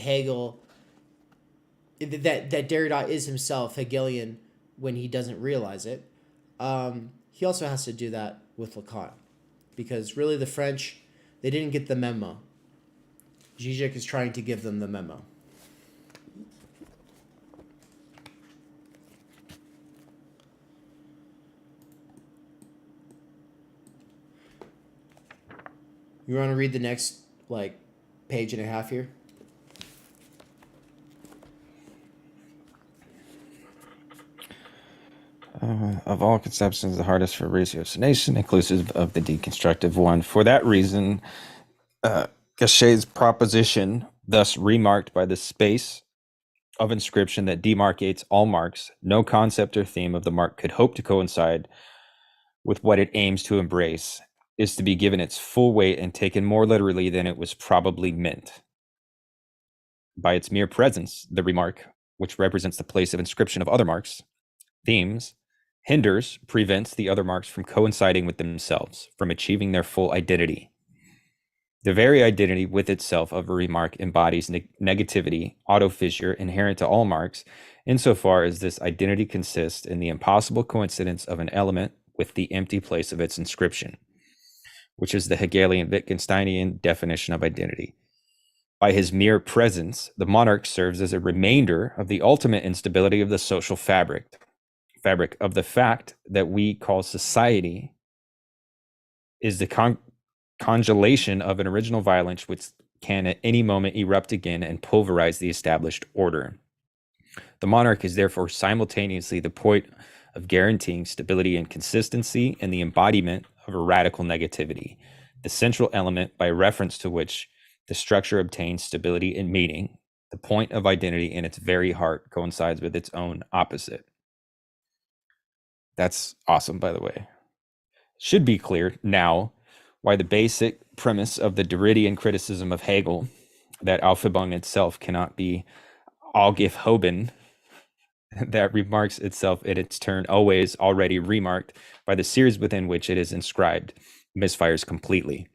S1: that Derrida is himself Hegelian when he doesn't realize it. He also has to do that with Lacan, because really the French, they didn't get the memo. Žižek is trying to give them the memo. You want to read the next, like, page and a half here?
S2: Of all conceptions, the hardest for ratiocination, inclusive of the deconstructive one. For that reason, Gachet's proposition, thus remarked by the space of inscription that demarcates all marks, no concept or theme of the mark could hope to coincide with what it aims to embrace, is to be given its full weight and taken more literally than it was probably meant. By its mere presence, the remark, which represents the place of inscription of other marks, themes, prevents the other marks from coinciding with themselves, from achieving their full identity. The very identity with itself of a remark embodies negativity, autofissure, inherent to all marks, insofar as this identity consists in the impossible coincidence of an element with the empty place of its inscription, which is the Hegelian Wittgensteinian definition of identity. By his mere presence, the monarch serves as a remainder of the ultimate instability of the social fabric of the fact that we call society is the congelation of an original violence which can at any moment erupt again and pulverize the established order. The monarch is therefore simultaneously the point of guaranteeing stability and consistency and the embodiment of a radical negativity, the central element by reference to which the structure obtains stability and meaning. The point of identity in its very heart coincides with its own opposite. That's awesome, by the way. Should be clear now why the basic premise of the Derridian criticism of Hegel, that Aufhebung itself cannot be aufgehoben, that remarks itself in its turn always already remarked by the series within which it is inscribed, misfires completely.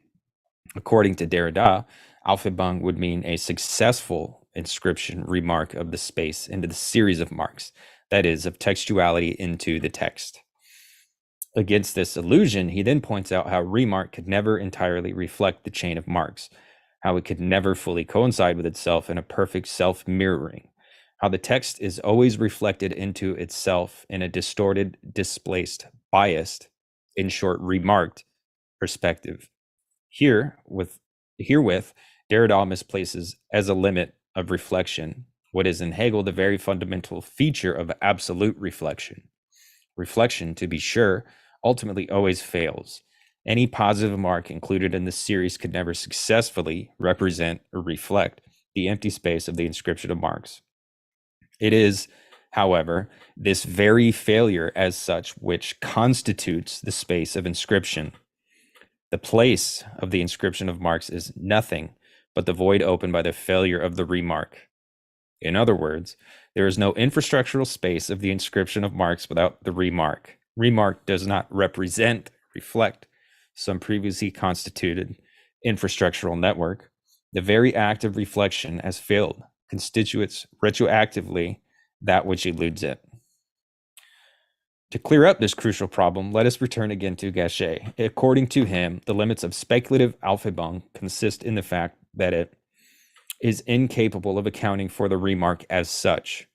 S2: According to Derrida, Aufhebung would mean a successful inscription remark of the space into the series of marks, that is, of textuality into the text. Against this illusion, he then points out how remark could never entirely reflect the chain of marks, how it could never fully coincide with itself in a perfect self-mirroring, how the text is always reflected into itself in a distorted, displaced, biased, in short, remarked perspective. Herewith, Derrida misplaces as a limit of reflection what is in Hegel the very fundamental feature of absolute reflection. Reflection, to be sure, ultimately always fails. Any positive mark included in this series could never successfully represent or reflect the empty space of the inscription of marks. It is, however, this very failure as such which constitutes the space of inscription. The place of the inscription of marks is nothing but the void opened by the failure of the remark. In other words, there is no infrastructural space of the inscription of marks without the remark. Remark does not represent, reflect some previously constituted infrastructural network. The very act of reflection has failed, constitutes retroactively that which eludes it. To clear up this crucial problem, let us return again to Gachet. According to him, the limits of speculative Aufhebung consist in the fact that it is incapable of accounting for the remark as such,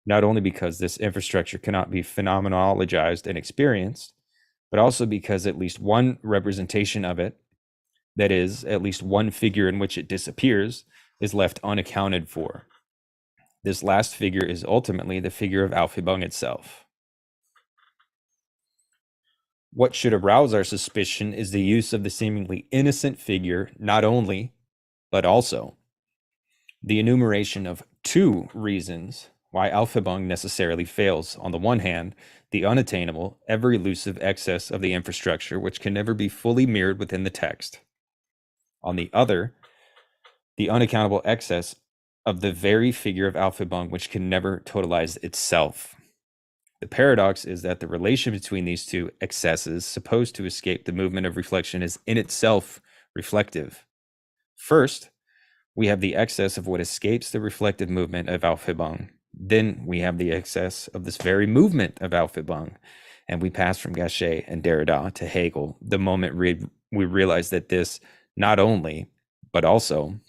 S2: not only because this infrastructure cannot be phenomenologized and experienced, but also because at least one representation of it, that is, at least one figure in which it disappears, is left unaccounted for. This last figure is ultimately the figure of Aufhebung itself. What should arouse our suspicion is the use of the seemingly innocent figure, not only, but also. The enumeration of two reasons why Aufhebung necessarily fails. On the one hand, the unattainable, ever-elusive excess of the infrastructure, which can never be fully mirrored within the text. On the other, the unaccountable excess of the very figure of Aufhebung, which can never totalize itself. The paradox is that the relation between these two excesses, supposed to escape the movement of reflection, is in itself reflective. First, we have the excess of what escapes the reflective movement of Aufhebung. Then we have the excess of this very movement of Aufhebung. And we pass from Gachet and Derrida to Hegel the moment we realize that this not only, but also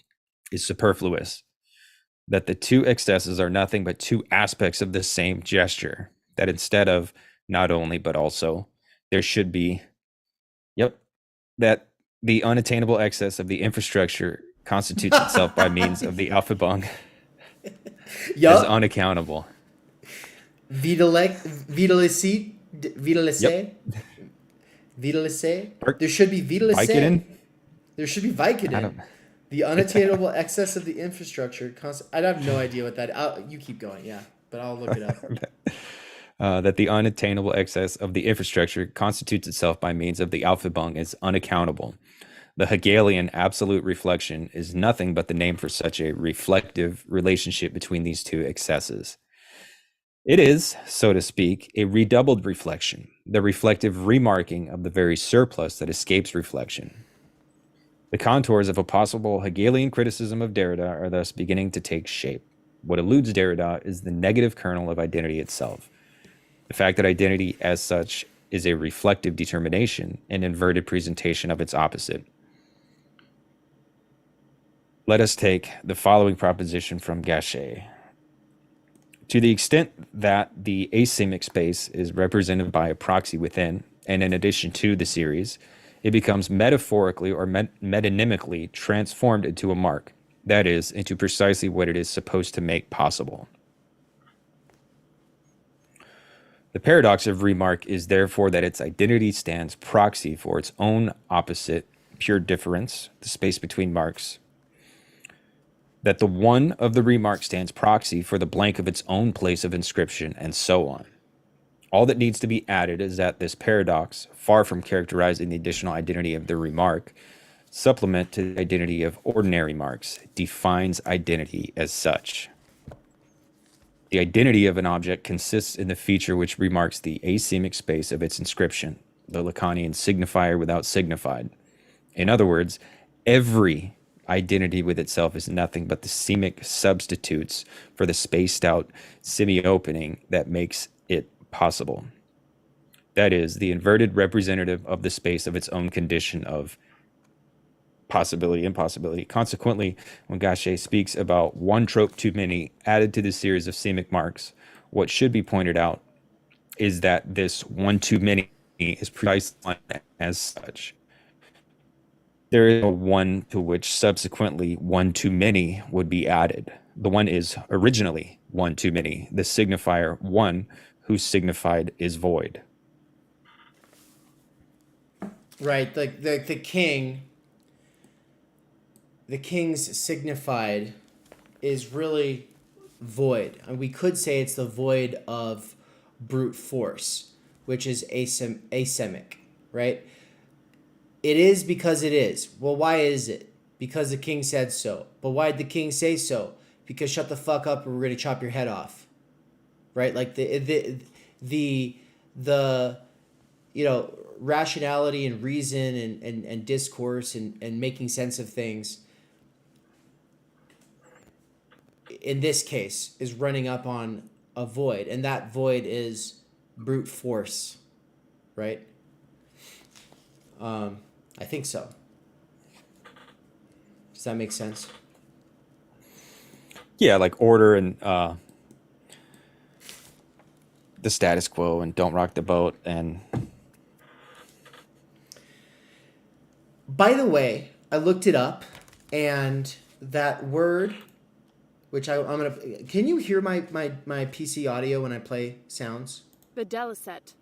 S2: is superfluous. That the two excesses are nothing but two aspects of the same gesture. That instead of not only, but also, there should be, that the unattainable excess of the infrastructure constitutes itself by means of the Aufhebung is unaccountable.
S1: Vitalisé. There should be vitalisé. There should be Vicodin. The unattainable excess of the infrastructure. I have no idea what that. You keep going, yeah, but I'll look it up.
S2: That the unattainable excess of the infrastructure constitutes itself by means of the Aufhebung is unaccountable. The Hegelian absolute reflection is nothing but the name for such a reflective relationship between these two excesses. It is, so to speak, a redoubled reflection, the reflective remarking of the very surplus that escapes reflection. The contours of a possible Hegelian criticism of Derrida are thus beginning to take shape. What eludes Derrida is the negative kernel of identity itself. The fact that identity as such is a reflective determination, an inverted presentation of its opposite. Let us take the following proposition from Gachet. To the extent that the asemic space is represented by a proxy within, and in addition to the series, it becomes metaphorically or metonymically transformed into a mark, that is, into precisely what it is supposed to make possible. The paradox of remark is therefore that its identity stands proxy for its own opposite, pure difference, the space between marks. That the one of the remark stands proxy for the blank of its own place of inscription, and so on. All that needs to be added is that this paradox, far from characterizing the additional identity of the remark, supplement to the identity of ordinary marks, defines identity as such. The identity of an object consists in the feature which remarks the asemic space of its inscription, the Lacanian signifier without signified. In other words, every identity with itself is nothing but the semic substitutes for the spaced out semi-opening that makes it possible. That is, the inverted representative of the space of its own condition of possibility, impossibility. Consequently, when Gachet speaks about one trope too many added to the series of semic marks, what should be pointed out is that this one too many is precisely as such. There is a one to which subsequently one too many would be added. The one is originally one too many, the signifier one whose signified is void.
S1: Right, the king's signified is really void. And we could say it's the void of brute force, which is asemic, right? It is because it is. Well, why is it? Because the king said so. But why did the king say so? Because shut the fuck up or we're going to chop your head off. Right? Like the you know, rationality and reason and discourse and making sense of things in this case is running up on a void, and that void is brute force, right? I think so. Does that make sense?
S2: Yeah, like order and the status quo and don't rock the boat. And
S1: by the way, I looked it up, and that word, which I'm gonna, can you hear my PC audio when I play sounds?
S5: Videlicet.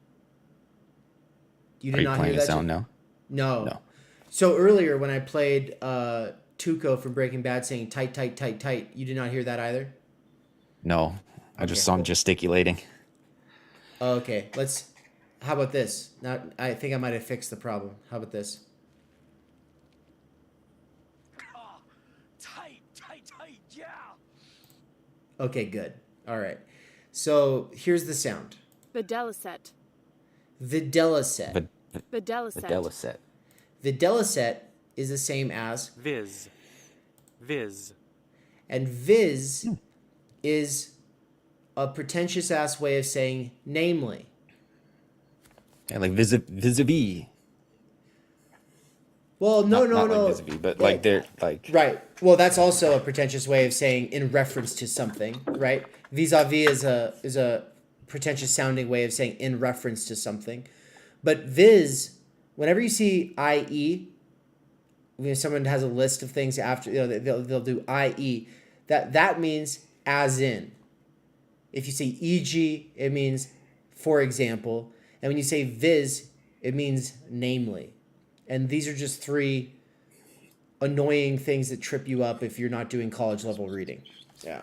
S1: You
S2: are
S1: did
S2: you
S1: not
S2: playing
S1: hear
S2: a
S1: that?
S2: sound now?
S1: No. So earlier when I played Tuco from Breaking Bad saying tight, tight, tight, tight, you did not hear that either?
S2: No, I just saw him gesticulating.
S1: Okay, how about this? Now, I think I might have fixed the problem. How about this?
S4: Tight, yeah.
S1: Okay, good. All right. So here's the sound.
S5: Videlicet.
S1: Videlicet.
S5: Videlicet.
S1: Videlicet is the same as
S6: Viz.
S1: and viz is a pretentious ass way of saying namely.
S2: Yeah, like vis-a-vis.
S1: Well, no.
S2: Like vis-a-vis, but like they're like
S1: Right. Well, that's also a pretentious way of saying in reference to something, right? Vis-a-vis is a pretentious sounding way of saying in reference to something. But viz, whenever you see IE, when someone has a list of things after, you know, they'll do IE, that means as in. If you say e.g., it means for example, and when you say viz, it means namely. And these are just three annoying things that trip you up if you're not doing college level reading. Yeah.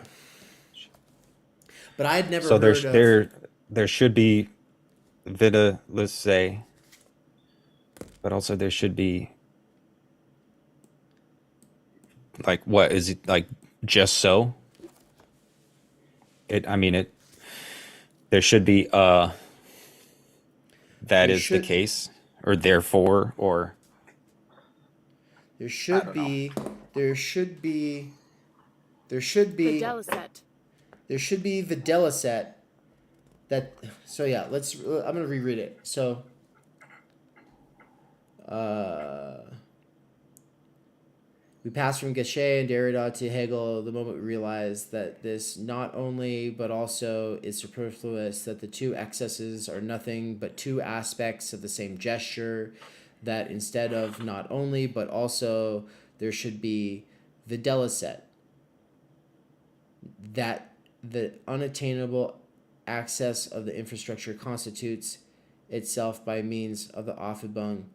S1: But I had never heard of...
S2: there should be vita, let's say, but also there should be like, what is it, like just so? There should be that is the case, or therefore, or
S1: there should be
S5: Videlicet.
S1: there should be videlicet that, so yeah, I'm gonna reread it. So we pass from Gachet and Derrida to Hegel the moment we realize that this not only but also is superfluous, that the two excesses are nothing but two aspects of the same gesture, that instead of not only but also there should be videlicet, that the unattainable access of the infrastructure constitutes itself by means of the Affabung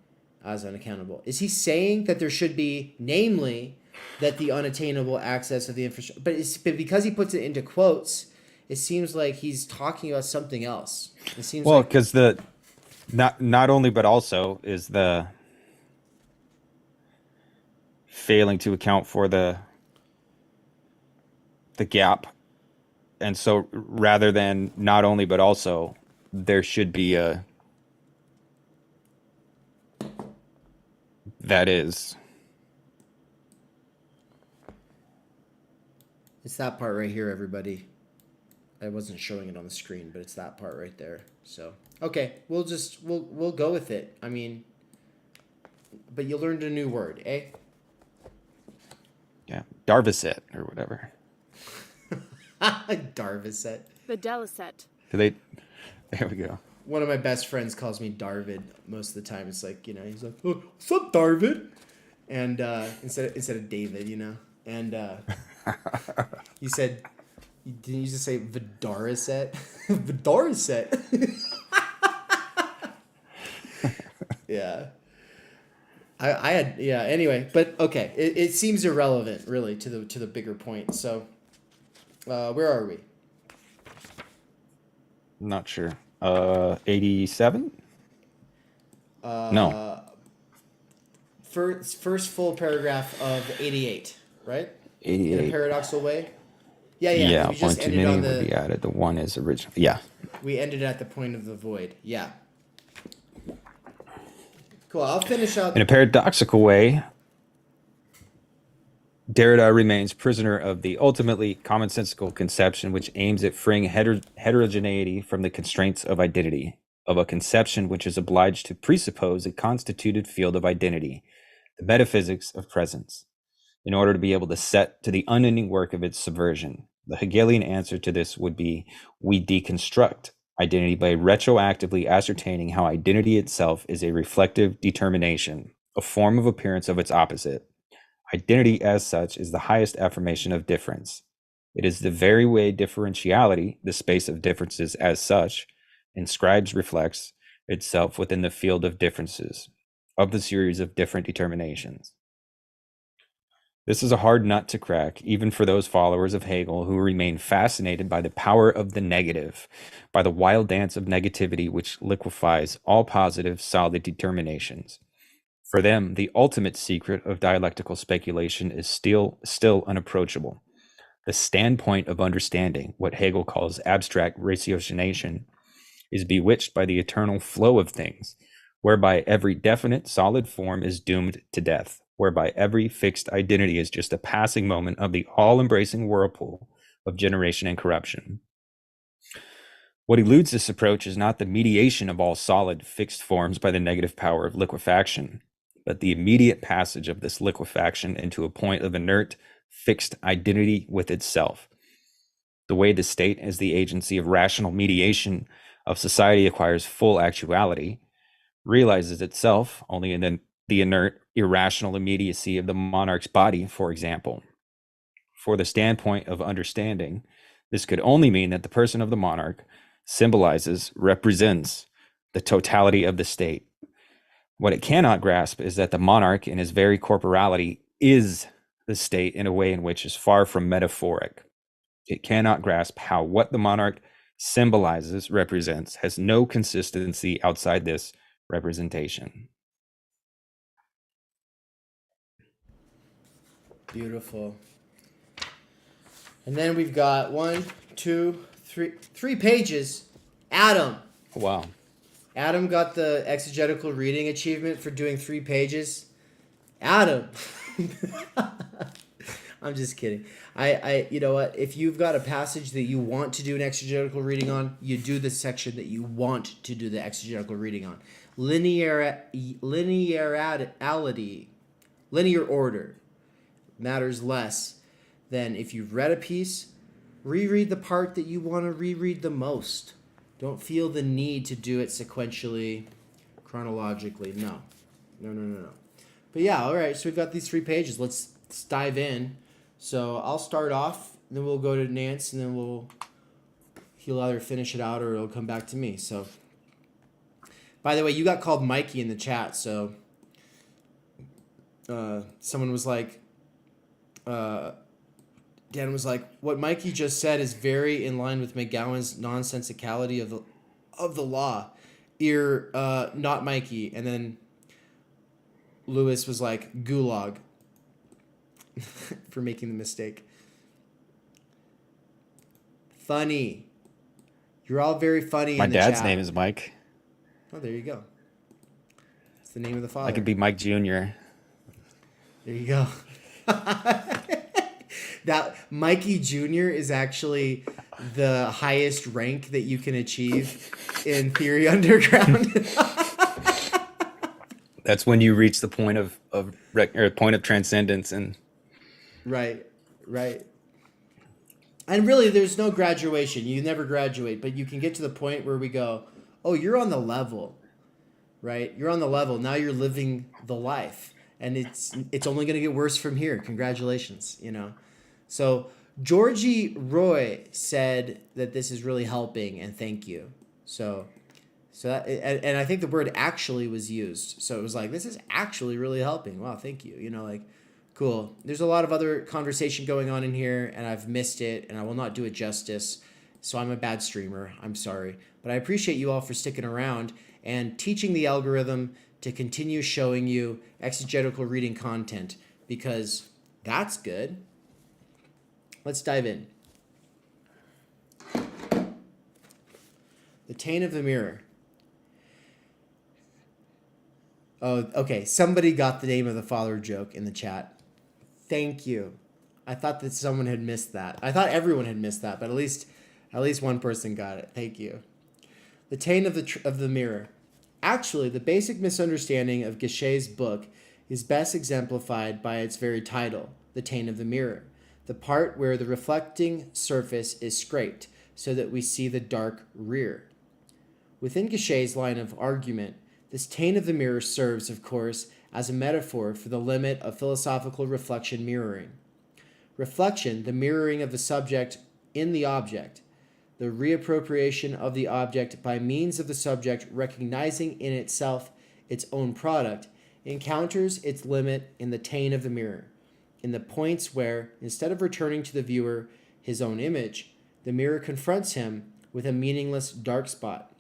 S1: as unaccountable. Is he saying that there should be, namely, that the unattainable access of the infrastructure, but because he puts it into quotes, it seems like he's talking about something else. It seems
S2: Well,
S1: like
S2: because the not only but also is the failing to account for the gap, and so rather than not only but also, there should be a that is.
S1: it's that part right here, everybody. I wasn't showing it on the screen, but it's that part right there. So, okay, we'll go with it. I mean, but you learned a new word, eh?
S2: Yeah, Darviset or whatever.
S1: Darviset.
S5: The Deliset.
S2: There we go.
S1: One of my best friends calls me Darvid most of the time. It's like, he's like, oh, what's up, Darvid? And instead of David, and he said, didn't you just say Vidariset? Vidariset. Yeah. I had, yeah, anyway, but okay. It seems irrelevant really to the bigger point. So where are we?
S2: Not sure. 87? No.
S1: First full paragraph of 88, right?
S2: 88.
S1: In a paradoxical way? Yeah.
S2: Yeah,
S1: We
S2: one
S1: just
S2: too
S1: ended
S2: many
S1: on
S2: would be added. The one is original. Yeah.
S1: We ended at the point of the void. Yeah. Cool. I'll finish out.
S2: In a paradoxical way, Derrida remains prisoner of the ultimately commonsensical conception which aims at freeing heterogeneity from the constraints of identity, of a conception which is obliged to presuppose a constituted field of identity, the metaphysics of presence, in order to be able to set to the unending work of its subversion. The Hegelian answer to this would be, we deconstruct identity by retroactively ascertaining how identity itself is a reflective determination, a form of appearance of its opposite. Identity as such is the highest affirmation of difference. It is the very way differentiality, the space of differences as such, inscribes, reflects itself within the field of differences, of the series of different determinations. This is a hard nut to crack, even for those followers of Hegel who remain fascinated by the power of the negative, by the wild dance of negativity which liquefies all positive, solid determinations. For them, the ultimate secret of dialectical speculation is still unapproachable. The standpoint of understanding, what Hegel calls abstract ratiocination, is bewitched by the eternal flow of things, whereby every definite, solid form is doomed to death, whereby every fixed identity is just a passing moment of the all-embracing whirlpool of generation and corruption. What eludes this approach is not the mediation of all solid, fixed forms by the negative power of liquefaction, but the immediate passage of this liquefaction into a point of inert, fixed identity with itself. The way the state as the agency of rational mediation of society acquires full actuality, realizes itself only in the inert, irrational immediacy of the monarch's body, for example. For the standpoint of understanding, this could only mean that the person of the monarch symbolizes, represents the totality of the state. What it cannot grasp is that the monarch in his very corporality is the state in a way in which is far from metaphoric. It cannot grasp how what the monarch symbolizes, represents, has no consistency outside this representation.
S1: Beautiful. And then we've got 3 pages. Adam.
S2: Wow.
S1: Adam got the exegetical reading achievement for doing 3 pages. Adam. I'm just kidding. I you know what? If you've got a passage that you want to do an exegetical reading on, you do the section that you want to do the exegetical reading on. Linear order matters less than if you've read a piece, reread the part that you want to reread the most. Don't feel the need to do it sequentially, chronologically. No. But yeah, all right. So we've got these 3 pages. Let's dive in. So I'll start off, then we'll go to Nance, and then he'll either finish it out or it'll come back to me. So, by the way, you got called Mikey in the chat. So, someone was like, Dan was like, what Mikey just said is very in line with McGowan's nonsensicality of the law. Not Mikey. And then Lewis was like, gulag for making the mistake. Funny. You're all very funny
S2: My
S1: in the
S2: dad's
S1: chat.
S2: name is Mike.
S1: Oh, there you go. It's the name of the father.
S2: I could be Mike Jr.
S1: There you go. That Mikey Jr. is actually the highest rank that you can achieve in Theory Underground.
S2: That's when you reach the point of point of transcendence, and
S1: Right. And really, there's no graduation. You never graduate, but you can get to the point where we go, oh, you're on the level, right? You're on the level. Now you're living the life, and it's only going to get worse from here. Congratulations, you know. So Georgie Roy said that this is really helping, and thank you. So that, and I think the word actually was used. So it was like, this is actually really helping. Wow, thank you. You know, like, cool. There's a lot of other conversation going on in here, and I've missed it, and I will not do it justice. So I'm a bad streamer. I'm sorry. But I appreciate you all for sticking around and teaching the algorithm to continue showing you exegetical reading content, because that's good. Let's dive in. The taint of the mirror. Oh, okay. Somebody got the name of the father joke in the chat. Thank you. I thought that someone had missed that. I thought everyone had missed that, but at least one person got it. Thank you. The taint of the mirror. Actually, the basic misunderstanding of Guichet's book is best exemplified by its very title, The Taint of the Mirror, the part where the reflecting surface is scraped so that we see the dark rear. Within Guichet's line of argument, this taint of the mirror serves, of course, as a metaphor for the limit of philosophical reflection mirroring. Reflection, the mirroring of the subject in the object, the reappropriation of the object by means of the subject recognizing in itself its own product, encounters its limit in the taint of the mirror, in the points where, instead of returning to the viewer his own image, the mirror confronts him with a meaningless dark spot.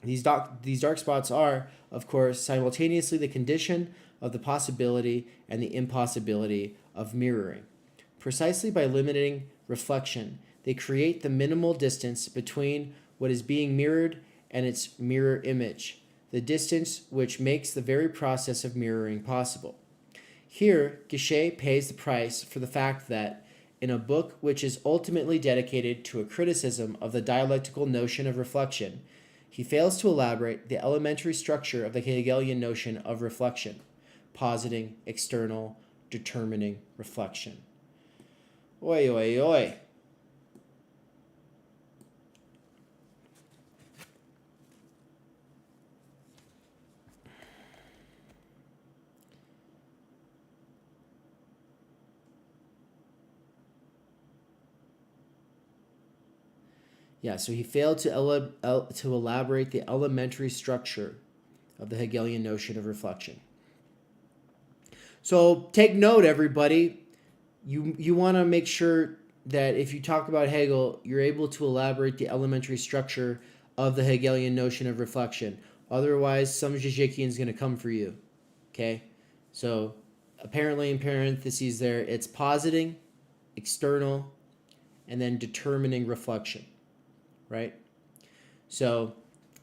S1: These dark spots are, of course, simultaneously the condition of the possibility and the impossibility of mirroring. Precisely by limiting reflection, they create the minimal distance between what is being mirrored and its mirror image, the distance which makes the very process of mirroring possible. Here, Guichet pays the price for the fact that, in a book which is ultimately dedicated to a criticism of the dialectical notion of reflection, he fails to elaborate the elementary structure of the Hegelian notion of reflection, positing, external, determining reflection. Oi, oi, oi. Yeah, so he failed to elaborate the elementary structure of the Hegelian notion of reflection. So take note, everybody. You want to make sure that if you talk about Hegel, you're able to elaborate the elementary structure of the Hegelian notion of reflection. Otherwise, some Žižekian is going to come for you. Okay? So apparently in parentheses there, it's positing, external, and then determining reflection. Right? So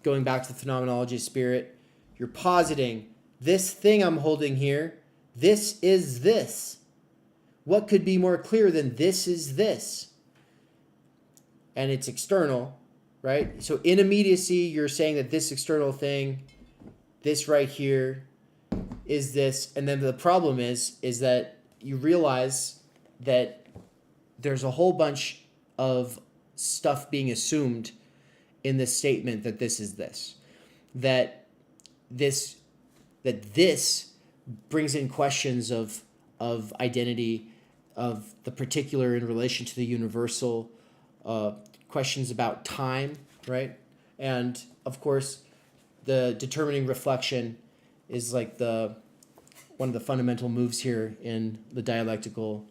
S1: going back to the phenomenology of spirit, you're positing this thing I'm holding here, this is this. What could be more clear than this is this? And it's external, right? So in immediacy, you're saying that this external thing, this right here, is this. And then the problem is that you realize that there's a whole bunch of stuff being assumed in this statement that this is this. That this brings in questions of identity, of the particular in relation to the universal, questions about time, right? And of course, the determining reflection is like one of the fundamental moves here in the dialectical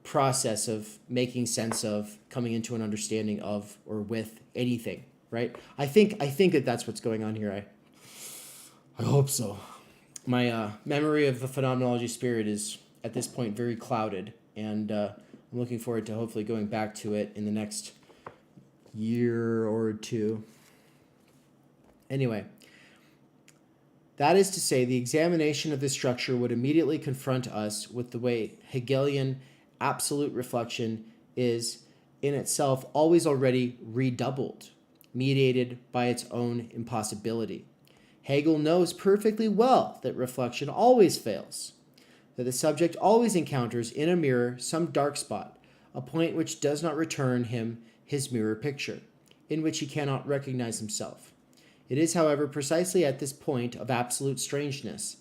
S1: process of making sense of, coming into an understanding of or with anything, right? I think that that's what's going on here. I hope so. My memory of the phenomenology spirit is at this point very clouded, and I'm looking forward to hopefully going back to it in the next year or two. Anyway, that is to say, the examination of this structure would immediately confront us with the way Hegelian absolute reflection is in itself always already redoubled, mediated by its own impossibility. Hegel knows perfectly well that reflection always fails, that the subject always encounters in a mirror some dark spot, a point which does not return him his mirror picture, in which he cannot recognize himself. It is, however, precisely at this point of absolute strangeness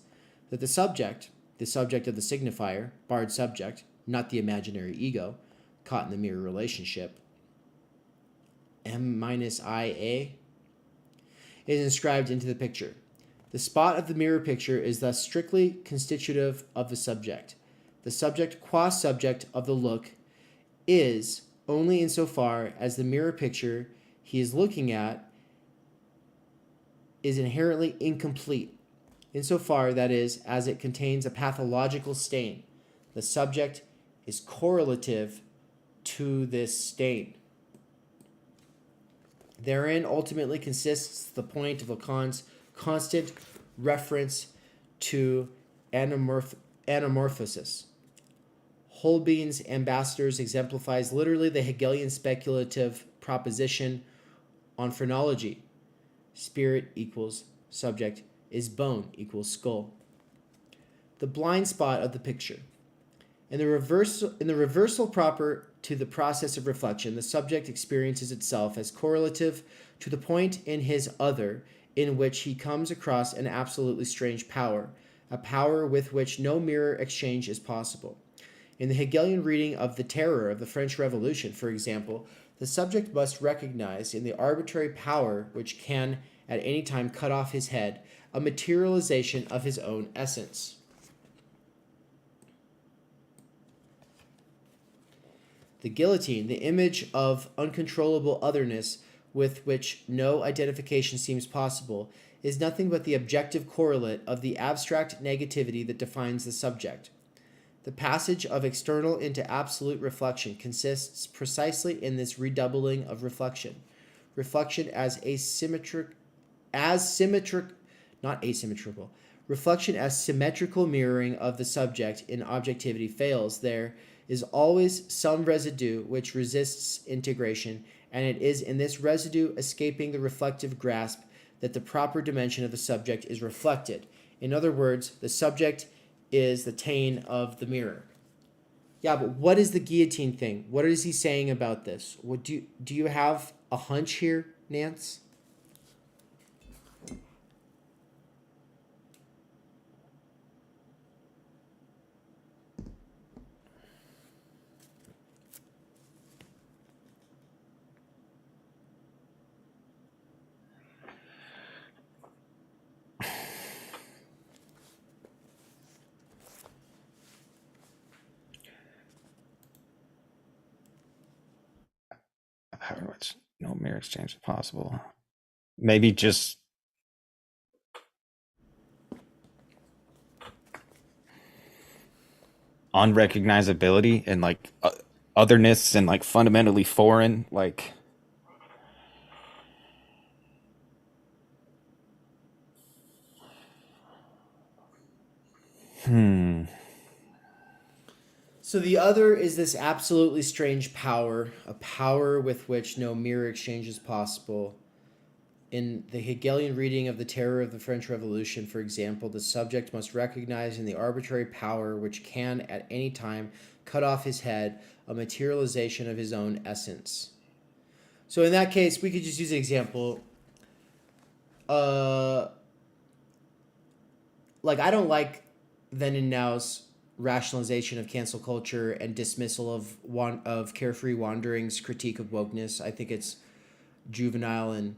S1: that the subject of the signifier, barred subject, not the imaginary ego, caught in the mirror relationship, M-IA, is inscribed into the picture. The spot of the mirror picture is thus strictly constitutive of the subject. The subject qua subject of the look is only insofar as the mirror picture he is looking at is inherently incomplete, insofar, that is, as it contains a pathological stain. The subject is correlative to this stain. Therein ultimately consists the point of Lacan's constant reference to anamorphosis. Holbein's Ambassadors exemplifies literally the Hegelian speculative proposition on phrenology. Spirit equals subject is bone equals skull. The blind spot of the picture. In the reversal proper to the process of reflection, the subject experiences itself as correlative to the point in his other in which he comes across an absolutely strange power, a power with which no mirror exchange is possible. In the Hegelian reading of the terror of the French Revolution, for example, the subject must recognize in the arbitrary power which can at any time cut off his head a materialization of his own essence. The guillotine, the image of uncontrollable otherness with which no identification seems possible, is nothing but the objective correlate of the abstract negativity that defines the subject. The passage of external into absolute reflection consists precisely in this redoubling of reflection. Reflection Reflection as symmetrical mirroring of the subject in objectivity fails. There is always some residue which resists integration, and it is in this residue escaping the reflective grasp that the proper dimension of the subject is reflected. In other words, the subject is the taint of the mirror. Yeah, but what is the guillotine thing? What is he saying about this? What do you have a hunch here, Nance?
S2: How much no mirror exchange is possible? Maybe just unrecognizability and like otherness and like fundamentally foreign, like
S1: So the other is this absolutely strange power, a power with which no mirror exchange is possible. In the Hegelian reading of the terror of the French Revolution, for example, the subject must recognize in the arbitrary power which can at any time cut off his head a materialization of his own essence. So in that case, we could just use an example. Like, I don't like then and now's rationalization of cancel culture and dismissal of Carefree Wandering's critique of wokeness. I think it's juvenile and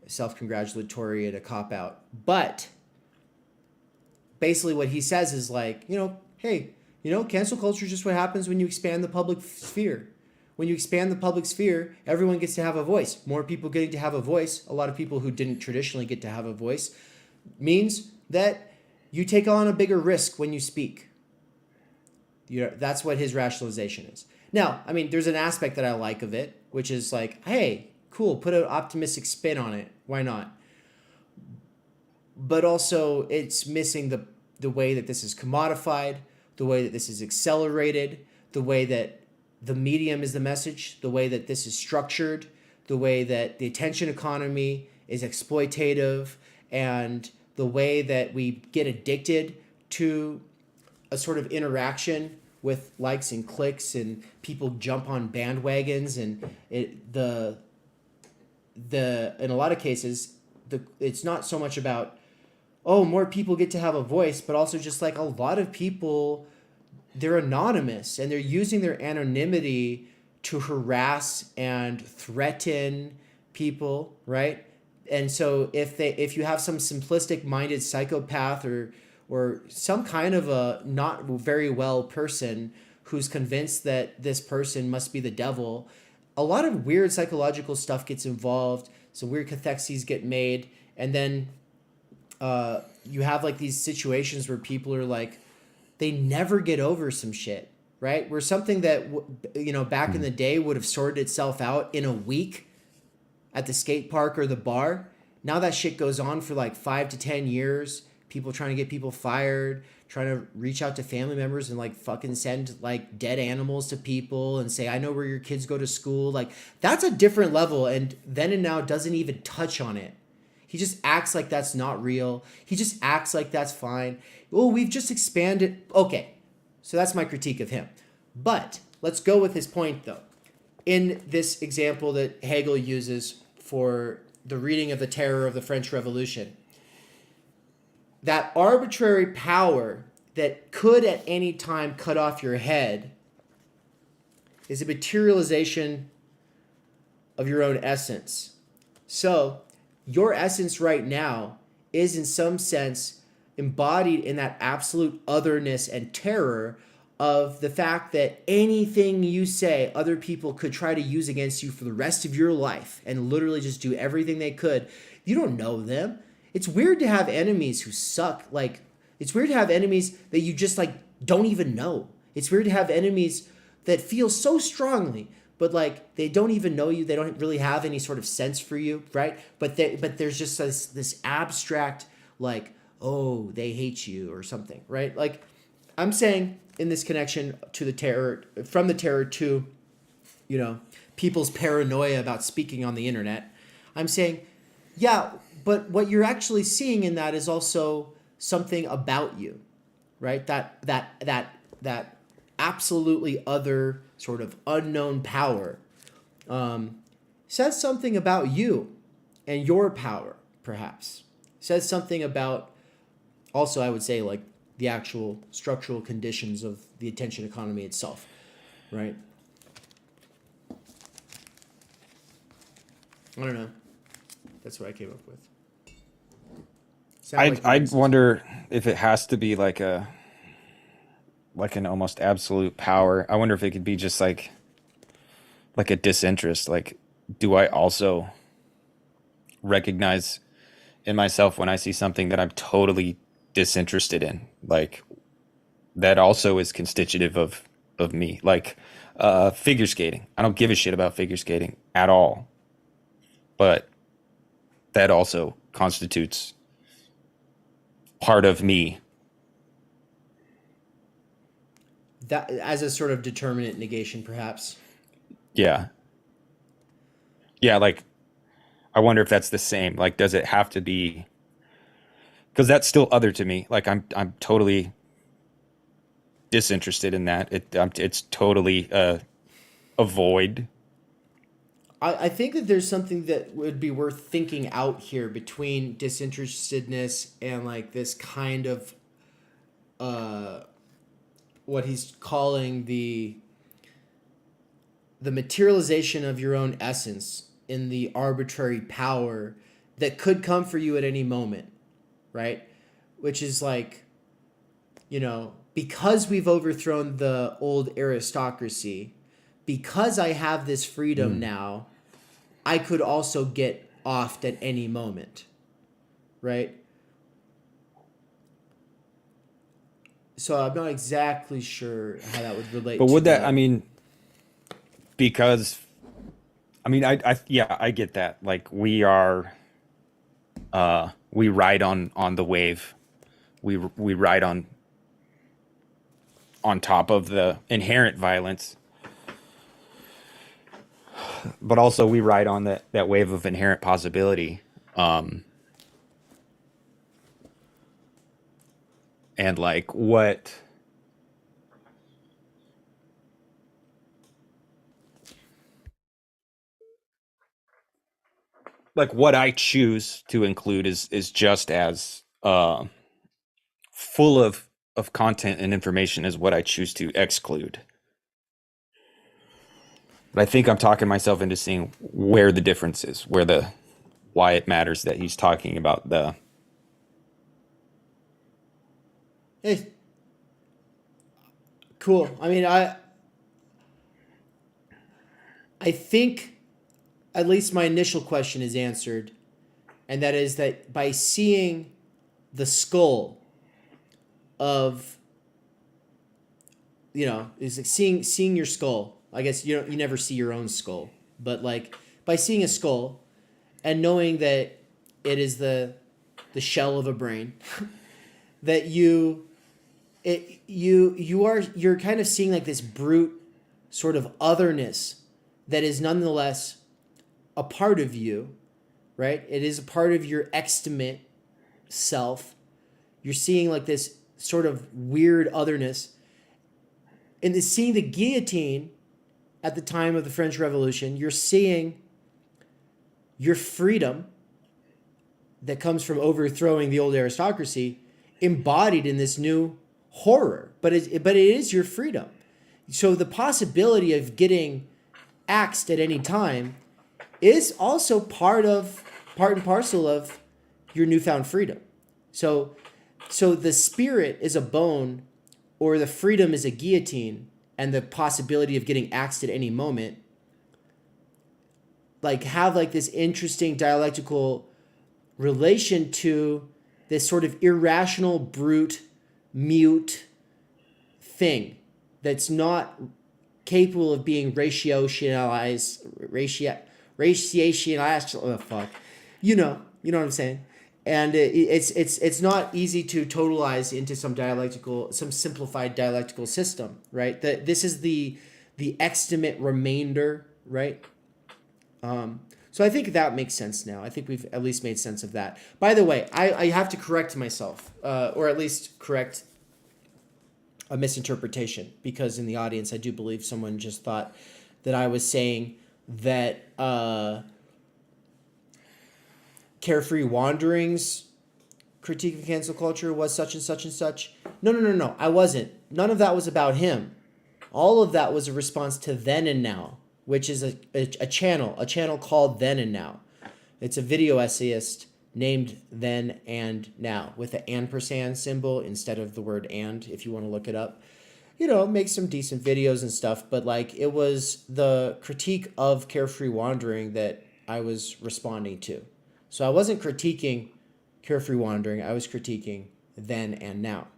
S1: self-congratulatory and a cop-out. But basically what he says is like, hey, cancel culture is just what happens when you expand the public sphere. When you expand the public sphere, everyone gets to have a voice. More people getting to have a voice, a lot of people who didn't traditionally get to have a voice, means that you take on a bigger risk when you speak. That's what his rationalization is. Now, I mean, there's an aspect that I like of it, which is like, hey, cool, put an optimistic spin on it. Why not? But also, it's missing the way that this is commodified, the way that this is accelerated, the way that the medium is the message, the way that this is structured, the way that the attention economy is exploitative, and the way that we get addicted to a sort of interaction with likes and clicks, and people jump on bandwagons, and in a lot of cases, it's not so much about, more people get to have a voice, but also just like a lot of people, they're anonymous and they're using their anonymity to harass and threaten people, right? And so if you have some simplistic minded psychopath or some kind of a not very well person who's convinced that this person must be the devil, a lot of weird psychological stuff gets involved. Some weird cathexes get made. And then you have like these situations where people are like, they never get over some shit, right? Where something that, back in the day would have sorted itself out in a week at the skate park or the bar. Now that shit goes on for like 5 to 10 years. People trying to get people fired, trying to reach out to family members and like fucking send like dead animals to people and say, I know where your kids go to school. Like, that's a different level. And Then and Now doesn't even touch on it. He just acts like that's not real. He just acts like that's fine. Oh, we've just expanded. Okay, so that's my critique of him. But let's go with his point, though. In this example that Hegel uses for the reading of the terror of the French Revolution, that arbitrary power that could at any time cut off your head is a materialization of your own essence. So your essence right now is in some sense embodied in that absolute otherness and terror of the fact that anything you say, other people could try to use against you for the rest of your life and literally just do everything they could. You don't know them. It's weird to have enemies who suck. Like, it's weird to have enemies that you just like don't even know. It's weird to have enemies that feel so strongly, but like they don't even know you. They don't really have any sort of sense for you, right? But there's just this abstract like, oh, they hate you or something, right? Like, I'm saying in this connection to the terror, from the terror to, people's paranoia about speaking on the internet, I'm saying, yeah, but what you're actually seeing in that is also something about you, right? That absolutely other sort of unknown power says something about you and your power, perhaps. Says something about, also I would say, like, the actual structural conditions of the attention economy itself, right? I don't know. That's what I came up with.
S2: I wonder if it has to be like an almost absolute power. I wonder if it could be just like a disinterest. Like, do I also recognize in myself when I see something that I'm totally disinterested in? Like, that also is constitutive of me. Like, figure skating. I don't give a shit about figure skating at all. But that also constitutes part of me.
S1: That as a sort of determinate negation, perhaps.
S2: Yeah. Yeah, like, I wonder if that's the same. Like, does it have to be? Because that's still other to me. Like, I'm totally disinterested in that. It's totally a void.
S1: I think that there's something that would be worth thinking out here between disinterestedness and like this kind of what he's calling the materialization of your own essence in the arbitrary power that could come for you at any moment, right? Which is like, you know, because we've overthrown the old aristocracy, because I have this freedom now, I could also get offed at any moment, right? So I'm not exactly sure how that would relate.
S2: But
S1: to
S2: would that,
S1: the,
S2: I mean, because, I mean, I get that. Like we are, we ride on the wave. We ride on top of the inherent violence, but also we ride on that wave of inherent possibility. And like what I choose to include is just as full of content and information as what I choose to exclude. But I think I'm talking myself into seeing where the difference is, why it matters that he's talking about the.
S1: Hey, cool. I mean, I think at least my initial question is answered, and that is that by seeing the skull of, you know, is like seeing your skull. I guess you never see your own skull, but like by seeing a skull and knowing that it is the shell of a brain, that you're kind of seeing like this brute sort of otherness that is nonetheless a part of you, right? It is a part of your extimate self. You're seeing like this sort of weird otherness. And seeing the guillotine at the time of the French Revolution, you're seeing your freedom that comes from overthrowing the old aristocracy embodied in this new horror. But it is your freedom. So the possibility of getting axed at any time is also part and parcel of your newfound freedom. So the spirit is a bone, or the freedom is a guillotine, and the possibility of getting axed at any moment, like have like this interesting dialectical relation to this sort of irrational, brute, mute thing that's not capable of being ratiotionalized. Oh fuck, you know what I'm saying. And it's not easy to totalize into some simplified dialectical system, right? This is the extimate remainder, right? So I think that makes sense now. I think we've at least made sense of that. By the way, I have to correct myself, or at least correct a misinterpretation, because in the audience I do believe someone just thought that I was saying that Carefree Wanderings critique of cancel culture was such and such and such. No, I wasn't. None of that was about him. All of that was a response to Then and Now, which is a channel called Then and Now. It's a video essayist named Then and Now with the ampersand symbol instead of the word and, if you want to look it up. You know, makes some decent videos and stuff, but like it was the critique of Carefree Wandering that I was responding to. So I wasn't critiquing Carefree Wandering, I was critiquing Then and Now.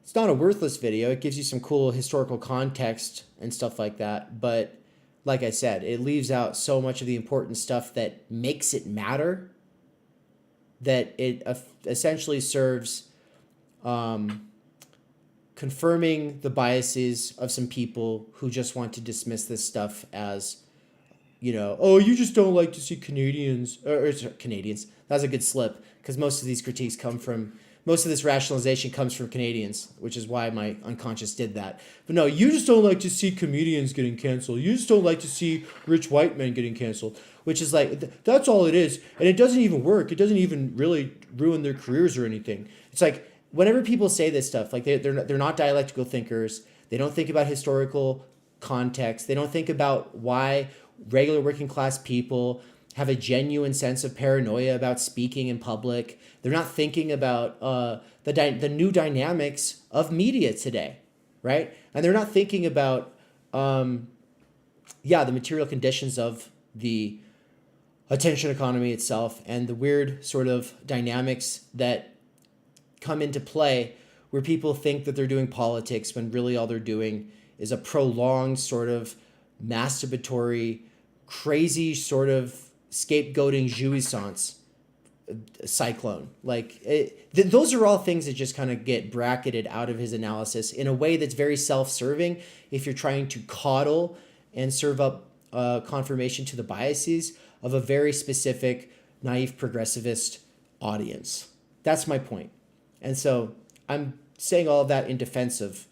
S1: It's not a worthless video. It gives you some cool historical context and stuff like that. But like I said, it leaves out so much of the important stuff that makes it matter, that it essentially serves confirming the biases of some people who just want to dismiss this stuff as, you know, oh, you just don't like to see Canadians, or Canadians. That's a good slip, because most of these critiques most of this rationalization comes from Canadians, which is why my unconscious did that. But no, you just don't like to see comedians getting canceled. You just don't like to see rich white men getting canceled, which is like, that's all it is. And it doesn't even work. It doesn't even really ruin their careers or anything. It's like, whenever people say this stuff, like they're not dialectical thinkers. They don't think about historical context. They don't think about why regular working class people have a genuine sense of paranoia about speaking in public. They're not thinking about the new dynamics of media today, right? And they're not thinking about the material conditions of the attention economy itself and the weird sort of dynamics that come into play where people think that they're doing politics when really all they're doing is a prolonged sort of masturbatory, crazy sort of scapegoating jouissance cyclone. Like those are all things that just kind of get bracketed out of his analysis in a way that's very self-serving if you're trying to coddle and serve up confirmation to the biases of a very specific naive progressivist audience. That's my point. And so I'm saying all of that in defense of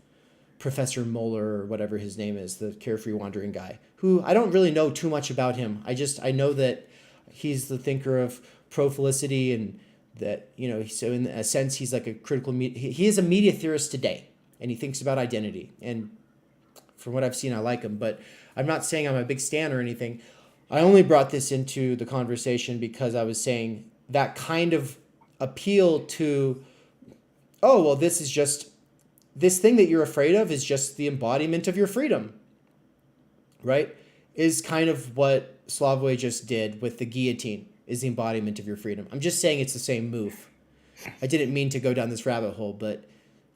S1: Professor Moeller or whatever his name is, the carefree wandering guy, who I don't really know too much about him. I know that he's the thinker of pro-felicity and that, so in a sense, he's like a critical, he is a media theorist today and he thinks about identity. And from what I've seen, I like him, but I'm not saying I'm a big stan or anything. I only brought this into the conversation because I was saying that kind of appeal to, oh, well, this thing that you're afraid of is just the embodiment of your freedom, right? Is kind of what Slavoj just did with the guillotine, is the embodiment of your freedom. I'm just saying it's the same move. I didn't mean to go down this rabbit hole, but,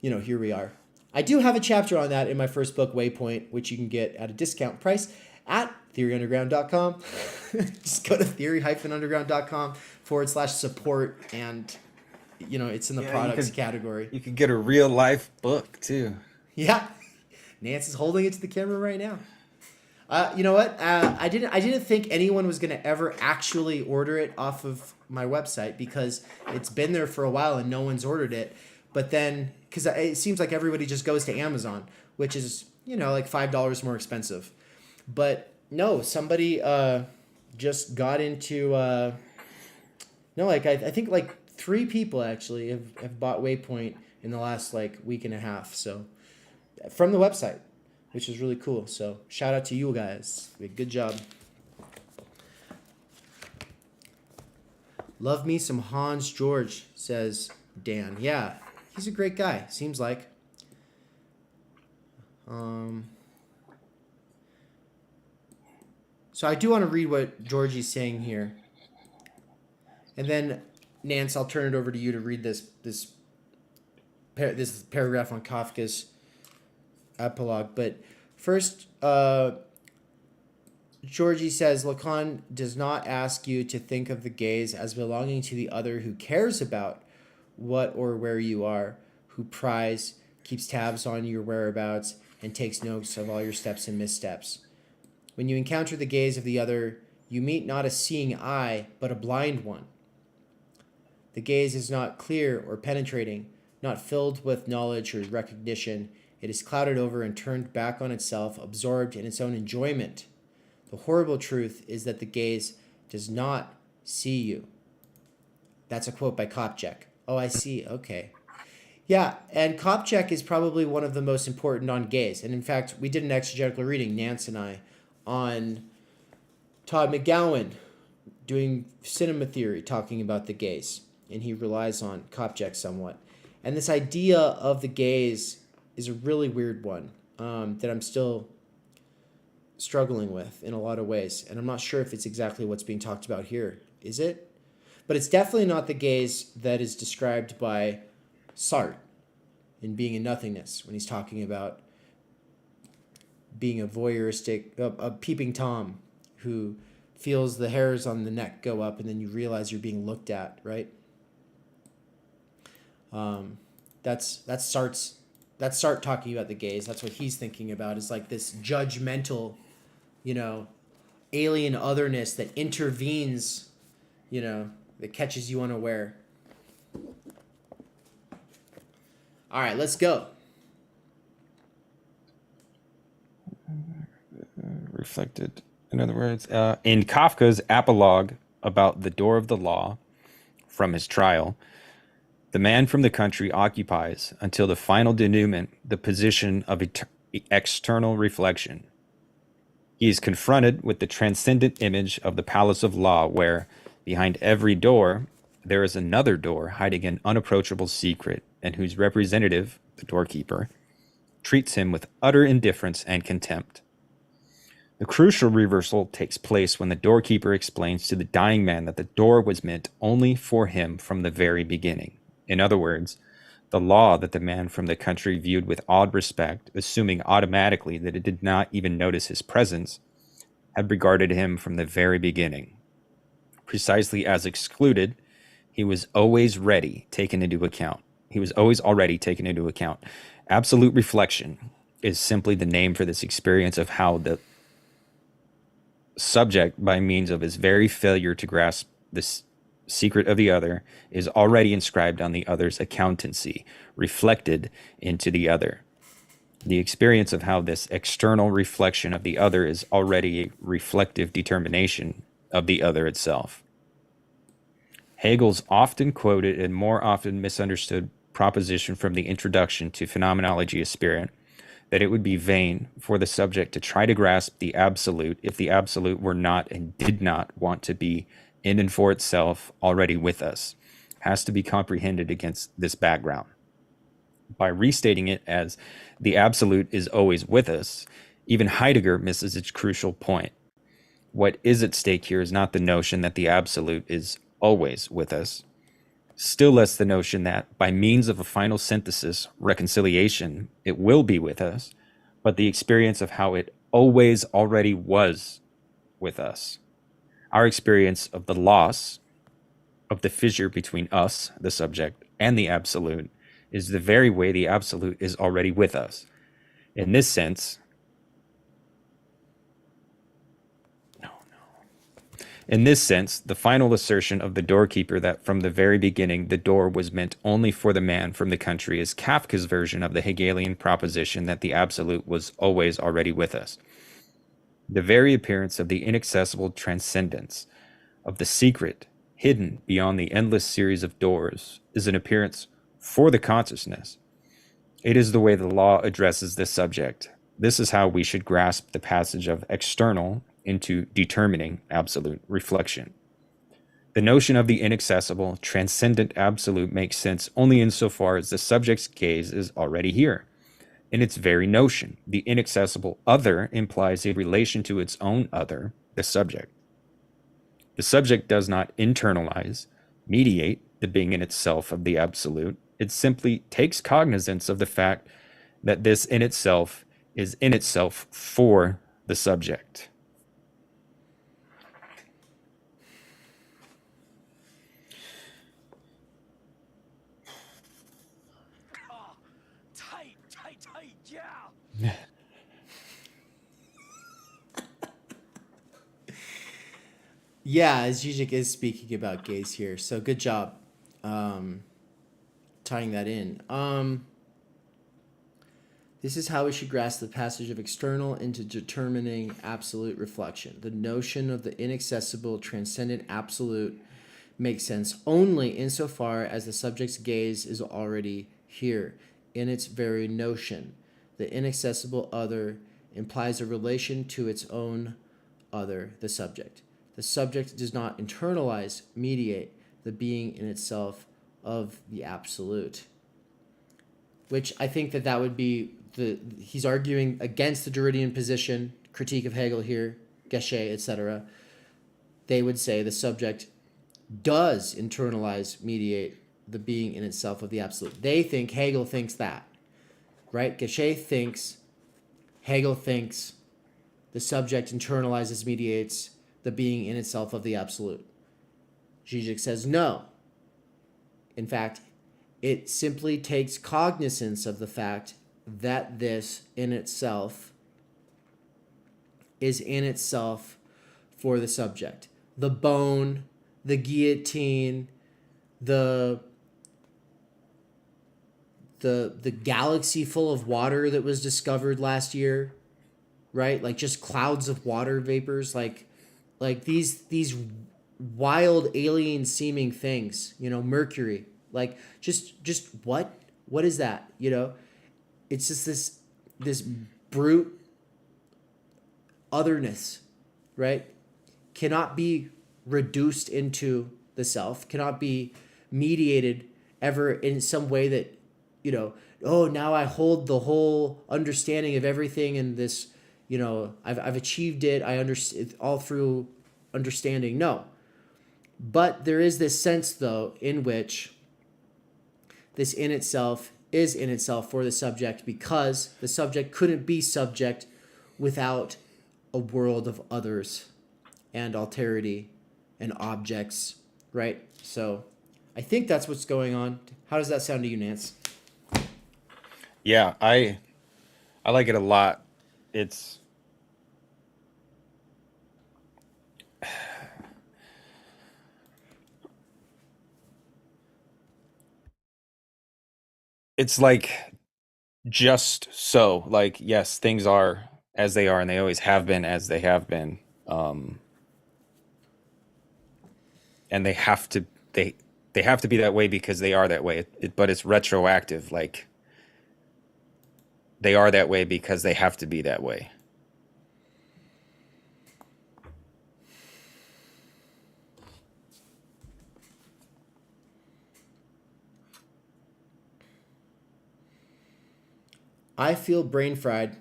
S1: here we are. I do have a chapter on that in my first book, Waypoint, which you can get at a discount price at theoryunderground.com. Just go to theory-underground.com/support and, it's in the products category.
S2: You could get a real life book too.
S1: Yeah. Nance is holding it to the camera right now. You know what? I didn't think anyone was going to ever actually order it off of my website because it's been there for a while and no one's ordered it. But then, because it seems like everybody just goes to Amazon, which is, like $5 more expensive. But no, somebody just got into, I think like 3 people actually have bought Waypoint in the last week and a half. So from the website, which is really cool. So shout out to you guys. Good job. Love me some Hans George, says Dan. Yeah, he's a great guy, seems like. So I do want to read what Georgie's saying here. And then, Nance, I'll turn it over to you to read this paragraph on Kafka's epilogue. But first, Georgie says, Lacan does not ask you to think of the gaze as belonging to the other who cares about what or where you are, who pries, keeps tabs on your whereabouts, and takes notes of all your steps and missteps. When you encounter the gaze of the other, you meet not a seeing eye, but a blind one. The gaze is not clear or penetrating, not filled with knowledge or recognition. It is clouded over and turned back on itself, absorbed in its own enjoyment. The horrible truth is that the gaze does not see you. That's a quote by Kopchak. Oh, I see. Okay. Yeah, and Kopchak is probably one of the most important on gaze. And in fact, we did an exegetical reading, Nance and I, on Todd McGowan doing cinema theory, talking about the gaze. And he relies on Kopchak somewhat. And this idea of the gaze is a really weird one that I'm still struggling with in a lot of ways. And I'm not sure if it's exactly what's being talked about here. Is it? But it's definitely not the gaze that is described by Sartre in Being in Nothingness when he's talking about being a voyeuristic, a peeping Tom who feels the hairs on the neck go up and then you realize you're being looked at, right? That's Sartre talking about the gaze. That's what he's thinking about, is like this judgmental, alien otherness that intervenes, that catches you unaware. All right, let's go.
S2: Reflected, in other words, in Kafka's epilogue about the door of the law from his trial, The man from the country occupies, until the final denouement, the position of external reflection. He is confronted with the transcendent image of the palace of law, where, behind every door, there is another door hiding an unapproachable secret, and whose representative, the doorkeeper, treats him with utter indifference and contempt. The crucial reversal takes place when the doorkeeper explains to the dying man that the door was meant only for him from the very beginning. In other words, the law that the man from the country viewed with awed respect, assuming automatically that it did not even notice his presence, had regarded him from the very beginning. Precisely as excluded, he was always ready, taken into account. He was always already taken into account. Absolute reflection is simply the name for this experience of how the subject, by means of his very failure to grasp the secret of the other, is already inscribed on the other's accountancy, reflected into the other. The experience of how this external reflection of the other is already a reflective determination of the other itself. Hegel's often quoted and more often misunderstood proposition from the introduction to Phenomenology of Spirit, that it would be vain for the subject to try to grasp the absolute if the absolute were not and did not want to be in and for itself already with us, has to be comprehended against this background. By restating it as the absolute is always with us, even Heidegger misses its crucial point. What is at stake here is not the notion that the absolute is always with us, still less the notion that by means of a final synthesis, reconciliation, it will be with us, but the experience of how it always already was with us. Our experience of the loss of the fissure between us, the subject, and the absolute is the very way the absolute is already with us. In this sense, the final assertion of the doorkeeper that from the very beginning the door was meant only for the man from the country is Kafka's version of the Hegelian proposition that the absolute was always already with us. The very appearance of the inaccessible transcendence, of the secret hidden beyond the endless series of doors, is an appearance for the consciousness. It is the way the law addresses this subject. This is how we should grasp the passage of external into determining absolute reflection. The notion of the inaccessible, transcendent absolute makes sense only insofar as the subject's gaze is already here. In its very notion, the inaccessible other implies a relation to its own other, the subject. The subject does not internalize, mediate the being in itself of the absolute. It simply takes cognizance of the fact that this in itself is in itself for the subject.
S4: Tight, yeah.
S1: Yeah, as Žižek is speaking about gaze here, so good job tying that in. This is how we should grasp the passage of external into determining absolute reflection. The notion of the inaccessible, transcendent absolute makes sense only insofar as the subject's gaze is already here, in its very notion. The inaccessible other implies a relation to its own other, the subject. The subject does not internalize, mediate the being in itself of the absolute. Which I think that would be he's arguing against the Derridian position, critique of Hegel here, Geshe, etc. They would say the subject does internalize, mediate the being in itself of the absolute. They think Hegel thinks that, right? Geshe thinks, Hegel thinks the subject internalizes, mediates the being in itself of the absolute. Žižek says no. In fact, it simply takes cognizance of the fact that this in itself is in itself for the subject. The bone, the guillotine, the galaxy full of water that was discovered last year, right? Like just clouds of water vapors, like these wild alien seeming things, Mercury, Like, just what? What is that? You know, it's just this brute otherness, right? Cannot be reduced into the self, cannot be mediated ever in some way that, you know, oh, now I hold the whole understanding of everything in this, you know, I've achieved it. I understand all through understanding. No. But there is this sense, though, in which this in itself is in itself for the subject, because the subject couldn't be subject without a world of others and alterity and objects, right? So I think that's what's going on. How does that sound to you, Nance?
S2: Yeah, I like it a lot. It's like just so, like, yes, things are as they are, and they always have been as they have been. And they have to be that way because they are that way. But it's retroactive. Like, they are that way because they have to be that way.
S1: I feel brain fried,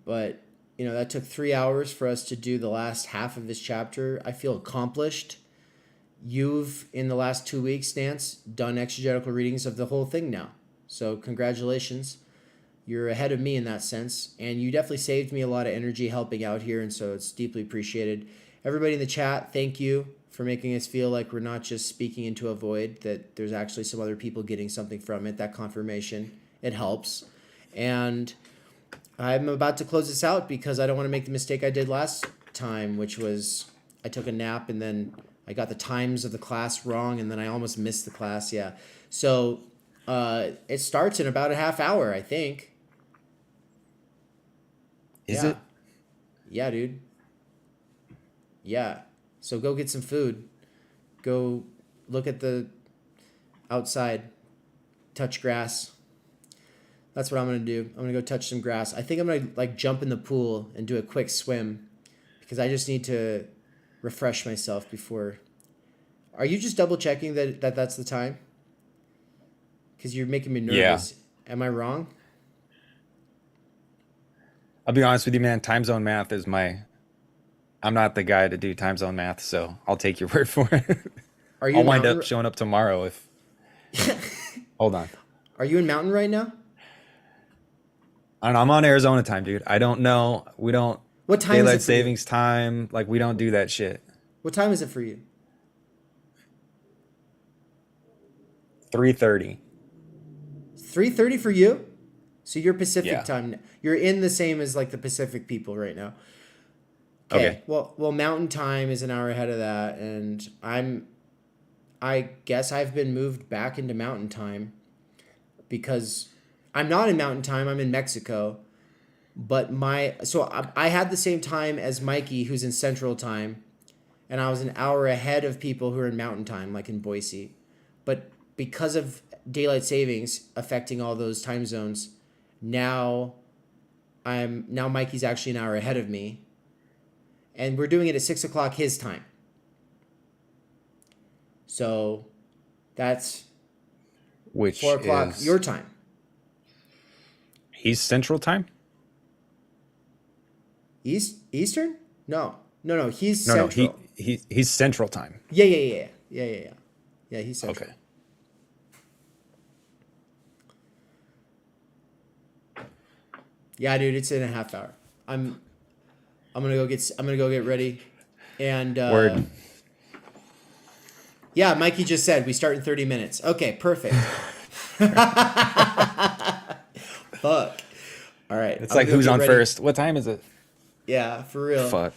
S1: but you know, that took 3 hours for us to do the last half of this chapter. I feel accomplished. You've, in the last 2 weeks, Nance, done exegetical readings of the whole thing now. So congratulations. You're ahead of me in that sense. And you definitely saved me a lot of energy helping out here. And so it's deeply appreciated. Everybody in the chat, thank you for making us feel like we're not just speaking into a void, that there's actually some other people getting something from it. That confirmation, it helps. And I'm about to close this out because I don't want to make the mistake I did last time, which was I took a nap and then I got the times of the class wrong, and then I almost missed the class. Yeah. So it starts in about a half hour, I think.
S2: Is it?
S1: Yeah, dude. Yeah. So go get some food. Go look at the outside. Touch grass. That's what I'm going to do. I'm going to go touch some grass. I think I'm going to like jump in the pool and do a quick swim because I just need to refresh myself before. Are you just double checking that that's the time? Because you're making me nervous. Yeah. Am I wrong?
S2: I'll be honest with you, man. Time zone math is I'm not the guy to do time zone math, so I'll take your word for it. I'll wind up showing up tomorrow if. Hold on.
S1: Are you in Mountain right now?
S2: I'm on Arizona time, dude. I don't know. We don't.
S1: What time
S2: daylight
S1: is it for
S2: savings time? Like, we don't do that shit.
S1: What time is it for you?
S2: 3:30.
S1: 3:30 for you? So you're Pacific time. You're in the same as like the Pacific people right now. Okay. Well, Mountain time is an hour ahead of that, and I guess I've been moved back into Mountain time because I'm not in Mountain time. I'm in Mexico, but I had the same time as Mikey, who's in Central time, and I was an hour ahead of people who are in Mountain time, like in Boise. But because of daylight savings affecting all those time zones, now Mikey's actually an hour ahead of me, and we're doing it at 6 o'clock his time. So that's 4 o'clock your time.
S2: He's Central time?
S1: Eastern? No. He's Central.
S2: No, he's Central time.
S1: Yeah. Yeah, he's Central.
S2: Okay.
S1: Yeah, dude, it's in a half hour. I'm gonna go get ready, and
S2: Word.
S1: Yeah, Mikey just said we start in 30 minutes. Okay, perfect. Fuck. All right.
S2: It's like who's on first? What time is it?
S1: Yeah, for real.
S2: Fuck.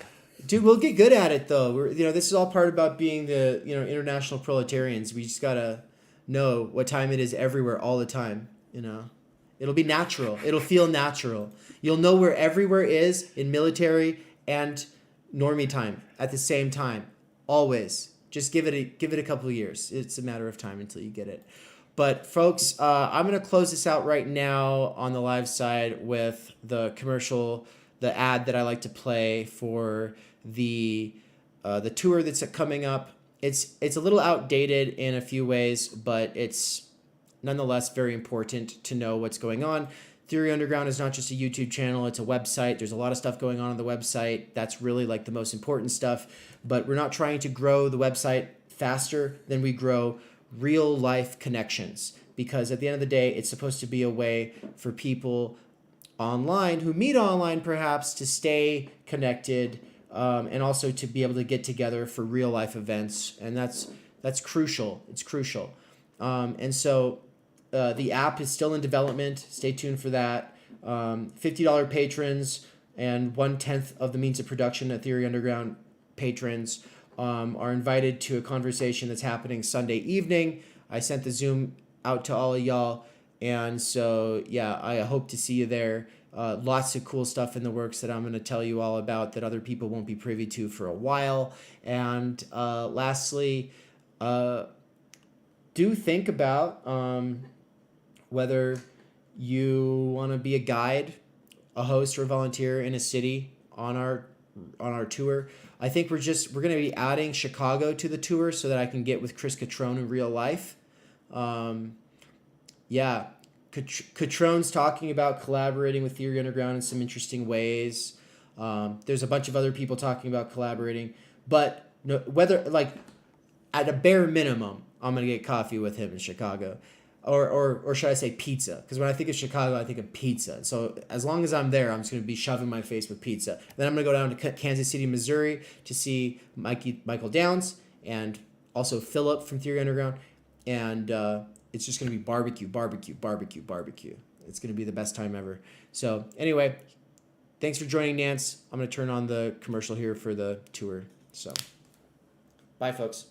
S1: Dude, we'll get good at it though. This is all part about being the international proletarians. We just gotta know what time it is everywhere all the time. It'll be natural. It'll feel natural. You'll know where everywhere is in military and normie time at the same time. Always. Just give it a couple of years. It's a matter of time until you get it. But folks, I'm going to close this out right now on the live side with the commercial, the ad that I like to play for the tour that's coming up. It's a little outdated in a few ways, but it's nonetheless very important to know what's going on. Theory Underground is not just a YouTube channel, it's a website. There's a lot of stuff going on the website. That's really like the most important stuff. But we're not trying to grow the website faster than we grow real life connections, because at the end of the day, it's supposed to be a way for people online who meet online perhaps to stay connected, and also to be able to get together for real life events. And that's crucial. It's crucial. And so the app is still in development. Stay tuned for that. $50 patrons and 1/10 of the means of production at Theory Underground patrons are invited to a conversation that's happening Sunday evening. I sent the Zoom out to all of y'all. And so, yeah, I hope to see you there. Lots of cool stuff in the works that I'm going to tell you all about that other people won't be privy to for a while. And lastly, do think about whether you want to be a guide, a host, or a volunteer in a city on our tour. I think we're going to be adding Chicago to the tour so that I can get with Chris Catrone in real life. Yeah, Catrone's talking about collaborating with Theory Underground in some interesting ways. There's a bunch of other people talking about collaborating, but whether, like, at a bare minimum, I'm gonna get coffee with him in Chicago, or should I say pizza? Because when I think of Chicago, I think of pizza. So as long as I'm there, I'm just gonna be shoving my face with pizza. Then I'm gonna go down to Kansas City, Missouri, to see Michael Downs and also Philip from Theory Underground, and it's just gonna be barbecue. It's gonna be the best time ever. So anyway, thanks for joining, Nance. I'm gonna turn on the commercial here for the tour. So bye, folks.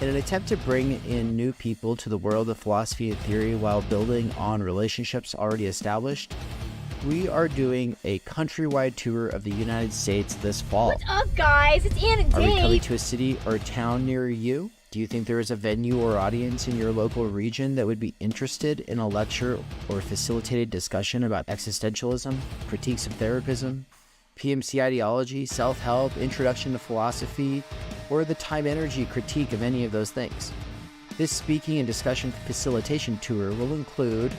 S6: In an attempt to bring in new people to the world of philosophy and theory while building on relationships already established, we are doing a countrywide tour of the United States this fall.
S7: What's up, guys? It's Ann and
S6: Are we
S7: Dave.
S6: coming to a city or a town near you? Do you think there is a venue or audience in your local region that would be interested in a lecture or facilitated discussion about existentialism, critiques of therapism, PMC ideology, self-help, introduction to philosophy, or the time-energy critique of any of those things? This speaking and discussion facilitation tour will include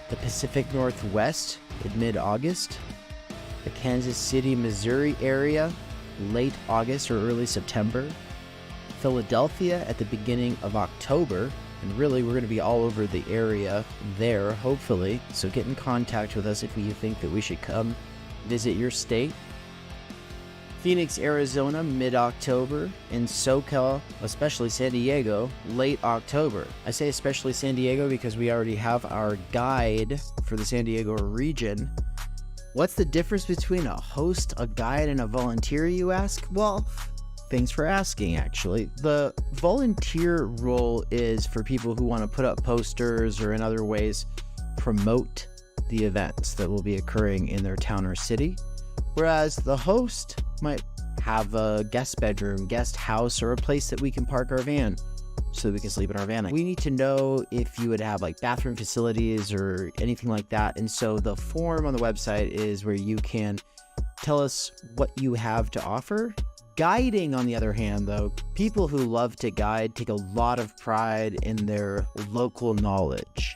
S6: the Pacific Northwest in mid-August, the Kansas City, Missouri area late August or early September, Philadelphia at the beginning of October, and really we're going to be all over the area there, hopefully, so get in contact with us if you think that we should come visit your state. Phoenix, Arizona, mid-October, in SoCal, especially San Diego, late October. I say especially San Diego because we already have our guide for the San Diego region. What's the difference between a host, a guide, and a volunteer, you ask? Well, thanks for asking, actually. The volunteer role is for people who want to put up posters or in other ways promote the events that will be occurring in their town or city, whereas the host might have a guest bedroom, guest house, or a place that we can park our van so that we can sleep in our van. We need to know if you would have like bathroom facilities or anything like that, and so the form on the website is where you can tell us what you have to offer. Guiding, on the other hand, though, people who love to guide take a lot of pride in their local knowledge.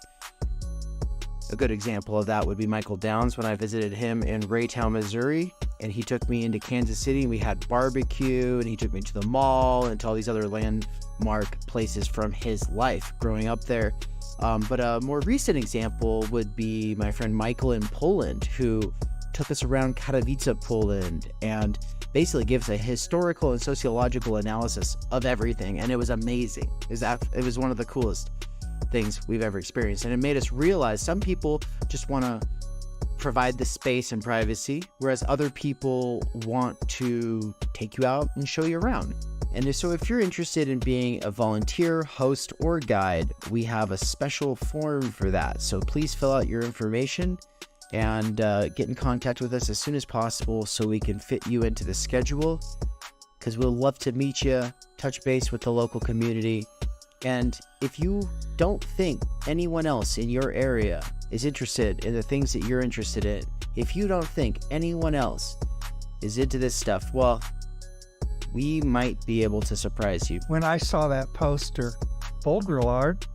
S6: A good example of that would be Michael Downs when I visited him in Raytown, Missouri, and he took me into Kansas City and we had barbecue, and he took me to the mall and to all these other landmark places from his life growing up there. But a more recent example would be my friend Michael in Poland, who took us around Katowice, Poland, and basically gives a historical and sociological analysis of everything, and it was amazing. It was one of the coolest things we've ever experienced, and it made us realize some people just want to provide the space and privacy, whereas other people want to take you out and show you around. And so if you're interested in being a volunteer, host, or guide, we have a special form for that. So please fill out your information and get in contact with us as soon as possible so we can fit you into the schedule, because we'll love to meet you, touch base with the local community. And if you don't think anyone else in your area is interested in the things that you're interested in, if you don't think anyone else is into this stuff, well, we might be able to surprise you.
S7: When I saw that poster, Bold Grill Art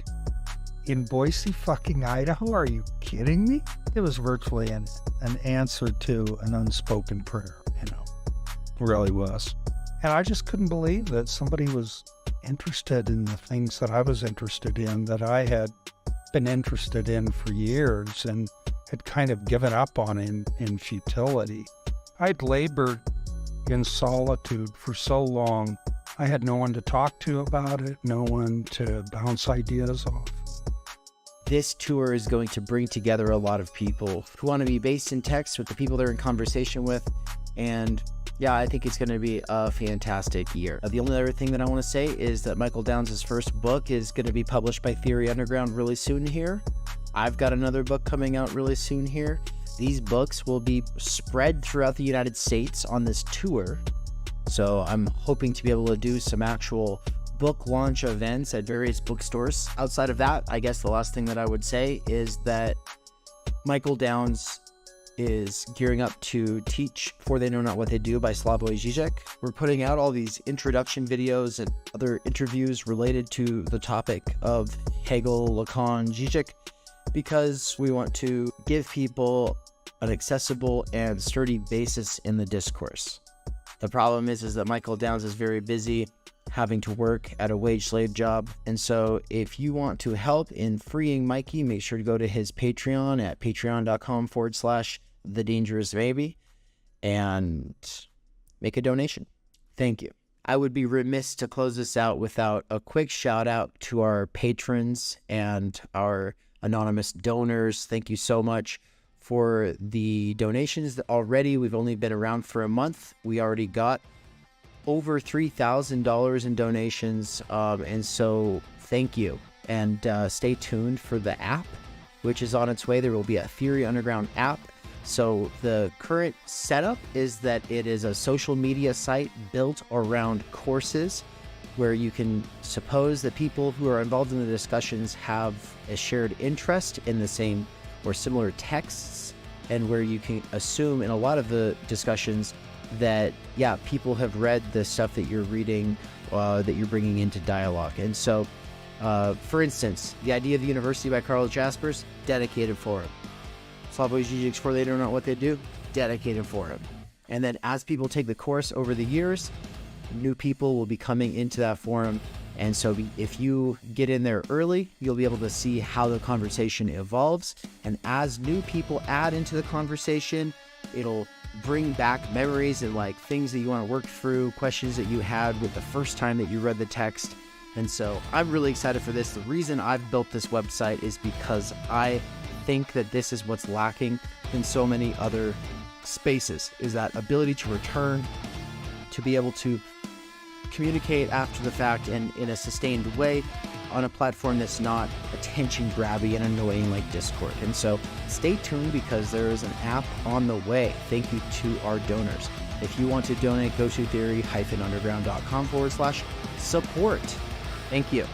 S7: in Boise, fucking Idaho, are you kidding me? It was virtually an answer to an unspoken prayer, you know, really was. And I just couldn't believe that somebody was interested in the things that I was interested in, that I had been interested in for years and had kind of given up on in futility. I'd labored in solitude for so long. I had no one to talk to about it, no one to bounce ideas off.
S6: This tour is going to bring together a lot of people who want to be based in text with the people they're in conversation with. And yeah, I think it's going to be a fantastic year. The only other thing that I want to say is that Michael Downs' first book is going to be published by Theory Underground really soon here. I've got another book coming out really soon here. These books will be spread throughout the United States on this tour. So I'm hoping to be able to do some actual book launch events at various bookstores. Outside of that, I guess the last thing that I would say is that Michael Downs is gearing up to teach For They Know Not What They Do by Slavoj Žižek. We're putting out all these introduction videos and other interviews related to the topic of Hegel, Lacan, Žižek, because we want to give people an accessible and sturdy basis in the discourse. The problem is that Michael Downs is very busy having to work at a wage slave job. And so if you want to help in freeing Mikey, make sure to go to his Patreon at patreon.com/thedangerousmaybe and make a donation. Thank you. I would be remiss to close this out without a quick shout out to our patrons and our anonymous donors. Thank you so much for the donations already. We've only been around for a month. We already got over $3,000 in donations, and so thank you. And stay tuned for the app, which is on its way. There will be a Theory Underground app. So the current setup is that it is a social media site built around courses, where you can suppose that people who are involved in the discussions have a shared interest in the same or similar texts, and where you can assume in a lot of the discussions that, yeah, people have read the stuff that you're reading, that you're bringing into dialogue. And so, for instance, The Idea of the University by Carl Jaspers, dedicated for him. Slavoj Žižek's For They Know Not What They Do, dedicated for him. And then as people take the course over the years, new people will be coming into that forum. And so if you get in there early, you'll be able to see how the conversation evolves. And as new people add into the conversation, it'll bring back memories and like things that you want to work through, questions that you had with the first time that you read the text. And so I'm really excited for this. The reason I've built this website is because I think that this is what's lacking in so many other spaces, is that ability to return, to be able to communicate after the fact and in a sustained way on a platform that's not attention grabby and annoying like Discord. And so stay tuned, because there is an app on the way. Thank you to our donors. If you want to donate, go to theory-underground.com/support. Thank you.